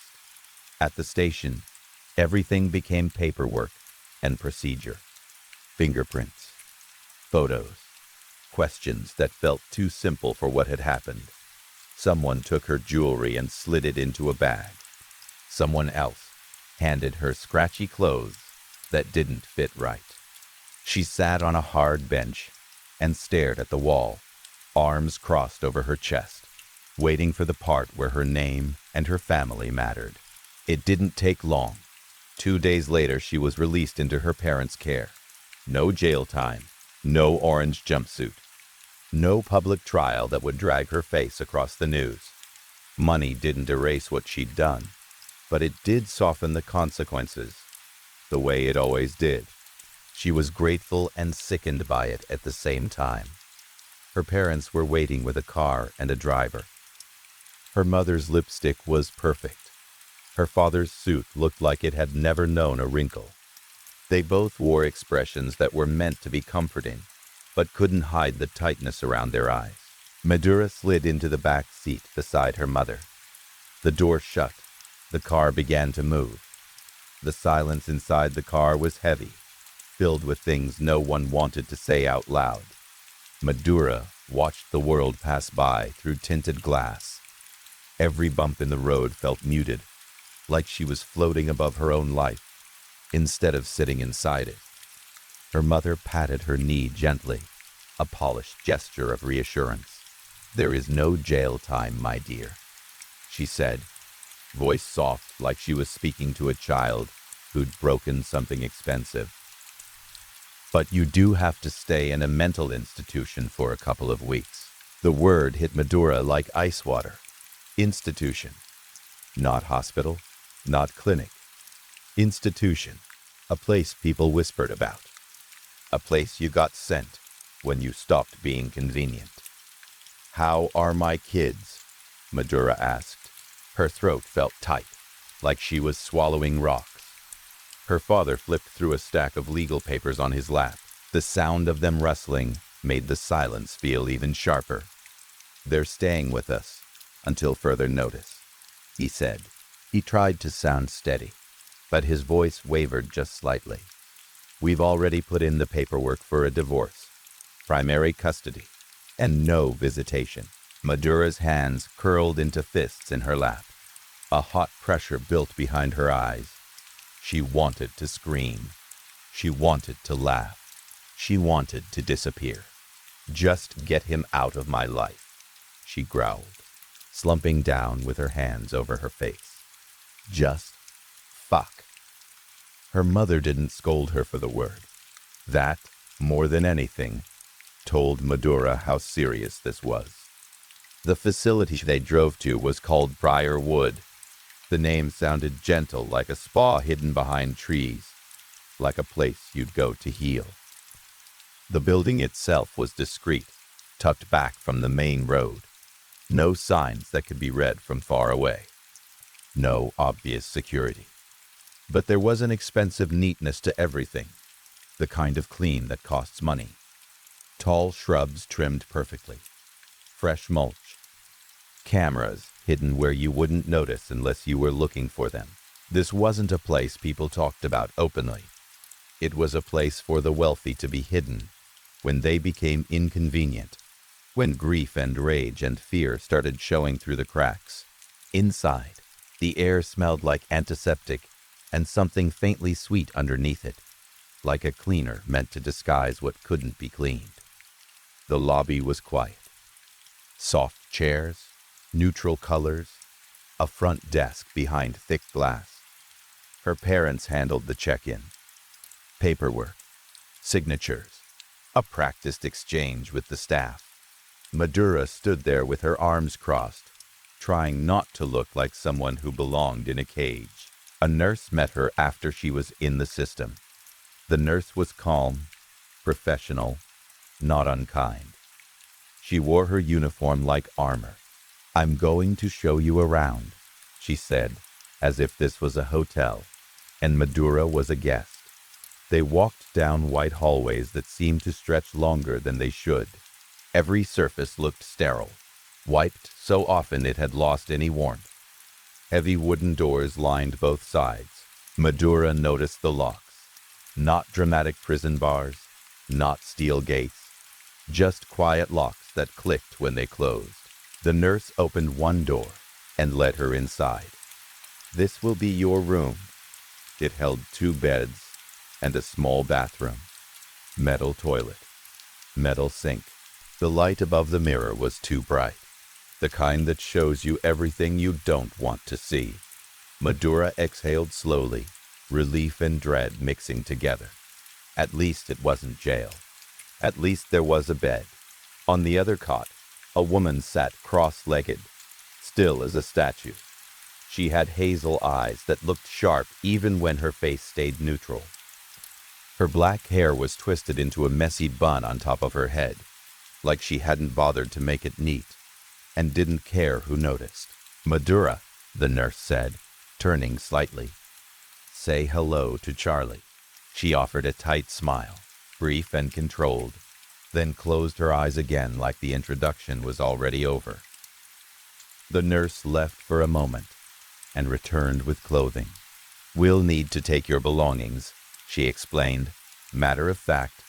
At the station, everything became paperwork and procedure. Fingerprints, photos, questions that felt too simple for what had happened. Someone took her jewelry and slid it into a bag. Someone else handed her scratchy clothes that didn't fit right. She sat on a hard bench and stared at the wall, arms crossed over her chest, waiting for the part where her name and her family mattered. It didn't take long. 2 days later, she was released into her parents' care. No jail time, no orange jumpsuit, no public trial that would drag her face across the news. Money didn't erase what she'd done, but it did soften the consequences, the way it always did. She was grateful and sickened by it at the same time. Her parents were waiting with a car and a driver. Her mother's lipstick was perfect. Her father's suit looked like it had never known a wrinkle. They both wore expressions that were meant to be comforting, but couldn't hide the tightness around their eyes. Madura slid into the back seat beside her mother. The door shut. The car began to move. The silence inside the car was heavy, filled with things no one wanted to say out loud. Madura watched the world pass by through tinted glass. Every bump in the road felt muted, like she was floating above her own life, instead of sitting inside it. Her mother patted her knee gently, a polished gesture of reassurance. "There is no jail time, my dear," she said, voice soft like she was speaking to a child who'd broken something expensive. But you do have to stay in a mental institution for a couple of weeks. The word hit Madura like ice water. Institution. Not hospital, not clinic. Institution. A place people whispered about. A place you got sent when you stopped being convenient. "How are my kids?" Madura asked. Her throat felt tight, like she was swallowing rocks. Her father flipped through a stack of legal papers on his lap. The sound of them rustling made the silence feel even sharper. "They're staying with us until further notice," he said. He tried to sound steady, but his voice wavered just slightly. "We've already put in the paperwork for a divorce, primary custody, and no visitation." Madura's hands curled into fists in her lap. A hot pressure built behind her eyes. She wanted to scream. She wanted to laugh. She wanted to disappear. "Just get him out of my life," she growled, slumping down with her hands over her face. "Just fuck." Her mother didn't scold her for the word. That, more than anything, told Madura how serious this was. The facility they drove to was called Briarwood. The name sounded gentle, like a spa hidden behind trees, like a place you'd go to heal. The building itself was discreet, tucked back from the main road. No signs that could be read from far away. No obvious security. But there was an expensive neatness to everything, the kind of clean that costs money. Tall shrubs trimmed perfectly, fresh mulch, cameras hidden where you wouldn't notice unless you were looking for them. This wasn't a place people talked about openly. It was a place for the wealthy to be hidden when they became inconvenient, when grief and rage and fear started showing through the cracks. Inside, the air smelled like antiseptic and something faintly sweet underneath it, like a cleaner meant to disguise what couldn't be cleaned. The lobby was quiet. Soft chairs, neutral colors, a front desk behind thick glass. Her parents handled the check-in. Paperwork, signatures, a practiced exchange with the staff. Madura stood there with her arms crossed, trying not to look like someone who belonged in a cage. A nurse met her after she was in the system. The nurse was calm, professional, not unkind. She wore her uniform like armor. "I'm going to show you around," she said, as if this was a hotel, and Madura was a guest. They walked down white hallways that seemed to stretch longer than they should. Every surface looked sterile, wiped so often it had lost any warmth. Heavy wooden doors lined both sides. Madura noticed the locks. Not dramatic prison bars, not steel gates, just quiet locks that clicked when they closed. The nurse opened one door and led her inside. "This will be your room." It held 2 beds and a small bathroom. Metal toilet, metal sink. The light above the mirror was too bright, the kind that shows you everything you don't want to see. Madura exhaled slowly, relief and dread mixing together. At least it wasn't jail. At least there was a bed. On the other cot, a woman sat cross-legged, still as a statue. She had hazel eyes that looked sharp even when her face stayed neutral. Her black hair was twisted into a messy bun on top of her head, like she hadn't bothered to make it neat, and didn't care who noticed. "Madura," the nurse said, turning slightly. "Say hello to Charlie." She offered a tight smile, brief and controlled, then closed her eyes again like the introduction was already over. The nurse left for a moment and returned with clothing. "We'll need to take your belongings," she explained. "Matter of fact,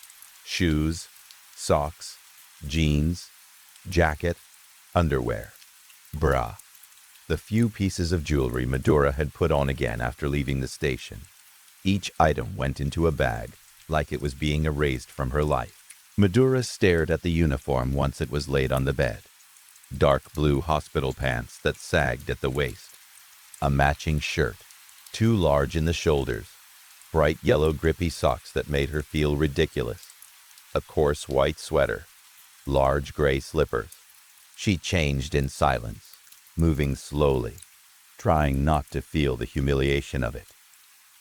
shoes, socks, jeans, jacket, underwear, bra." The few pieces of jewelry Madura had put on again after leaving the station. Each item went into a bag, like it was being erased from her life. Madura stared at the uniform once it was laid on the bed. Dark blue hospital pants that sagged at the waist. a matching shirt, too large in the shoulders, bright yellow grippy socks that made her feel ridiculous, a coarse white sweater, large gray slippers. She changed in silence, moving slowly, trying not to feel the humiliation of it.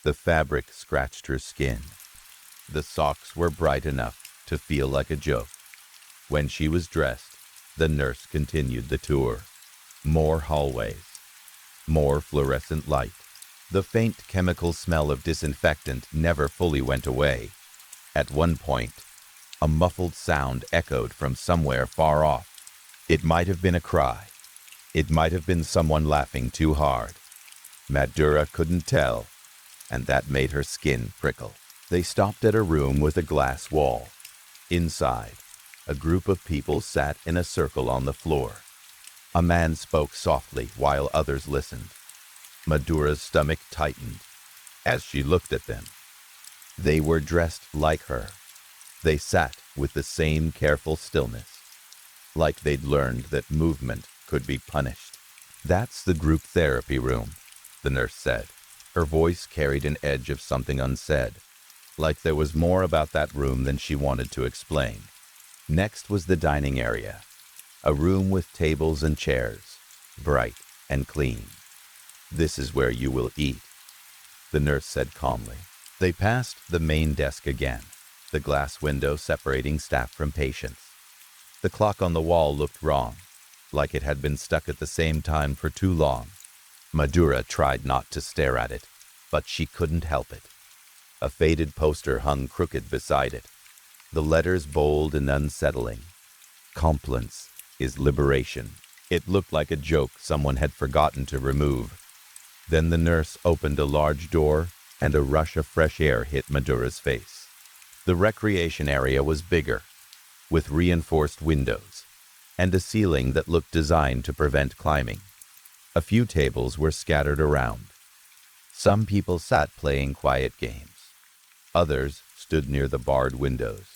The fabric scratched her skin. The socks were bright enough to feel like a joke. When she was dressed, the nurse continued the tour. More hallways, more fluorescent light. The faint chemical smell of disinfectant never fully went away. At one point, a muffled sound echoed from somewhere far off. It might have been a cry. It might have been someone laughing too hard. Madura couldn't tell, and that made her skin prickle. They stopped at a room with a glass wall. Inside, a group of people sat in a circle on the floor. A man spoke softly while others listened. Madura's stomach tightened as she looked at them. They were dressed like her. They sat with the same careful stillness, like they'd learned that movement could be punished. "That's the group therapy room," the nurse said. Her voice carried an edge of something unsaid, like there was more about that room than she wanted to explain. Next was the dining area, a room with tables and chairs, bright and clean. "This is where you will eat," the nurse said calmly. They passed the main desk again, the glass window separating staff from patients. The clock on the wall looked wrong, like it had been stuck at the same time for too long. Madura tried not to stare at it, but she couldn't help it. A faded poster hung crooked beside it, the letters bold and unsettling. "Compliance is liberation." It looked like a joke someone had forgotten to remove. Then the nurse opened a large door, and a rush of fresh air hit Madura's face. The recreation area was bigger, with reinforced windows, and a ceiling that looked designed to prevent climbing. A few tables were scattered around. Some people sat playing quiet games. Others stood near the barred windows,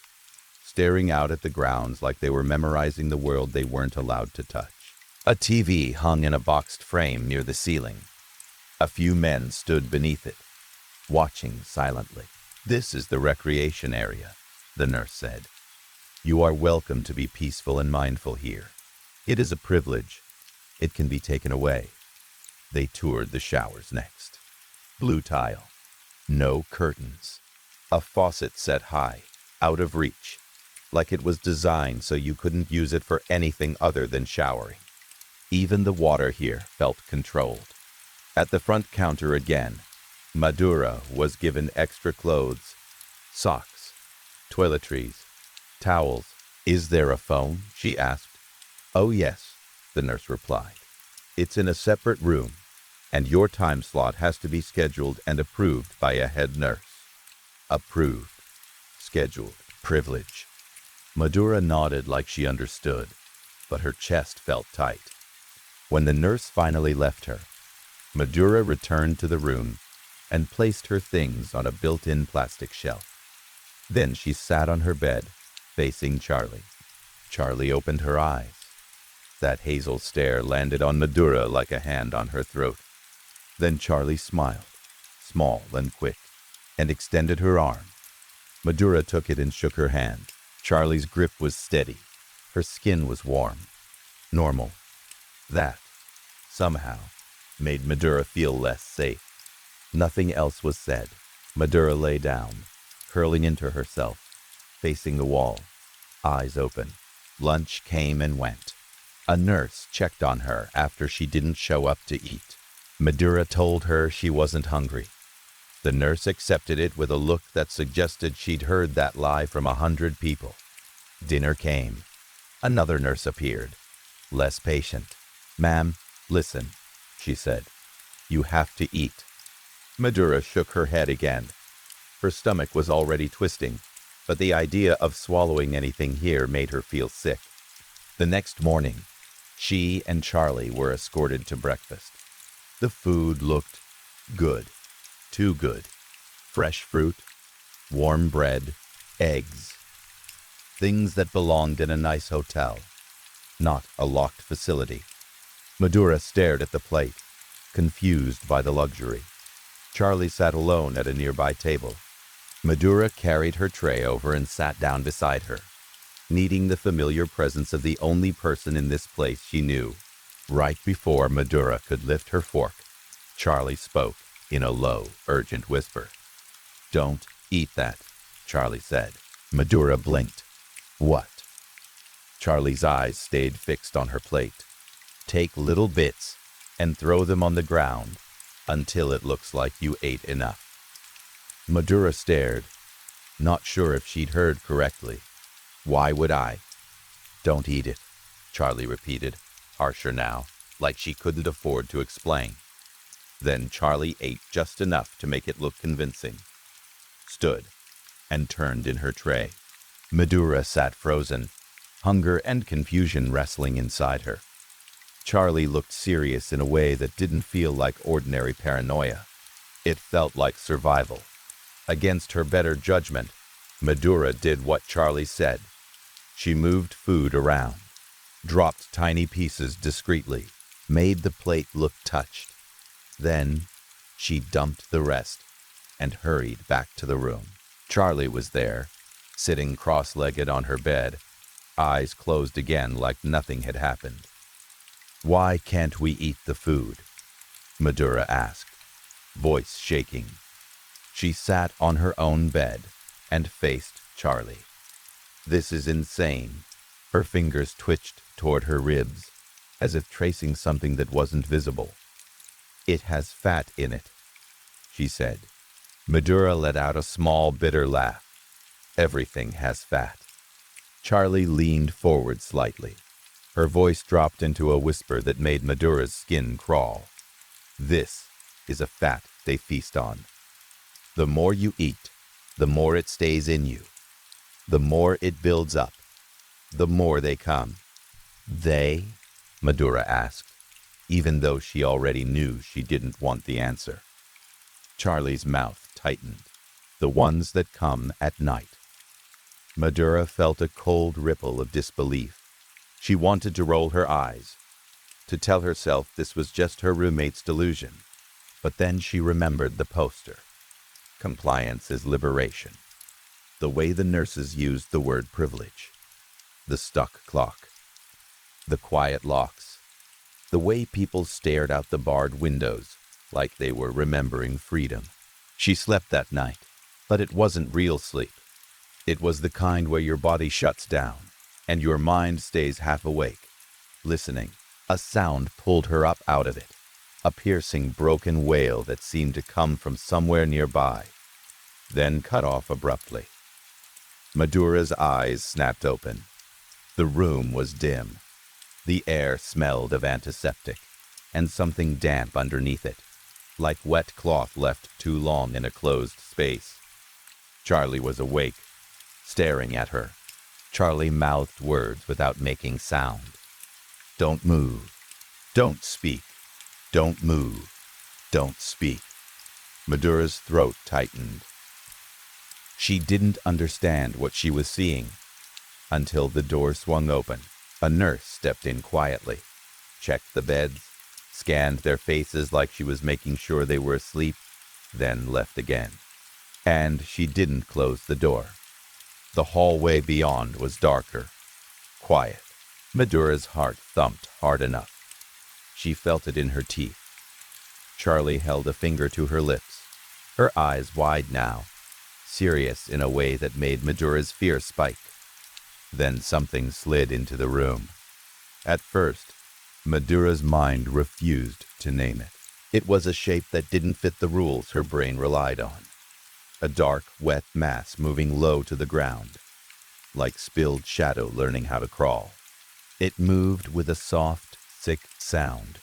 staring out at the grounds like they were memorizing the world they weren't allowed to touch. A TV hung in a boxed frame near the ceiling. A few men stood beneath it, watching silently. "This is the recreation area," the nurse said. "You are welcome to be peaceful and mindful here. It is a privilege. It can be taken away." They toured the showers next. Blue tile, no curtains. A faucet set high, out of reach, like it was designed so you couldn't use it for anything other than showering. Even the water here felt controlled. At the front counter again, Madura was given extra clothes, socks, toiletries, towels. "Is there a phone?" she asked. "Oh yes," the nurse replied. "It's in a separate room, and your time slot has to be scheduled and approved by a head nurse." Approved, scheduled, privilege. Madura nodded like she understood, but her chest felt tight. When the nurse finally left her, Madura returned to the room and placed her things on a built-in plastic shelf. Then she sat on her bed, facing Charlie. Charlie opened her eyes. That hazel stare landed on Madura like a hand on her throat. Then Charlie smiled, small and quick, and extended her arm. Madura took it and shook her hand. Charlie's grip was steady. Her skin was warm, normal. That, somehow, made Madura feel less safe. Nothing else was said. Madura lay down, curling into herself, facing the wall, eyes open. Lunch came and went. A nurse checked on her after she didn't show up to eat. Madura told her she wasn't hungry. The nurse accepted it with a look that suggested she'd heard that lie from 100 people. Dinner came. Another nurse appeared, less patient. "Ma'am, listen," she said. "You have to eat." Madura shook her head again. Her stomach was already twisting, but the idea of swallowing anything here made her feel sick. The next morning, she and Charlie were escorted to breakfast. The food looked good, too good. Fresh fruit, warm bread, eggs. Things that belonged in a nice hotel, not a locked facility. Madura stared at the plate. confused by the luxury. Charlie sat alone at a nearby table. Madura carried her tray over and sat down beside her, needing the familiar presence of the only person in this place she knew. Right before Madura could lift her fork, Charlie spoke in a low, urgent whisper. "Don't eat that," Charlie said. Madura blinked. "What?" Charlie's eyes stayed fixed on her plate. "Take little bits and throw them on the ground until it looks like you ate enough." Madura stared, not sure if she'd heard correctly. "Why would I?" "Don't eat it," Charlie repeated, harsher now, like she couldn't afford to explain. Then Charlie ate just enough to make it look convincing, stood, and turned in her tray. Madura sat frozen, hunger and confusion wrestling inside her. Charlie looked serious in a way that didn't feel like ordinary paranoia. It felt like survival. Against her better judgment, Madura did what Charlie said. She moved food around, dropped tiny pieces discreetly, made the plate look touched. Then she dumped the rest and hurried back to the room. Charlie was there, sitting cross-legged on her bed, eyes closed again like nothing had happened. "Why can't we eat the food?" Madura asked, voice shaking. She sat on her own bed and faced Charlie. "This is insane." Her fingers twitched toward her ribs, as if tracing something that wasn't visible. "It has fat in it," she said. Madura let out a small, bitter laugh. "Everything has fat." Charlie leaned forward slightly. Her voice dropped into a whisper that made Madura's skin crawl. "This is a fat they feast on. The more you eat, the more it stays in you. The more it builds up, the more they come." "They?" Madura asked, even though she already knew she didn't want the answer. Charlie's mouth tightened. "The ones that come at night." Madura felt a cold ripple of disbelief. She wanted to roll her eyes, to tell herself this was just her roommate's delusion. But then she remembered the poster. Compliance is liberation. The way the nurses used the word privilege. The stuck clock. The quiet locks. The way people stared out the barred windows like they were remembering freedom. She slept that night, but it wasn't real sleep. It was the kind where your body shuts down and your mind stays half awake, listening. A sound pulled her up out of it, a piercing, broken wail that seemed to come from somewhere nearby, then cut off abruptly. Madura's eyes snapped open. The room was dim. The air smelled of antiseptic, and something damp underneath it, like wet cloth left too long in a closed space. Charlie was awake, staring at her. Charlie mouthed words without making sound. "Don't move. Don't speak. Don't move. Don't speak." Madura's throat tightened. She didn't understand what she was seeing until the door swung open. A nurse stepped in quietly, checked the beds, scanned their faces like she was making sure they were asleep, then left again. And she didn't close the door. The hallway beyond was darker, quiet. Madura's heart thumped hard enough. She felt it in her teeth. Charlie held a finger to her lips, her eyes wide now, serious in a way that made Madura's fear spike. Then something slid into the room. At first, Madura's mind refused to name it. It was a shape that didn't fit the rules her brain relied on. A dark, wet mass moving low to the ground, like spilled shadow learning how to crawl. It moved with a soft, sick sound,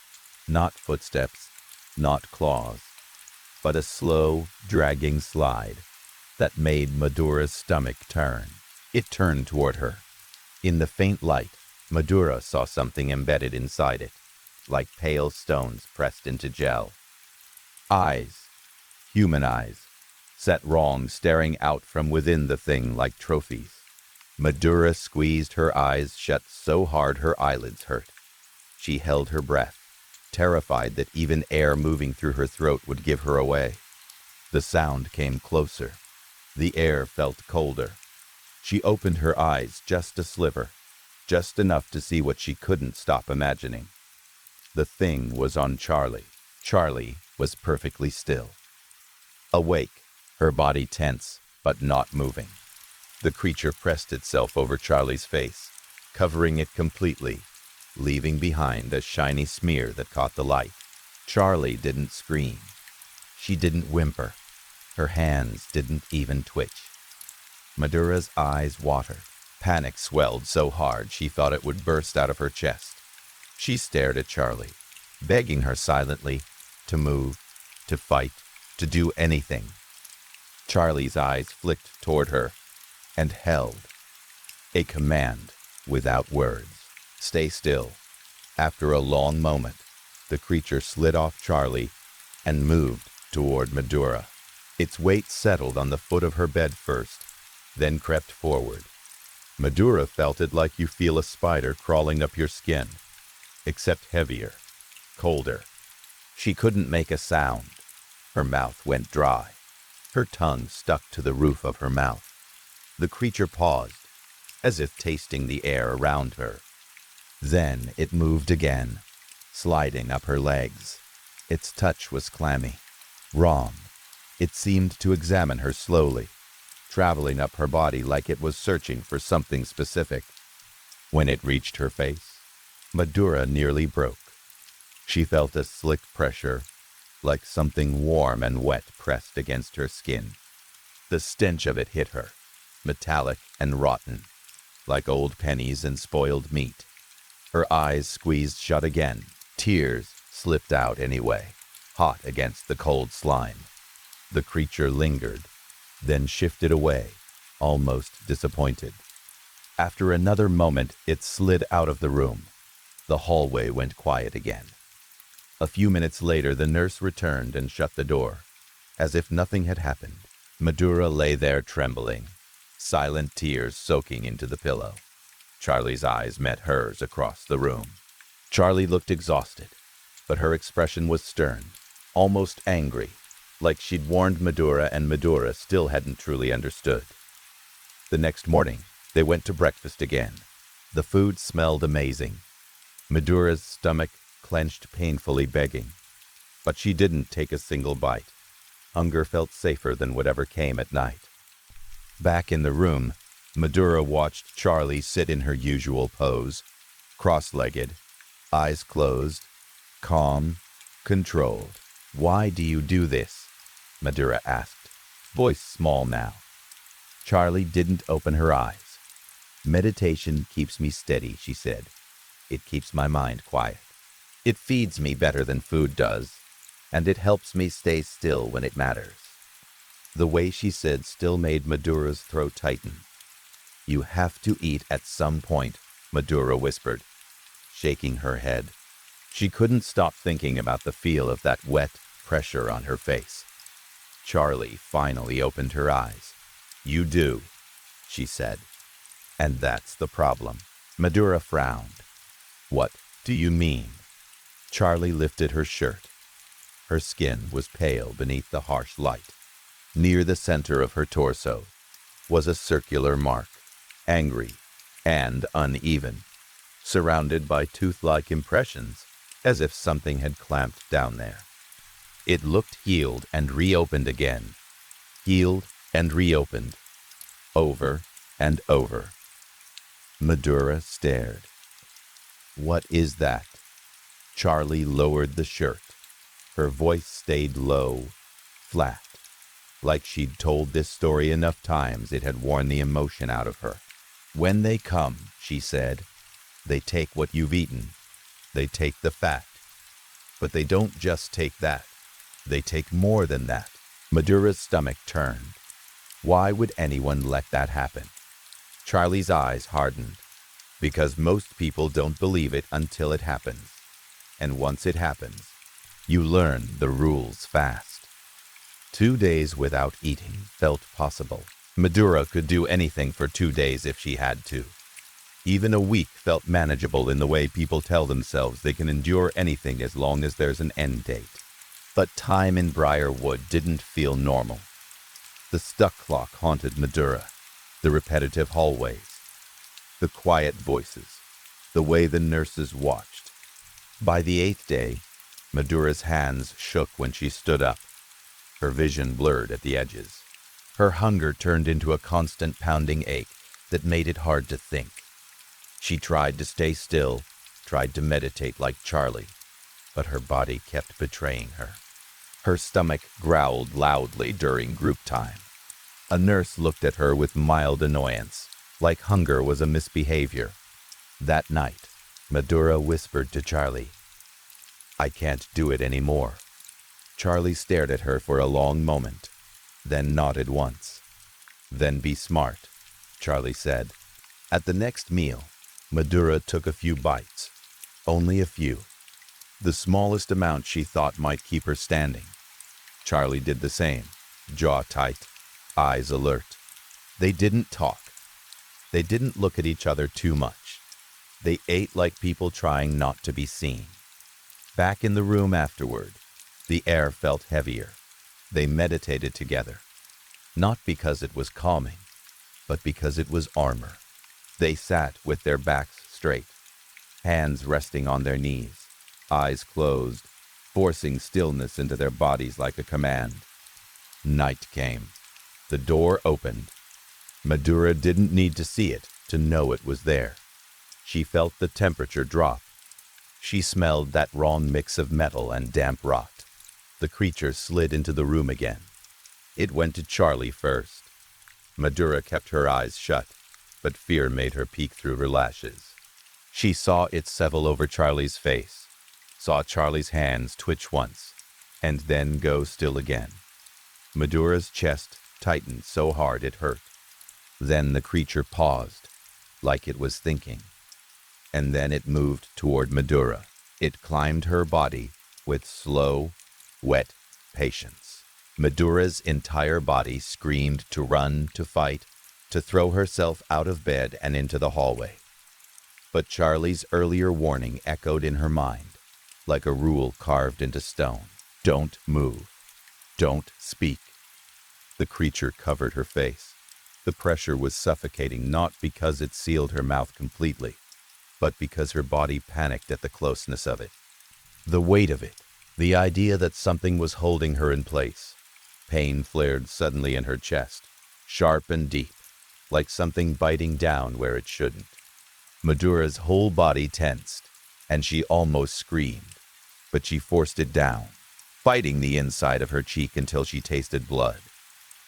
not footsteps, not claws, but a slow, dragging slide that made Madura's stomach turn. It turned toward her. In the faint light, Madura saw something embedded inside it, like pale stones pressed into gel. Eyes, human eyes, set wrong, staring out from within the thing like trophies. Madura squeezed her eyes shut so hard her eyelids hurt. She held her breath, terrified that even air moving through her throat would give her away. The sound came closer. The air felt colder. She opened her eyes just a sliver, just enough to see what she couldn't stop imagining. The thing was on Charlie. Charlie was perfectly still. Awake, her body tense, but not moving. The creature pressed itself over Charlie's face, covering it completely, leaving behind a shiny smear that caught the light. Charlie didn't scream. She didn't whimper. Her hands didn't even twitch. Madura's eyes watered. Panic swelled so hard she thought it would burst out of her chest. She stared at Charlie, begging her silently to move, to fight, to do anything. Charlie's eyes flicked toward her and held. A command without words. Stay still. After a long moment, the creature slid off Charlie and moved toward Madura. Its weight settled on the foot of her bed first, then crept forward. Madura felt it like you feel a spider crawling up your skin, except heavier, colder. She couldn't make a sound. Her mouth went dry. Her tongue stuck to the roof of her mouth. The creature paused, as if tasting the air around her. Then it moved again, sliding up her legs. Its touch was clammy, wrong. It seemed to examine her slowly, traveling up her body like it was searching for something specific. When it reached her face, Madura nearly broke. She felt a slick pressure, like something warm and wet pressed against her skin. The stench of it hit her, metallic and rotten, like old pennies and spoiled meat. Her eyes squeezed shut again. Tears slipped out anyway, hot against the cold slime. The creature lingered, then shifted away, almost disappointed. After another moment, it slid out of the room. The hallway went quiet again. A few minutes later, the nurse returned and shut the door. As if nothing had happened, Madura lay there trembling, silent tears soaking into the pillow. Charlie's eyes met hers across the room. Charlie looked exhausted, but her expression was stern, almost angry, like she'd warned Madura and Madura still hadn't truly understood. The next morning, they went to breakfast again. The food smelled amazing. Madura's stomach clenched painfully, begging. But she didn't take a single bite. Hunger felt safer than whatever came at night. Back in the room, Madura watched Charlie sit in her usual pose, cross-legged, eyes closed, calm, controlled. "Why do you do this?" Madura asked, voice small now. Charlie didn't open her eyes. "Meditation keeps me steady," she said. "It keeps my mind quiet. It feeds me better than food does, and it helps me stay still when it matters." The way she said still made Madura's throat tighten. "You have to eat at some point," Madura whispered, shaking her head. She couldn't stop thinking about the feel of that wet pressure on her face. Charlie finally opened her eyes. "You do," she said. "And that's the problem." Madura frowned. "What do you mean?" Charlie lifted her shirt. Her skin was pale beneath the harsh light. Near the center of her torso was a circular mark, angry and uneven, surrounded by tooth-like impressions, as if something had clamped down there. It looked healed and reopened again, healed and reopened, over and over. Madura stared. "What is that?" Charlie lowered the shirt. Her voice stayed low, flat, like she'd told this story enough times it had worn the emotion out of her. "When they come," she said, "they take what you've eaten. They take the fat. But they don't just take that. They take more than that." Madura's stomach turned. Why would anyone let that happen? Charlie's eyes hardened. Because most people don't believe it until it happens. And once it happens, you learn the rules fast. 2 days without eating felt possible. Madura could do anything for 2 days if she had to. Even a week felt manageable in the way people tell themselves they can endure anything as long as there's an end date. But time in Briarwood didn't feel normal. The stuck clock haunted Madura, the repetitive hallways, the quiet voices, the way the nurses watched. By the 8th day, Madura's hands shook when she stood up. Her vision blurred at the edges. Her hunger turned into a constant pounding ache that made it hard to think. She tried to stay still, tried to meditate like Charlie, but her body kept betraying her. Her stomach growled loudly during group time. A nurse looked at her with mild annoyance, like hunger was a misbehavior. That night, Madura whispered to Charlie, "I can't do it anymore." Charlie stared at her for a long moment, then nodded once. "Then be smart," Charlie said. At the next meal, Madura took a few bites, only a few, the smallest amount she thought might keep her standing. Charlie did the same, jaw tight, eyes alert. They didn't talk. They didn't look at each other too much. They ate like people trying not to be seen. Back in the room afterward, the air felt heavier. They meditated together, not because it was calming, but because it was armor. They sat with their backs straight, hands resting on their knees, eyes closed, forcing stillness into their bodies like a command. Night came. The door opened. Madura didn't need to see it to know it was there. She felt the temperature drop. She smelled that raw mix of metal and damp rot. The creature slid into the room again. It went to Charlie first. Madura kept her eyes shut, but fear made her peek through her lashes. She saw it settle over Charlie's face, saw Charlie's hands twitch once, and then go still again. Madura's chest tightened so hard it hurt. Then the creature paused, like it was thinking. And then it moved toward Madura. It climbed her body with slow, wet patience. Madura's entire body screamed to run, to fight, to throw herself out of bed and into the hallway. But Charlie's earlier warning echoed in her mind, like a rule carved into stone. Don't move. Don't speak. The creature covered her face. The pressure was suffocating, not because it sealed her mouth completely, but because her body panicked at the closeness of it. The weight of it, the idea that something was holding her in place. Pain flared suddenly in her chest, sharp and deep, like something biting down where it shouldn't. Madura's whole body tensed, and she almost screamed, but she forced it down, biting the inside of her cheek until she tasted blood.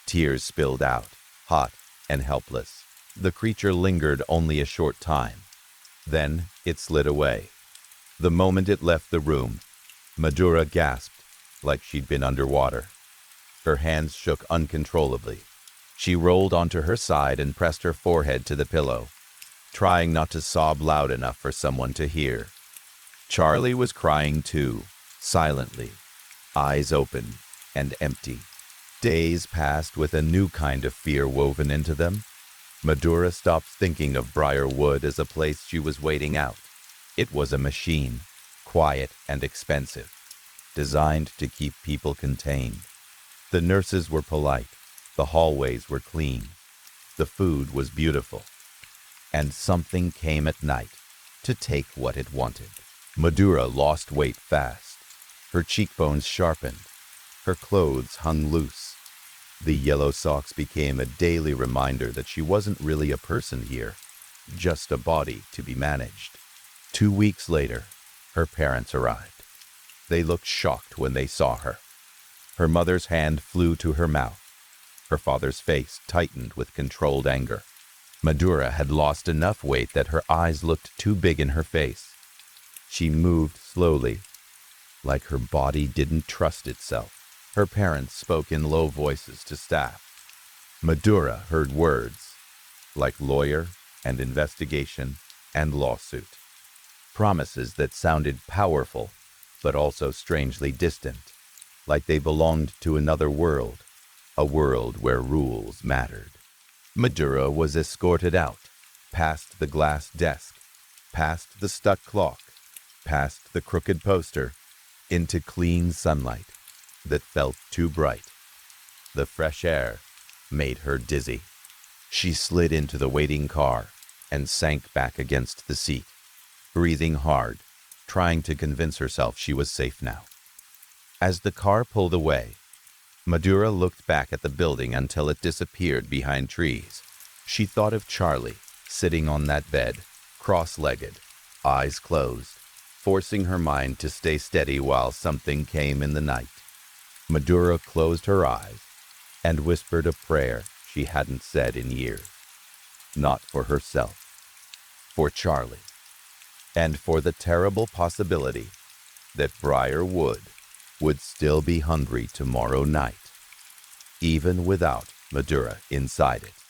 Tears spilled out, hot and helpless. The creature lingered only a short time. Then it slid away. The moment it left the room, Madura gasped like she'd been underwater. Her hands shook uncontrollably. She rolled onto her side and pressed her forehead to the pillow, trying not to sob loud enough for someone to hear. Charlie was crying too, silently, eyes open and empty. Days passed with a new kind of fear woven into them. Madura stopped thinking of Briarwood as a place she was waiting out. It was a machine, quiet and expensive, designed to keep people contained. The nurses were polite, the hallways were clean, the food was beautiful, and something came at night to take what it wanted. Madura lost weight fast. Her cheekbones sharpened. Her clothes hung loose. The yellow socks became a daily reminder that she wasn't really a person here, just a body to be managed. 2 weeks later, her parents arrived. They looked shocked when they saw her. Her mother's hand flew to her mouth. Her father's face tightened with controlled anger. Madura had lost enough weight that her eyes looked too big in her face. She moved slowly, like her body didn't trust itself. Her parents spoke in low voices to staff. Madura heard words, like lawyer and investigation and lawsuit. Promises that sounded powerful, but also strangely distant, like they belonged to another world, a world where rules mattered. Madura was escorted out, past the glass desk, past the stuck clock, past the crooked poster, into clean sunlight that felt too bright. The fresh air made her dizzy. She slid into the waiting car and sank back against the seat, breathing hard, trying to convince herself she was safe now. As the car pulled away, Madura looked back at the building until it disappeared behind trees. She thought of Charlie, sitting on that bed, cross-legged, eyes closed, forcing her mind to stay steady while something came in the night. Madura closed her eyes and whispered a prayer she hadn't said in years. Not for herself, for Charlie, and for the terrible possibility that Briar Wood would still be hungry tomorrow night, even without Madura inside it.